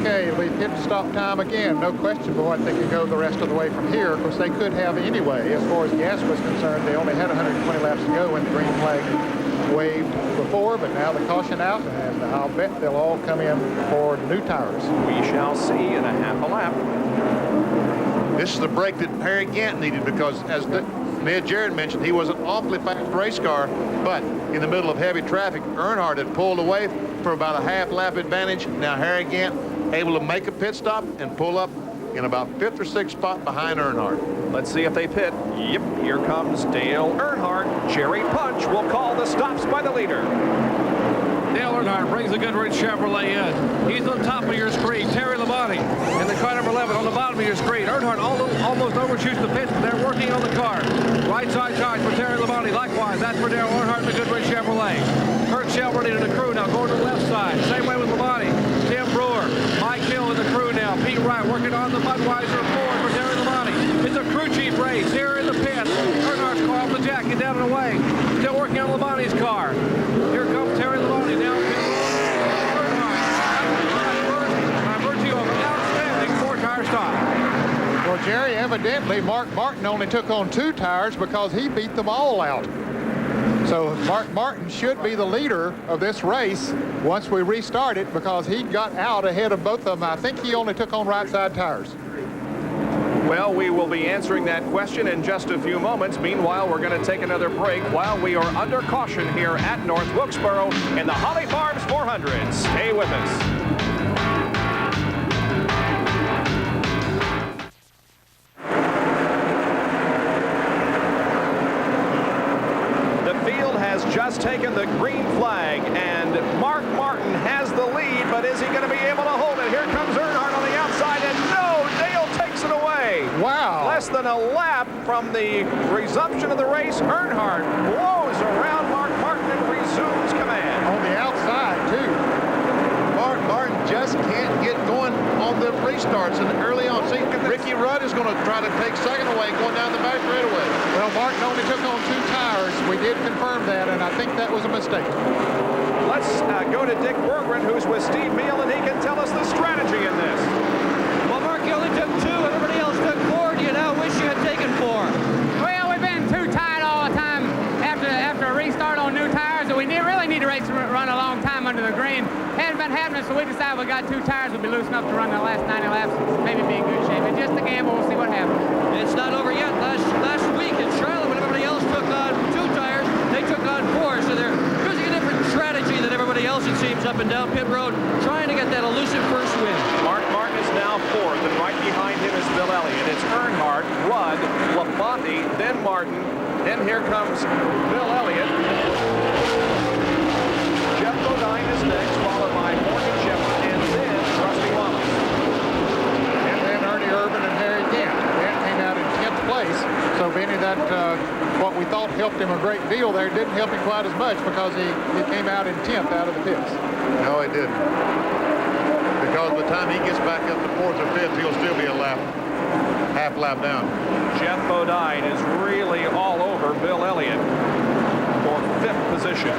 Okay, it'll be pit stop time again. No question but what they could go the rest of the way from here. Of course, they could have anyway. As far as gas was concerned, they only had 120 laps to go when the green flag waved before, but now the caution out, and I'll bet they'll all come in for new tires. We shall see in a half a lap. This is the break that Harry Gant needed because, as Ned Jarrett mentioned, he was an awfully fast race car, but in the middle of heavy traffic, Earnhardt had pulled away for about a half lap advantage. Now Harry Gant able to make a pit stop and pull up in about 5th or 6th spot behind Earnhardt. Let's see if they pit. Yep, here comes Dale Earnhardt. Jerry Punch will call the stops by the leader. Dale Earnhardt brings the Goodrich Chevrolet in. He's on top of your screen. Terry Labonte in the car number 11 on the bottom of your screen. Earnhardt almost overshoots the pits, but they're working on the car. Right side charge for Terry Labonte. Likewise, that's for Dale Earnhardt in the Goodrich Chevrolet. Kurt Shelburne in the crew now going to the left side. Same way with Labonte. Tim Brewer, Mike Hill in the crew now. Pete Wright working on the Budweiser Ford for Terry Labonte. It's a crew chief race here in the pit. Earnhardt's car off the jack, get down and away. Still working on Labonte's car. Here comes Terry Labonte now. By virtue of an outstanding 4-tire stop. Well, Jerry, evidently Mark Martin only took on 2 tires because he beat them all out. So Mark Martin should be the leader of this race once we restart it because he got out ahead of both of them. I think he only took on right side tires. Well, we will be answering that question in just a few moments. Meanwhile, we're going to take another break while we are under caution here at North Wilkesboro in the Holly Farms 400. Stay with us. Just taken the green flag, and Mark Martin has the lead, but is he going to be able to hold it? Here comes Earnhardt on the outside, and no, Dale takes it away. Wow. Less than a lap from the resumption of the race, Earnhardt blows around Mark Martin and resumes command. On the outside, too. Mark Martin just can't get going on the restarts, and early on, see, Ricky Rudd is going to try to take second away going down the back straightaway. Well, Martin only took on 2 tires. We did confirm that, and I think that was a mistake. Let's go to Dick Berggren, who's with Steve Meal, and he can tell us the strategy in this. Well, Mark, you only took 2. Everybody else took 4. Do you now wish you had taken 4? Well, we've been too tight all the time after a restart on new tires, and we really need to run a long time under the green. Hasn't been happening, so we decided we got 2 tires. We'll be loose enough to run the last 90 laps, maybe be in good shape. It's just a gamble. We'll see what happens. It's not over yet. Last week in Charlotte, when everybody else took on 2 tires, they took on 4. So they're using a different strategy than everybody else, it seems, up and down pit road, trying to get that elusive first win. Mark Martin is now 4th, and right behind him is Bill Elliott. It's Earnhardt, Rudd, Labonte, then Martin. Then here comes Bill Elliott. Jeff Bodine is next, followed by Morgan Shepherd, and then Rusty Wallace. And then Ernie Urban and Harry that what we thought helped him a great deal there didn't help him quite as much because he came out in 10th out of the pits. No, he didn't. Because by the time he gets back up to 4th or 5th, he'll still be a half lap down. Jeff Bodine is really all over Bill Elliott for 5th position.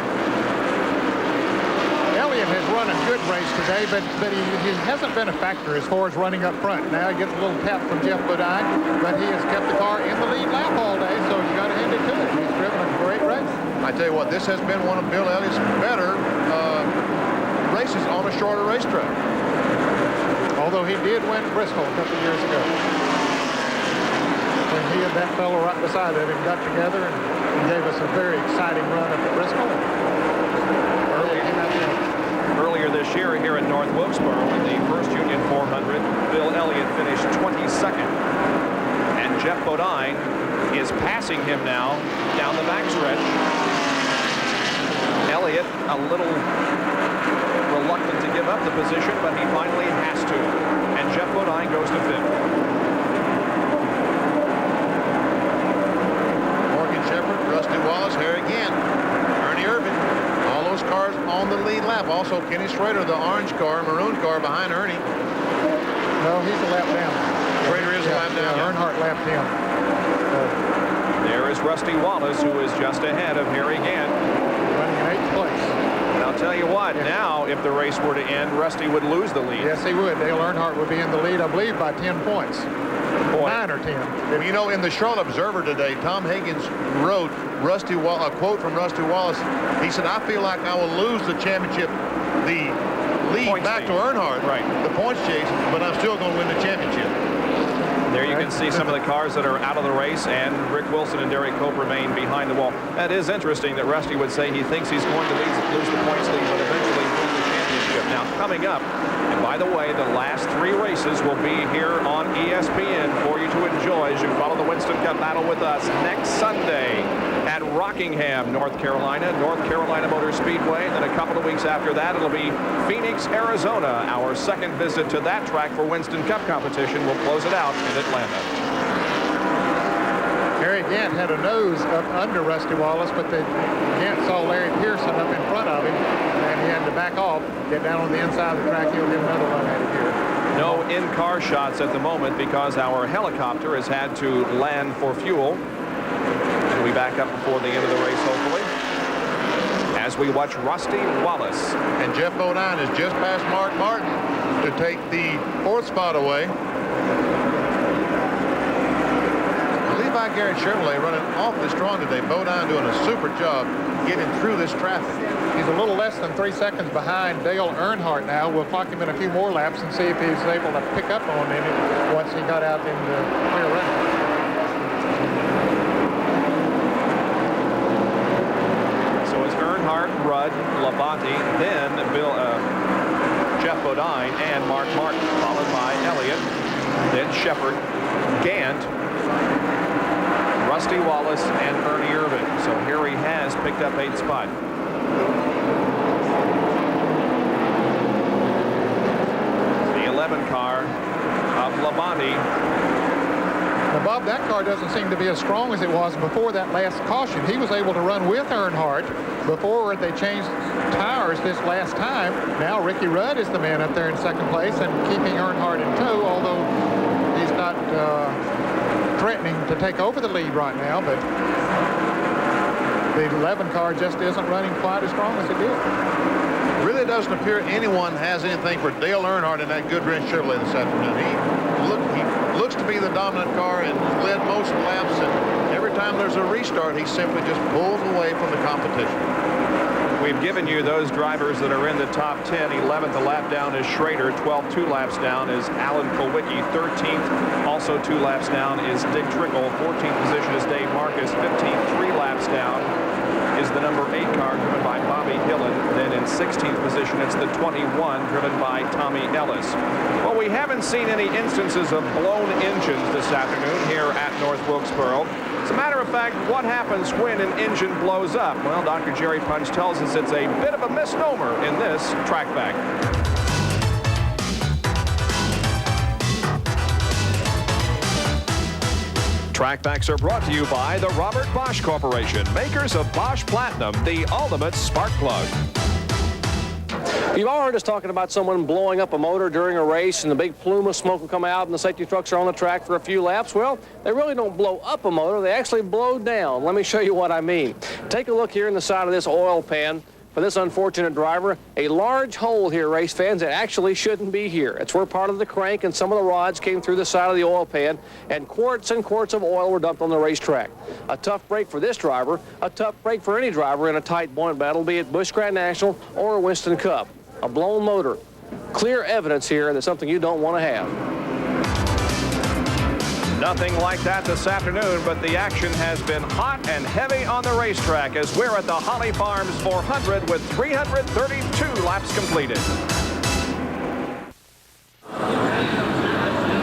Elliott has run a good race today, but he hasn't been a factor as far as running up front. Now he gets a little tap from Jeff Bodine, but he has kept the car in the lead lap all day, so you got to hand it to him. He's driven a great race. I tell you what, this has been one of Bill Elliott's better races on a shorter racetrack. Although he did win Bristol a couple years ago, when he and that fellow right beside him got together and gave us a very exciting run up at Bristol. Earlier this year here in North Wilkesboro in the first Union 400, Bill Elliott finished 22nd. And Jeff Bodine is passing him now down the backstretch. Elliott a little reluctant to give up the position, but he finally has to. And Jeff Bodine goes to 5th. Morgan Shepherd, Rusty Wallace, here again. Ernie Irvin. All those cars on the lead lap. Also Kenny Schrader, the orange car, maroon car behind Ernie. No, he's a lap down. Schrader is a lap down. Yeah, Earnhardt lapped him. There is Rusty Wallace, who is just ahead of Harry Gant. Running in 8th place. And I'll tell you what, now if the race were to end, Rusty would lose the lead. Yes, he would. Dale Earnhardt would be in the lead, I believe, by 10 points. 9 or 10. You know, in the Charlotte Observer today, Tom Higgins wrote a quote from Rusty Wallace. He said, I feel like I will lose the championship, the lead Points back chase. to Earnhardt, right? The points chase, but I'm still going to win the championship. There you can see some of the cars that are out of the race, and Rick Wilson and Derek Cope remain behind the wall. That is interesting that Rusty would say he thinks he's going to lose the points lead, but eventually win the championship. Now, coming up, and by the way, the last 3 races will be here on ESPN for you to enjoy as you follow the Winston Cup battle with us next Sunday at Rockingham, North Carolina Motor Speedway. And then a couple of weeks after that, it'll be Phoenix, Arizona. Our second visit to that track for Winston Cup competition. We'll close it out in Atlanta. Harry Gant had a nose up under Rusty Wallace, but Gant saw Larry Pearson up in front of him, and he had to back off, get down on the inside of the track. He'll get another run at it here. No in-car shots at the moment because our helicopter has had to land for fuel. We'll be back up before the end of the race, hopefully, as we watch Rusty Wallace. And Jeff Bodine is just past Mark Martin to take the 4th spot away. Levi Garrett Chevrolet running awfully strong today. Bodine doing a super job getting through this traffic. He's a little less than 3 seconds behind Dale Earnhardt now. We'll clock him in a few more laps and see if he's able to pick up on him once he got out in the clear run. Rudd, Labonte, then Jeff Bodine and Mark Martin, followed by Elliott, then Shepherd, Gant, Rusty Wallace, and Ernie Irvin. So here he has picked up 8th spot. The 11 car of Labonte. Now, Bob, that car doesn't seem to be as strong as it was before that last caution. He was able to run with Earnhardt before they changed tires this last time. Now Ricky Rudd is the man up there in 2nd place and keeping Earnhardt in tow, although he's not threatening to take over the lead right now, but the 11 car just isn't running quite as strong as it did. It really doesn't appear anyone has anything for Dale Earnhardt in that Goodwrench Chevrolet this afternoon. He looks to be the dominant car and led most laps, and every time there's a restart, he simply just pulls away from the competition. We've given you those drivers that are in the top 10. 11th a lap down is Schrader. 12th 2 laps down is Alan Kulwicki. 13th, also 2 laps down, is Dick Trickle. 14th position is Dave Marcus. 15th, 3 laps down, is the number 8 car driven by Bobby Hillen. Then in 16th position, it's the 21 driven by Tommy Ellis. Well, we haven't seen any instances of blown engines this afternoon here at North Wilkesboro. As a matter of fact, what happens when an engine blows up? Well, Dr. Jerry Punch tells us it's a bit of a misnomer in this track back. Track Facts are brought to you by the Robert Bosch Corporation, makers of Bosch Platinum, the ultimate spark plug. You've all heard us talking about someone blowing up a motor during a race and the big plume of smoke will come out and the safety trucks are on the track for a few laps. Well, they really don't blow up a motor, they actually blow down. Let me show you what I mean. Take a look here in the side of this oil pan. For this unfortunate driver, a large hole here, race fans, that actually shouldn't be here. It's where part of the crank and some of the rods came through the side of the oil pan, and quarts of oil were dumped on the racetrack. A tough break for this driver, a tough break for any driver in a tight point battle, be it Busch Grand National or a Winston Cup. A blown motor. Clear evidence here that something you don't want to have. Nothing like that this afternoon, but the action has been hot and heavy on the racetrack as we're at the Holly Farms 400 with 332 laps completed.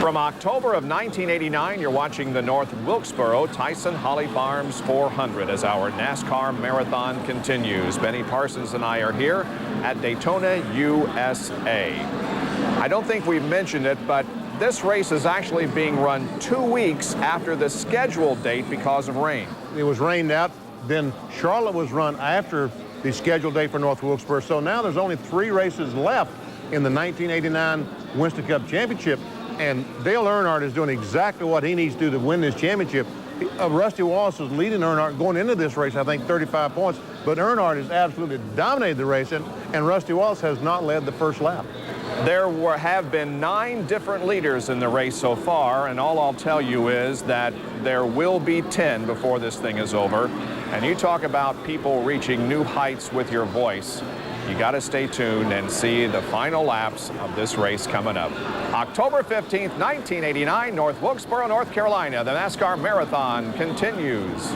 From October of 1989, you're watching the North Wilkesboro Tyson Holly Farms 400 as our NASCAR marathon continues. Benny Parsons and I are here at Daytona, USA. I don't think we've mentioned it, but this race is actually being run 2 weeks after the scheduled date because of rain. It was rained out. Then Charlotte was run after the scheduled date for North Wilkesboro. So now there's only 3 races left in the 1989 Winston Cup Championship. And Dale Earnhardt is doing exactly what he needs to do to win this championship. Rusty Wallace is leading Earnhardt going into this race, I think 35 points. But Earnhardt has absolutely dominated the race, and Rusty Wallace has not led the first lap. There have been 9 different leaders in the race so far, and all I'll tell you is that there will be 10 before this thing is over. And you talk about people reaching new heights with your voice. You got to stay tuned and see the final laps of this race coming up. October 15th, 1989, North Wilkesboro, North Carolina. The NASCAR Marathon continues.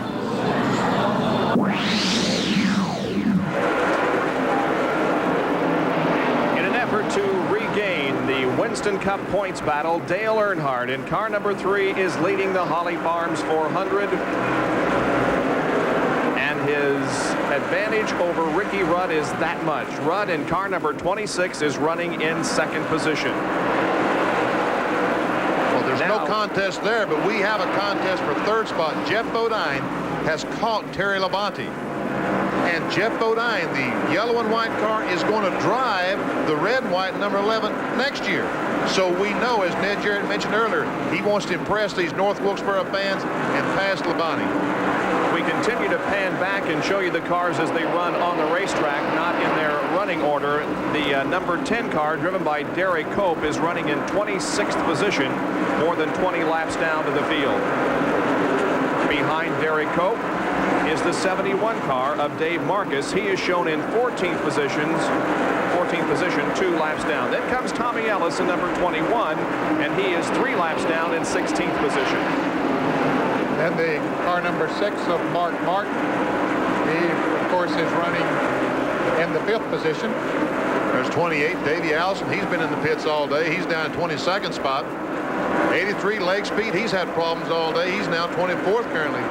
To regain the Winston Cup points battle, Dale Earnhardt in car number 3 is leading the Holly Farms 400. And his advantage over Ricky Rudd is that much. Rudd in car number 26 is running in 2nd position. Well, there's no contest there, but we have a contest for 3rd spot. Jeff Bodine has caught Terry Labonte. And Jeff Bodine, the yellow and white car, is going to drive the red and white number 11 next year. So we know, as Ned Jarrett mentioned earlier, he wants to impress these North Wilkesboro fans and pass Labonte. We continue to pan back and show you the cars as they run on the racetrack, not in their running order. The number 10 car, driven by Derek Cope, is running in 26th position, more than 20 laps down to the field. Behind Derek Cope is the 71 car of Dave Marcus. He is shown in 14th position, 2 laps down. Then comes Tommy Ellis in number 21, and he is 3 laps down in 16th position. Then the car number 6 of Mark Martin. He, of course, is running in the 5th position. There's 28, Davey Allison. He's been in the pits all day. He's down in 22nd spot. 83, leg speed. He's had problems all day. He's now 24th currently.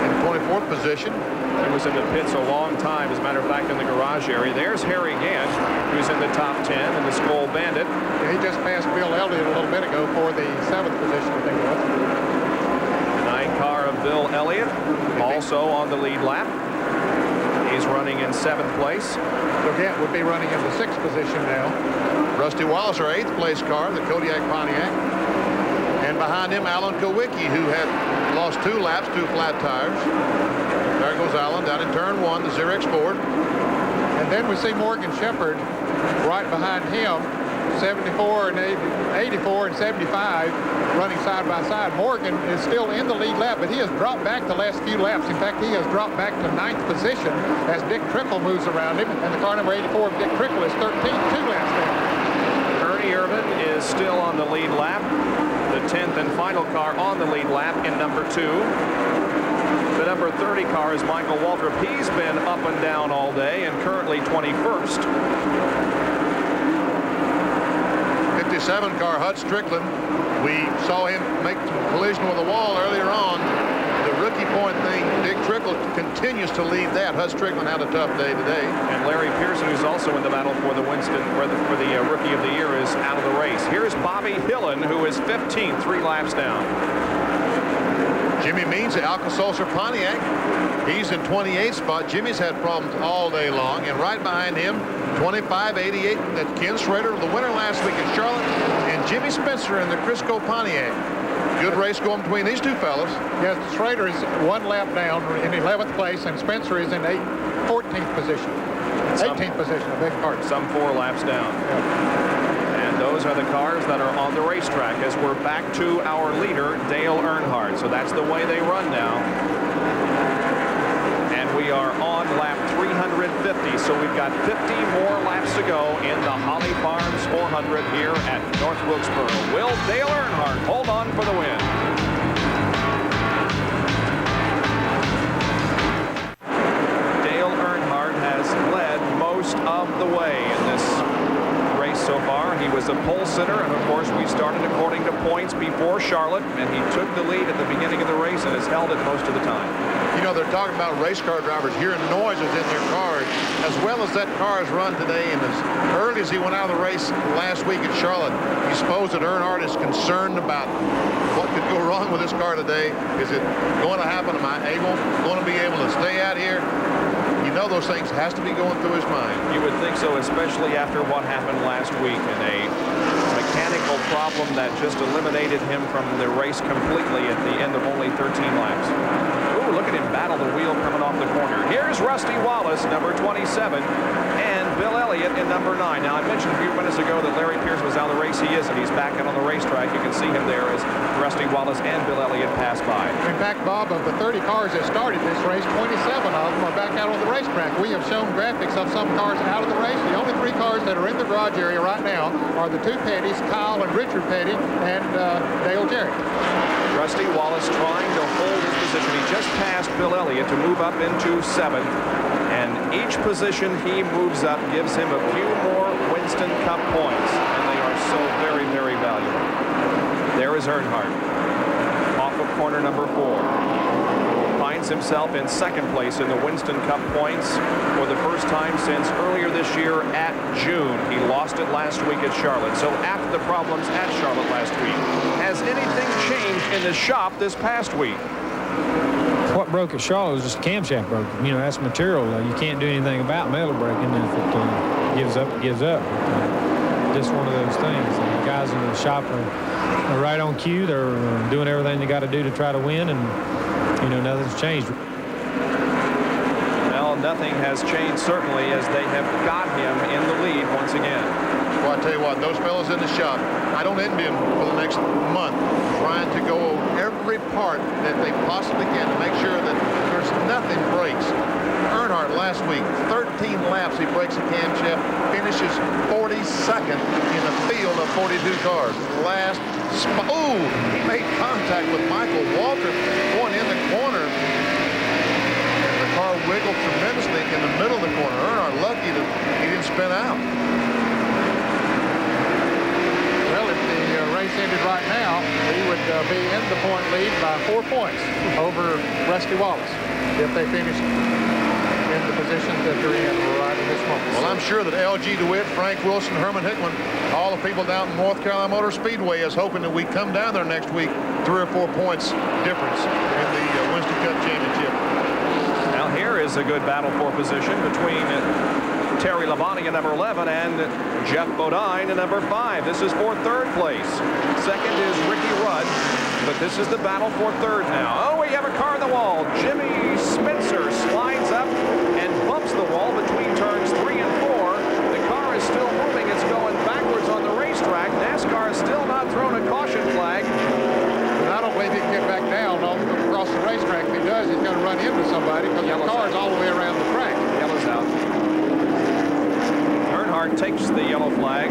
In 24th position. He was in the pits a long time, as a matter of fact, in the garage area. There's Harry Gant, who's in the top 10 in the Skull Bandit. He just passed Bill Elliott a little bit ago for the 7th position, I think it was. The 9 car of Bill Elliott, also on the lead lap. He's running in 7th place. So Gant would be running in the 6th position now. Rusty Wallace, our 8th place car, the Kodiak Pontiac. And behind him, Alan Kowicki, who had lost 2 laps, 2 flat tires. There goes Alan down in turn 1, the Xerox Ford. And then we see Morgan Shepherd right behind him, 74 and 84 and 75 running side by side. Morgan is still in the lead lap, but he has dropped back the last few laps. In fact, he has dropped back to 9th position as Dick Trickle moves around him. And the car number 84 of Dick Trickle is 13th, 2 laps down. Ernie Irvin is still on the lead lap. The 10th and final car on the lead lap in number 2. The number 30 car is Michael Waltrip. He's been up and down all day and currently 21st. 57 car, Hud Strickland. We saw him make some collision with a wall earlier on. The rookie point thing, Dick Trickle continues to lead that. Hud Strickland had a tough day today. And Larry Pearson, who's also in the battle for the Winston, for the Rookie of the Year, is out of the race. Here's Bobby Hillen, who is 15th, 3 laps down. Jimmy Means, the Alka-Seltzer Pontiac. He's in 28th spot. Jimmy's had problems all day long. And right behind him, 25-88, that's Ken Schrader, the winner last week in Charlotte, and Jimmy Spencer in the Crisco Pontiac. Good race going between these two fellas. Yes, Schrader is 1 lap down in 11th place, and Spencer is in 14th position. 18th position, I beg your pardon. Some 4 laps down. Yeah. And those are the cars that are on the racetrack as we're back to our leader, Dale Earnhardt. So that's the way they run now. And we are on lap 350, so we've got 50 more laps to go in the Holly Farms 400 here at North Wilkesboro. Will Dale Earnhardt hold on for the win? Dale Earnhardt has led most of the way in this race so far. He was a pole sitter, and of course we started according to points before Charlotte, and he took the lead at the beginning of the race and has held it most of the time. You know, they're talking about race car drivers hearing noises in their cars, as well as that car is run today. And as early as he went out of the race last week at Charlotte, you suppose that Earnhardt is concerned about what could go wrong with this car today. Is it going to happen? Am I going to be able to stay out here? You know, those things has to be going through his mind. You would think so, especially after what happened last week in a mechanical problem that just eliminated him from the race completely at the end of only 13 laps. Ooh, look at him battle the wheel coming off the corner. Here's Rusty Wallace, number 27, and Bill Elliott in number 9. Now, I mentioned a few minutes ago that Larry Pierce was out of the race. He is, and he's back out on the racetrack. You can see him there as Rusty Wallace and Bill Elliott pass by. In fact, Bob, of the 30 cars that started this race, 27 of them are back out on the racetrack. We have shown graphics of some cars out of the race. The only 3 cars that are in the garage area right now are the 2 Pettys, Kyle and Richard Petty, and Dale Jarrett. Rusty Wallace trying to hold his position. He just passed Bill Elliott to move up into 7th. And each position he moves up gives him a few more Winston Cup points. And they are so very, very valuable. There is Earnhardt off of corner number 4. Finds himself in 2nd place in the Winston Cup points for the first time since earlier this year at June. He lost it last week at Charlotte. So after the problems at Charlotte last week, has anything changed in the shop this past week? What broke at Charlotte was just a camshaft broke. You know, that's material. You can't do anything about metal breaking. If it gives up, it gives up. Just one of those things. And the guys in the shop are right on cue. They're doing everything they got to do to try to win, and you know, nothing's changed. Well, nothing has changed, certainly, as they have got him in the lead once again. Well, I tell you what, those fellas in the shop, I don't envy them for the next month, trying to go over every part that they possibly can to make sure that there's nothing breaks. Earnhardt last week, 13 laps, he breaks a camshaft, finishes 42nd in a field of 42 cars. Last spot, oh, he made contact with Michael Walter going in the corner. And the car wiggled tremendously in the middle of the corner. Earnhardt lucky that he didn't spin out. Well, if the race ended right now, he would be in the point lead by 4 points over Rusty Wallace if they finished in the position that they're in right at this moment. Well, I'm sure that L.G. DeWitt, Frank Wilson, Herman Hickman, all the people down in North Carolina Motor Speedway is hoping that we come down there next week 3 or 4 points difference in the Winston Cup Championship. Now here is a good battle for position between Terry Labonte in number 11 and Jeff Bodine in number 5. This is for 3rd place. 2nd is Ricky Rudd, but this is the battle for 3rd now. Oh, we have a car in the wall. Jimmy Spencer slides up and bumps the wall between turns 3 and 4. The car is still moving. It's going backwards on the racetrack. NASCAR has still not thrown a caution flag. But I don't believe he can get back down across the racetrack. If he does, he's going to run into somebody because the car is all the way around the track. Yellow's out. Earnhardt takes the yellow flag.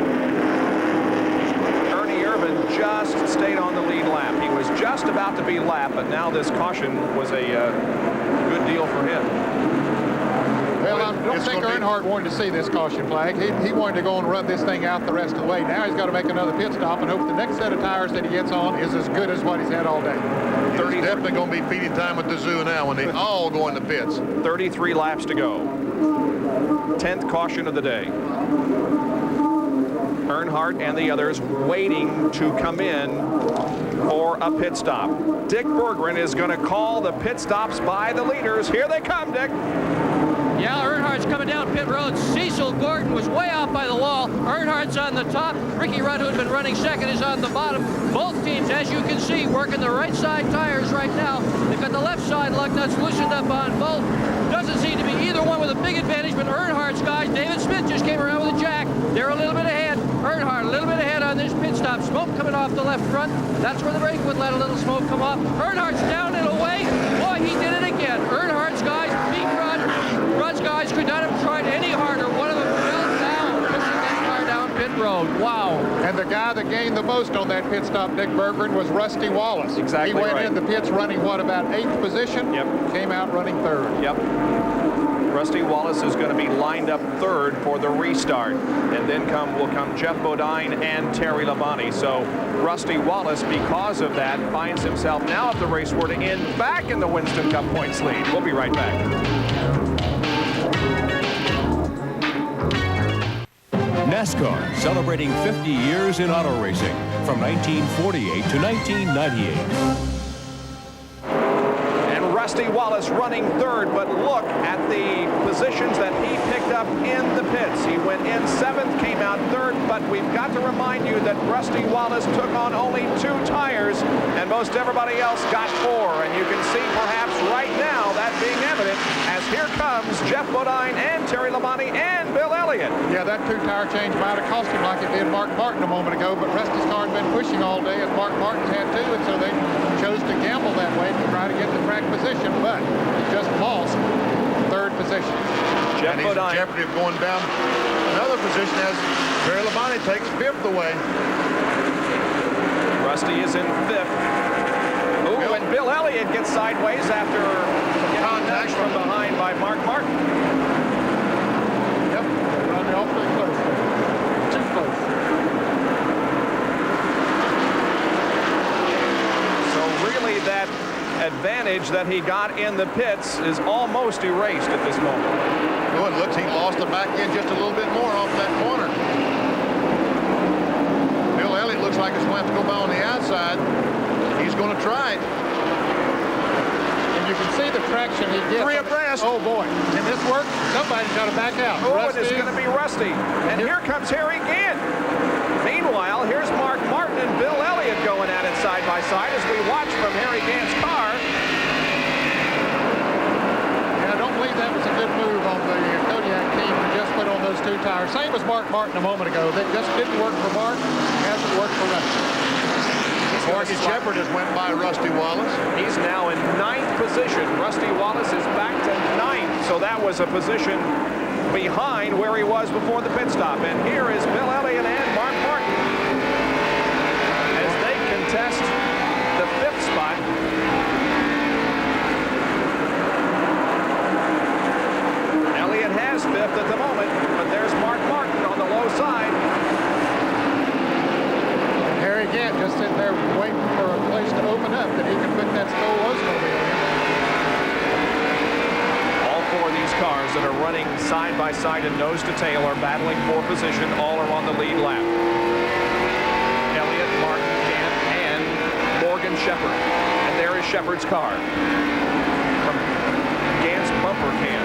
Ernie Irvin just stayed on the lead lap. He was just about to be lapped, but now this caution was a good deal for him. Well, I don't think Earnhardt wanted to see this caution flag. He wanted to go and run this thing out the rest of the way. Now he's got to make another pit stop and hope the next set of tires that he gets on is as good as what he's had all day. There's definitely going to be feeding time at the zoo now when they all go in the pits. 33 laps to go. 10th caution of the day. Earnhardt and the others waiting to come in for a pit stop. Dick Berggren is going to call the pit stops by the leaders. Here they come, Dick. Yeah, Earnhardt's coming down pit road. Cecil Gordon was way out by the wall. Earnhardt's on the top. Ricky Rudd, who's been running second, is on the bottom. Both teams, as you can see, working the right side tires right now. They've got the left side lug nuts loosened up on both. Doesn't seem to be either one with a big advantage, but Earnhardt's guys, David Smith just came around with a jack. They're a little bit ahead. Earnhardt a little bit ahead on this pit stop. Smoke coming off the left front. That's where the brake would let a little smoke come off. Earnhardt's down and away. Boy, he did it again. Earnhardt's guys beat Rudd. Rudd's guys could not have tried any harder. One of them fell down, pushing that car down pit road. Wow. And the guy that gained the most on that pit stop, Dick Berggren, was Rusty Wallace. Exactly. He went right. in the pits running, what, about 8th position? Yep. Came out running 3rd. Yep. Rusty Wallace is going to be lined up 3rd for the restart. And then will come Jeff Bodine and Terry Labonte. So Rusty Wallace, because of that, finds himself now, if the race were to end, back in the Winston Cup points lead. We'll be right back. NASCAR, celebrating 50 years in auto racing from 1948 to 1998. Rusty Wallace running 3rd, but look at the positions that he picked up in the pits. He went in 7th, came out 3rd, but we've got to remind you that Rusty Wallace took on only 2 tires, and most everybody else got 4. And you can see perhaps right now that being evident as here comes Jeff Bodine and Terry Labonte and Bill Elliott. Yeah, that 2-tire change might have cost him like it did Mark Martin a moment ago, but Rusty's car had been pushing all day, as Mark Martin's had too, and so they chose to gamble that way to try to get the track position, but just lost 3rd position. Jeff Bodine. He's in jeopardy of going down another position as Terry Labonte takes 5th away. Rusty is in 5th. Ooh, and Bill Elliott gets sideways after getting contact from behind by Mark Martin. Yep, running awfully close. Too close. So really that advantage that he got in the pits is almost erased at this moment. Oh, it looks he lost the back end just a little bit more off that corner. Bill Elliott looks like he's going to have to go by on the outside. He's going to try it. And you can see the traction he gets. 3 abreast. Oh, boy. Can this work? Somebody's got to back out. Oh, it is going to be Rusty. And here comes Harry Gant. Meanwhile, here's Mark Martin and Bill Elliott going at it side by side as we watch from Harry Gant's car. Yeah, I don't believe that was a good move on the Kodiak team to just put on those 2 tires. Same as Mark Martin a moment ago. That just didn't work for Mark. Hasn't worked for Rusty. Marcus Shepard has went by Rusty Wallace. He's now in 9th position. Rusty Wallace is back to 9th. So that was a position behind where he was before the pit stop. And here is Bill Elliott and Mark Martin as they contest the 5th spot. Elliott has 5th at the moment, but there's Mark Martin on the low side. Harry Gant just sitting there waiting for a place to open up that he can put that Stoll Oldsmobile in. All 4 of these cars that are running side by side and nose to tail are battling for position. All are on the lead lap. Elliott, Martin, Gant, and Morgan Shepard. And there is Shepard's car from Gant's bumper cam.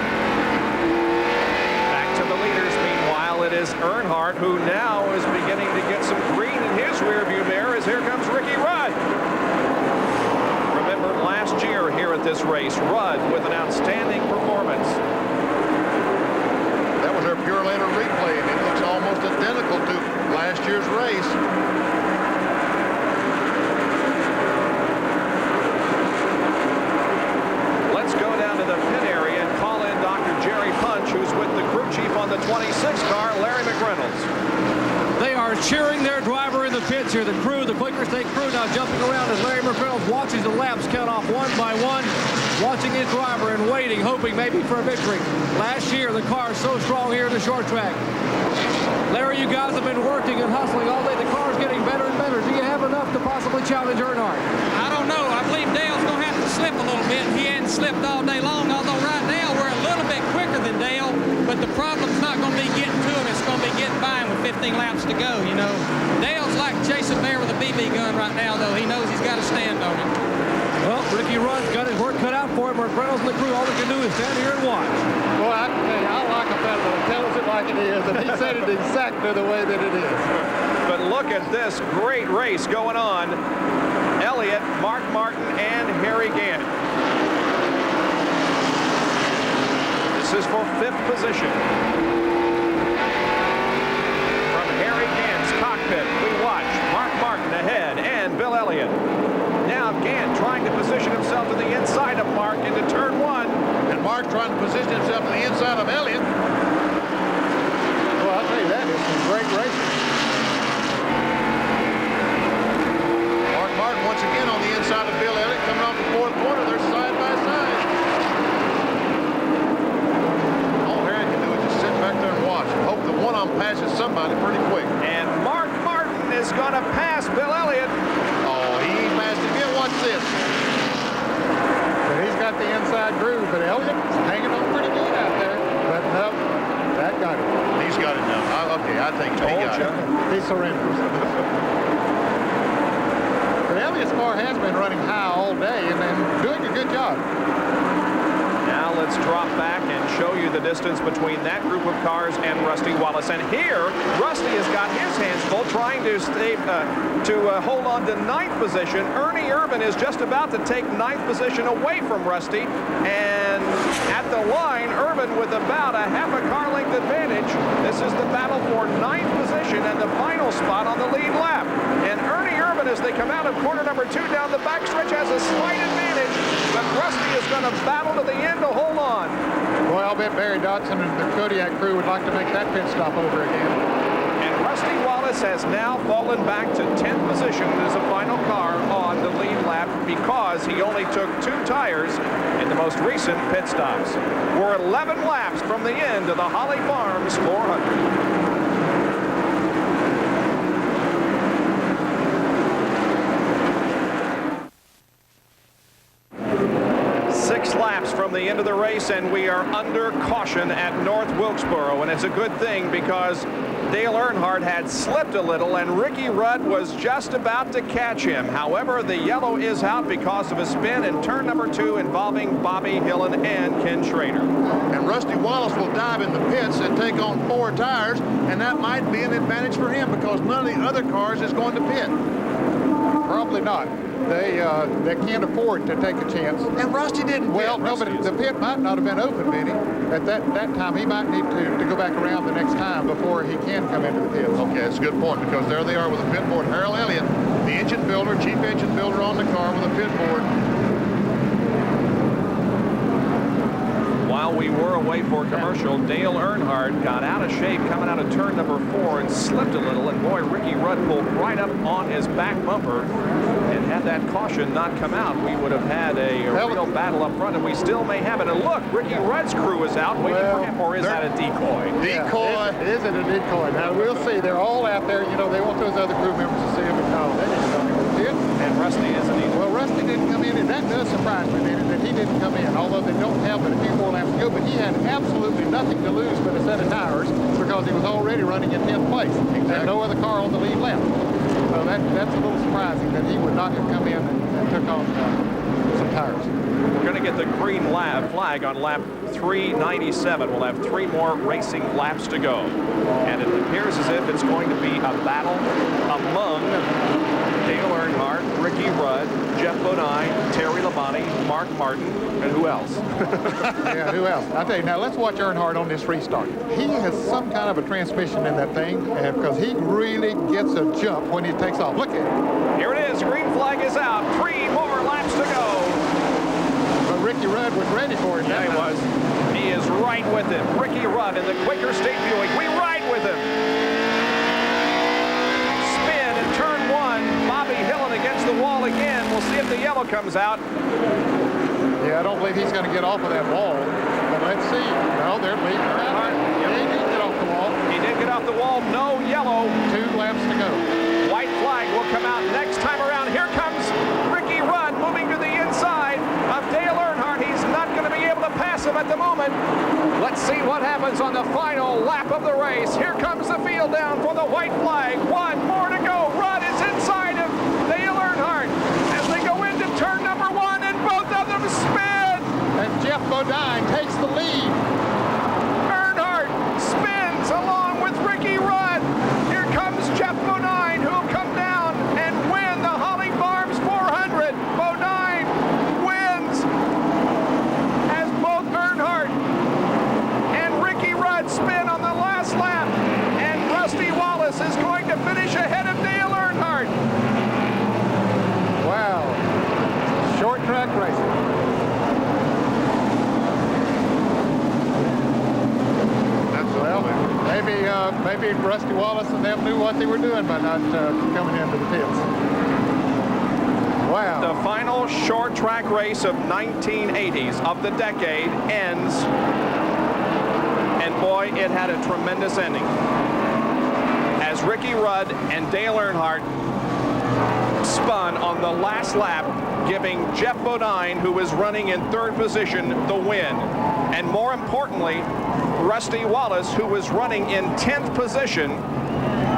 Back to the leaders. Meanwhile, it is Earnhardt who now is beginning to get some green in his rearview mirror as here comes Ricky Rudd. Remember last year here at this race, Rudd with an outstanding performance. That was our Pure Later replay, and it looks almost identical to last year's race. Let's go down to the pit area and call in Dr. Jerry Punch, who's with the crew chief on the 26 car, Larry McReynolds. They are cheering their driver in the pits here. The crew, the Quaker State crew now jumping around as Larry McReynolds watches the laps count off one by one, watching his driver and waiting, hoping maybe for a victory. Last year, the car is so strong here in the short track. Larry, you guys have been working and hustling all day. The car's getting better and better. Do you have enough to possibly challenge Earnhardt? I don't know. I believe Dale's going to have to slip a little bit. He hadn't slipped all day long, although right now we're a little bit quicker than Dale, but the problem's not going to be getting to him. It's going to be getting by him with 15 laps to go, you know. Dale's like chasing bear with a BB gun right now, though. He knows he's got to stand on it. Well, Ricky Rudd's got his work cut out for him. Mark Reynolds and the crew, all they can do is stand here and watch. Well, I can tell you, I like a fellow that tells it like it is, and he said it exactly the way that it is. But look at this great race going on. Elliott, Mark Martin, and Harry Gant. This is for 5th position. From Harry Gant's cockpit, we watch Mark Martin ahead and Bill Elliott. Now Gant trying to position himself to the inside of Mark into turn 1. And Mark trying to position himself to the inside of Elliott. Well, I'll tell you, that is some great racing. Mark Martin once again on the inside of Bill Elliott coming off the 4th corner. They're side by side. All Harry can do is just sit back there and watch and hope that one of them passes somebody pretty quick. And Mark Martin is going to pass Bill Elliott. Oh, he ain't passed him yet. Watch this. But he's got the inside groove, but Elliott's hanging on pretty good out there. But no, that got him. He's got it now. Okay, I think he got it. He surrenders. But Elliott's car has been running high all day and then doing a good job. Now let's drop back and show you the distance between that group of cars and Rusty Wallace. And here, Rusty has got his hands full trying to hold on to 9th position. Ernie Irvin is just about to take 9th position away from Rusty. And at the line, Irvin with about a half a car length advantage. This is the battle for 9th position and the final spot on the lead lap. And Ernie Irvin, as they come out of corner number 2 down the backstretch, has a slight advantage. But Rusty is going to battle to the end to hold on. Boy, I'll bet Barry Dodson and the Kodiak crew would like to make that pit stop over again. And Rusty Wallace has now fallen back to 10th position as a final car on the lead lap because he only took 2 tires in the most recent pit stops. We're 11 laps from the end of the Holly Farms 400. 6 laps from the end of the race, and we are under caution at North Wilkesboro. And it's a good thing because Dale Earnhardt had slipped a little, and Ricky Rudd was just about to catch him. However, the yellow is out because of a spin in turn number 2 involving Bobby Hillen and Ken Schrader. And Rusty Wallace will dive in the pits and take on 4 tires, and that might be an advantage for him because none of the other cars is going to pit. Probably not. They can't afford to take a chance. And Rusty didn't. Well, no, but the pit might not have been open, Benny. At that time, he might need to go back around the next time before he can come into the pits. Okay, that's a good point because there they are with the pit board. Harold Elliott, the engine builder, chief engine builder on the car with a pit board. While we were away for commercial, Dale Earnhardt got out of shape coming out of turn number 4 and slipped a little. And boy, Ricky Rudd pulled right up on his back bumper. And had that caution not come out, we would have had a real battle up front, and we still may have it. And look, Ricky Rudd's crew is out waiting for him, or is that a decoy? Decoy. Yeah, is it a decoy? Now, we'll see. They're all out there. You know, they want those other crew members to see him and call. They didn't come in with it. And Rusty isn't either. Well, Rusty didn't come in, and that does surprise me, Benny, that he didn't come in, although they don't have but a few more laps to go. But he had absolutely nothing to lose but a set of tires because he was already running in 10th place. Exactly. And no other car on the lead lap. So that's a little surprising that he would not have come in and took on some tires. We're going to get the green flag on lap 397. We'll have 3 more racing laps to go. And it appears as if it's going to be a battle among Dale Earnhardt, Ricky Rudd, Jeff Bodine, Terry Labonte, Mark Martin, and who else? Yeah, who else? I'll tell you, now let's watch Earnhardt on this restart. He has some kind of a transmission in that thing because he really gets a jump when he takes off. Look at it. Here it is. Green flag is out. 3 more laps to go. But Ricky Rudd was ready for it. Yeah, he was. He is right with him. Ricky Rudd in the Quaker State Buick. We ride with him. Spin in turn 1. Bobby Hillen against the wall again. We'll see if the yellow comes out. Yeah, I don't believe he's going to get off of that wall. But let's see. No, they're leaving around. Yeah, he did get off the wall. He did get off the wall. No yellow. 2 laps to go. White flag will come out next time around. Here comes Ricky Rudd moving to the inside of Dale Earnhardt. He's not going to be able to pass him at the moment. Let's Let's see what happens on the final lap of the race. Here comes the field down for the white flag. 1 more to go. Rudd is inside of Dale Earnhardt as they go into turn number 1, and both of them spin. And Jeff Bodine takes the lead. Earnhardt spins along with Ricky Rudd. Here comes Jeff Bodine, who'll come down and win the Holly Farms 400. Bodine wins as both Earnhardt and Ricky Rudd spin on the last lap. And Rusty Wallace is going to finish ahead of Dale Earnhardt. Wow. Short track racing. Well, maybe Rusty Wallace and them knew what they were doing by not coming into the pits. Wow. The final short track race of 1980s of the decade ends, and boy, it had a tremendous ending. As Ricky Rudd and Dale Earnhardt spun on the last lap, giving Jeff Bodine, who was running in 3rd position, the win. And more importantly, Rusty Wallace, who was running in 10th position,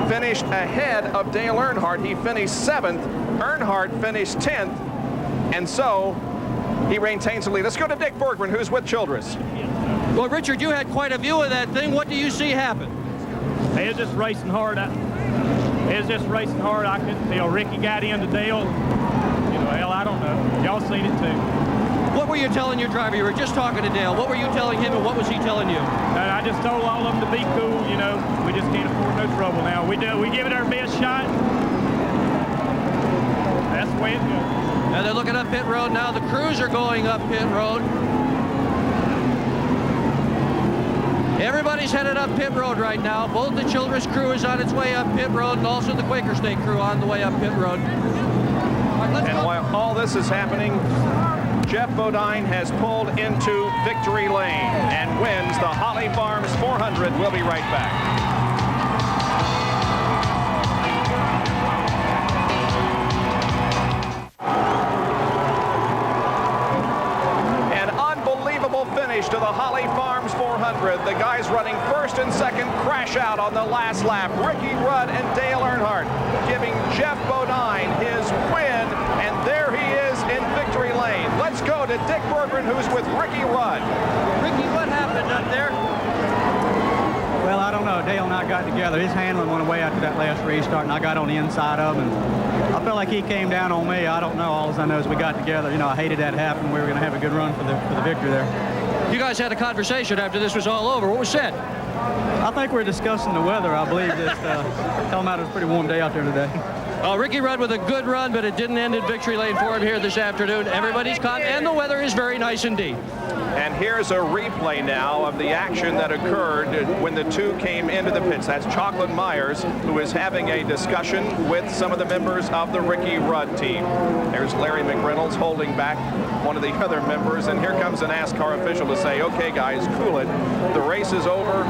finished ahead of Dale Earnhardt. He finished 7th. Earnhardt finished 10th. And so he maintains the lead. Let's go to Dick Bergman, who's with Childress. Well, Richard, you had quite a view of that thing. What do you see happen? They was just racing hard. I couldn't tell. Ricky got into Dale. Hell, I don't know. Y'all seen it too. What were you telling your driver? You were just talking to Dale. What were you telling him, and what was he telling you? I just told all of them to be cool. We just can't afford no trouble now. We give it our best shot. That's the way it goes. Now they're looking up pit road now. The crews are going up pit road. Everybody's headed up pit road right now. Both the Childress crew is on its way up pit road, and also the Quaker State crew on the way up pit road. And while all this is happening, Jeff Bodine has pulled into victory lane and wins the Holly Farms 400. We'll be right back. An unbelievable finish to the Holly Farms 400. The guys running 1st and 2nd crash out on the last lap. Ricky Rudd and Dale Earnhardt giving Jeff Bodine his win, and there he is in victory lane. Let's go to Dick Bergman, who's with Ricky Rudd. Ricky, what happened up there? Well, I don't know. Dale and I got together. His handling went away after that last restart, and I got on the inside of him. And I felt like he came down on me. I don't know. All I know is we got together. I hated that happened. We were going to have a good run for the victory there. You guys had a conversation after this was all over. What was said? I think we were discussing the weather. I believe that telling out it was a pretty warm day out there today. Ricky Rudd with a good run, but it didn't end in victory lane for him here this afternoon. Everybody's caught, and the weather is very nice indeed. And here's a replay now of the action that occurred when the two came into the pits. That's Chocolate Myers, who is having a discussion with some of the members of the Ricky Rudd team. There's Larry McReynolds holding back one of the other members, and here comes a NASCAR official to say, okay, guys, cool it. The race is over,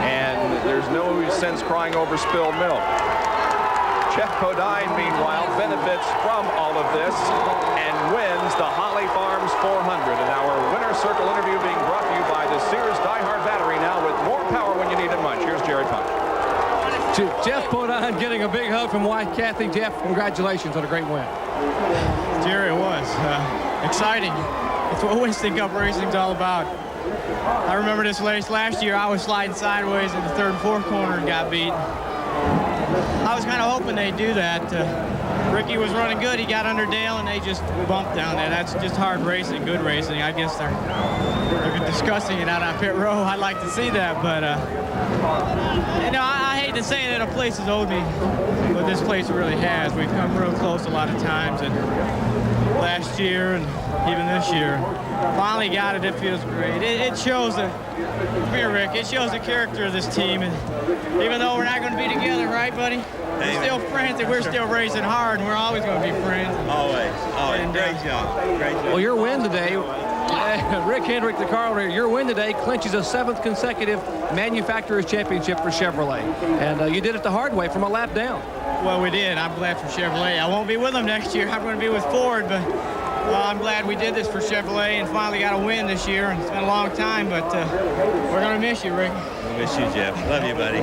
and there's no sense crying over spilled milk. Jeff Bodine, meanwhile, benefits from all of this and wins the Holly Farms 400. And our winner's circle interview being brought to you by the Sears Die-Hard battery, now with more power when you need it much. Here's Jerry Puck. Jeff Bodine getting a big hug from wife Kathy. Jeff, congratulations on a great win. Jerry, it was exciting. It's what Winston Cup racing's all about. I remember this race last year. I was sliding sideways in the 3rd and 4th corner and got beat. I was kind of hoping they'd do that. Ricky was running good. He got under Dale, and they just bumped down there. That's just hard racing, good racing. I guess they're discussing it out on pit row. I'd like to see that, but I hate to say that a place has owed me, but this place really has. We've come real close a lot of times, and last year and even this year, finally got it. It feels great. It shows that. Come here, Rick. It shows the character of this team, and even though we're not going to be together, right, buddy? We're still friends, and we're still racing hard, and we're always going to be friends. Always. And, great job. Great job. Well, your win today, Rick Hendrick, the car owner, your win today clinches a 7th consecutive Manufacturers Championship for Chevrolet. And you did it the hard way from a lap down. Well, we did. I'm glad for Chevrolet. I won't be with them next year. I'm going to be with Ford, but I'm glad we did this for Chevrolet and finally got a win this year. It's been a long time, but we're going to miss you, Rick. I miss you, Jeff. Love you, buddy.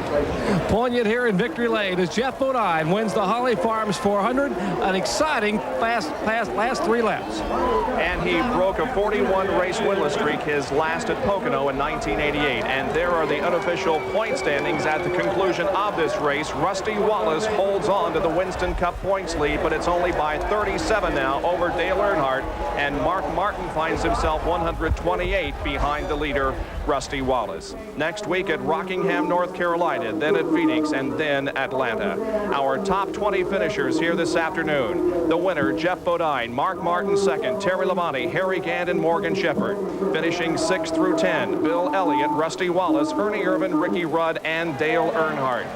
Poignant here in Victory Lane as Jeff Bodine wins the Holly Farms 400. An exciting last 3 laps. And he broke a 41-race winless streak, his last at Pocono in 1988. And there are the unofficial point standings at the conclusion of this race. Rusty Wallace holds on to the Winston Cup points lead, but it's only by 37 now over Dale Earnhardt. And Mark Martin finds himself 128 behind the leader, Rusty Wallace. Next week at Rockingham, North Carolina, then at Phoenix, and then Atlanta. Our top 20 finishers here this afternoon. The winner, Jeff Bodine, Mark Martin second, Terry Labonte, Harry Gant, and Morgan Shepherd. Finishing 6 through 10, Bill Elliott, Rusty Wallace, Ernie Irvin, Ricky Rudd, and Dale Earnhardt.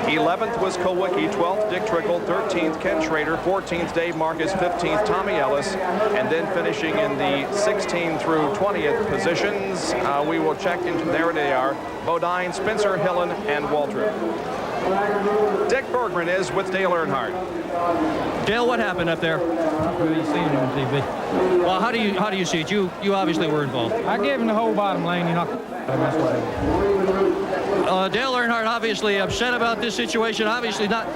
11th was Kowicki, 12th Dick Trickle, 13th Ken Schrader, 14th Dave Marcus, 15th Tommy Ellis, and then finishing in the 16 through 20th positions. We will check into, there they are, Bodine, Spencer, Hillen, and Waltrip. Dick Bergman is with Dale Earnhardt. Dale, what happened up there? Well, you seen it on TV. Well, how do you see it? You obviously were involved. I gave him the whole bottom lane. You know, that's what I did. Dale Earnhardt obviously upset about this situation. Obviously not.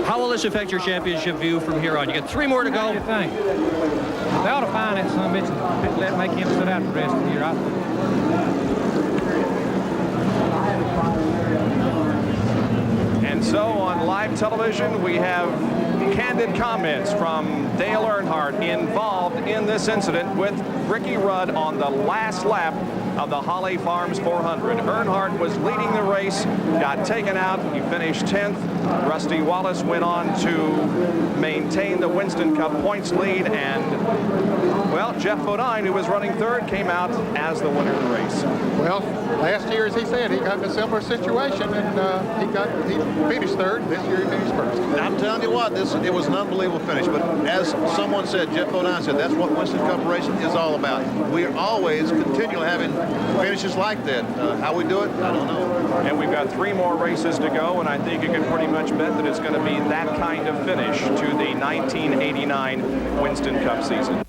How will this affect your championship view from here on? You got 3 more to go. What do you think? They ought to find that son of a bitch and make him sit out the rest of the year. And so on live television, we have candid comments from Dale Earnhardt involved in this incident with Ricky Rudd on the last lap of the Holly Farms 400. Earnhardt was leading the race, got taken out. He finished 10th. Rusty Wallace went on to maintain the Winston Cup points lead, and, well, Jeff Bodine, who was running 3rd, came out as the winner of the race. Well, last year, as he said, he got in a similar situation, and he finished 3rd. This year, he finished 1st. I'm telling you what, it was an unbelievable finish. But as someone said, Jeff Bodine said, that's what Winston Cup racing is all about. We are always continually having finishes like that. How we do it, I don't know. And we've got 3 more races to go, and I think you can pretty much bet that it's going to be that kind of finish to the 1989 Winston Cup season.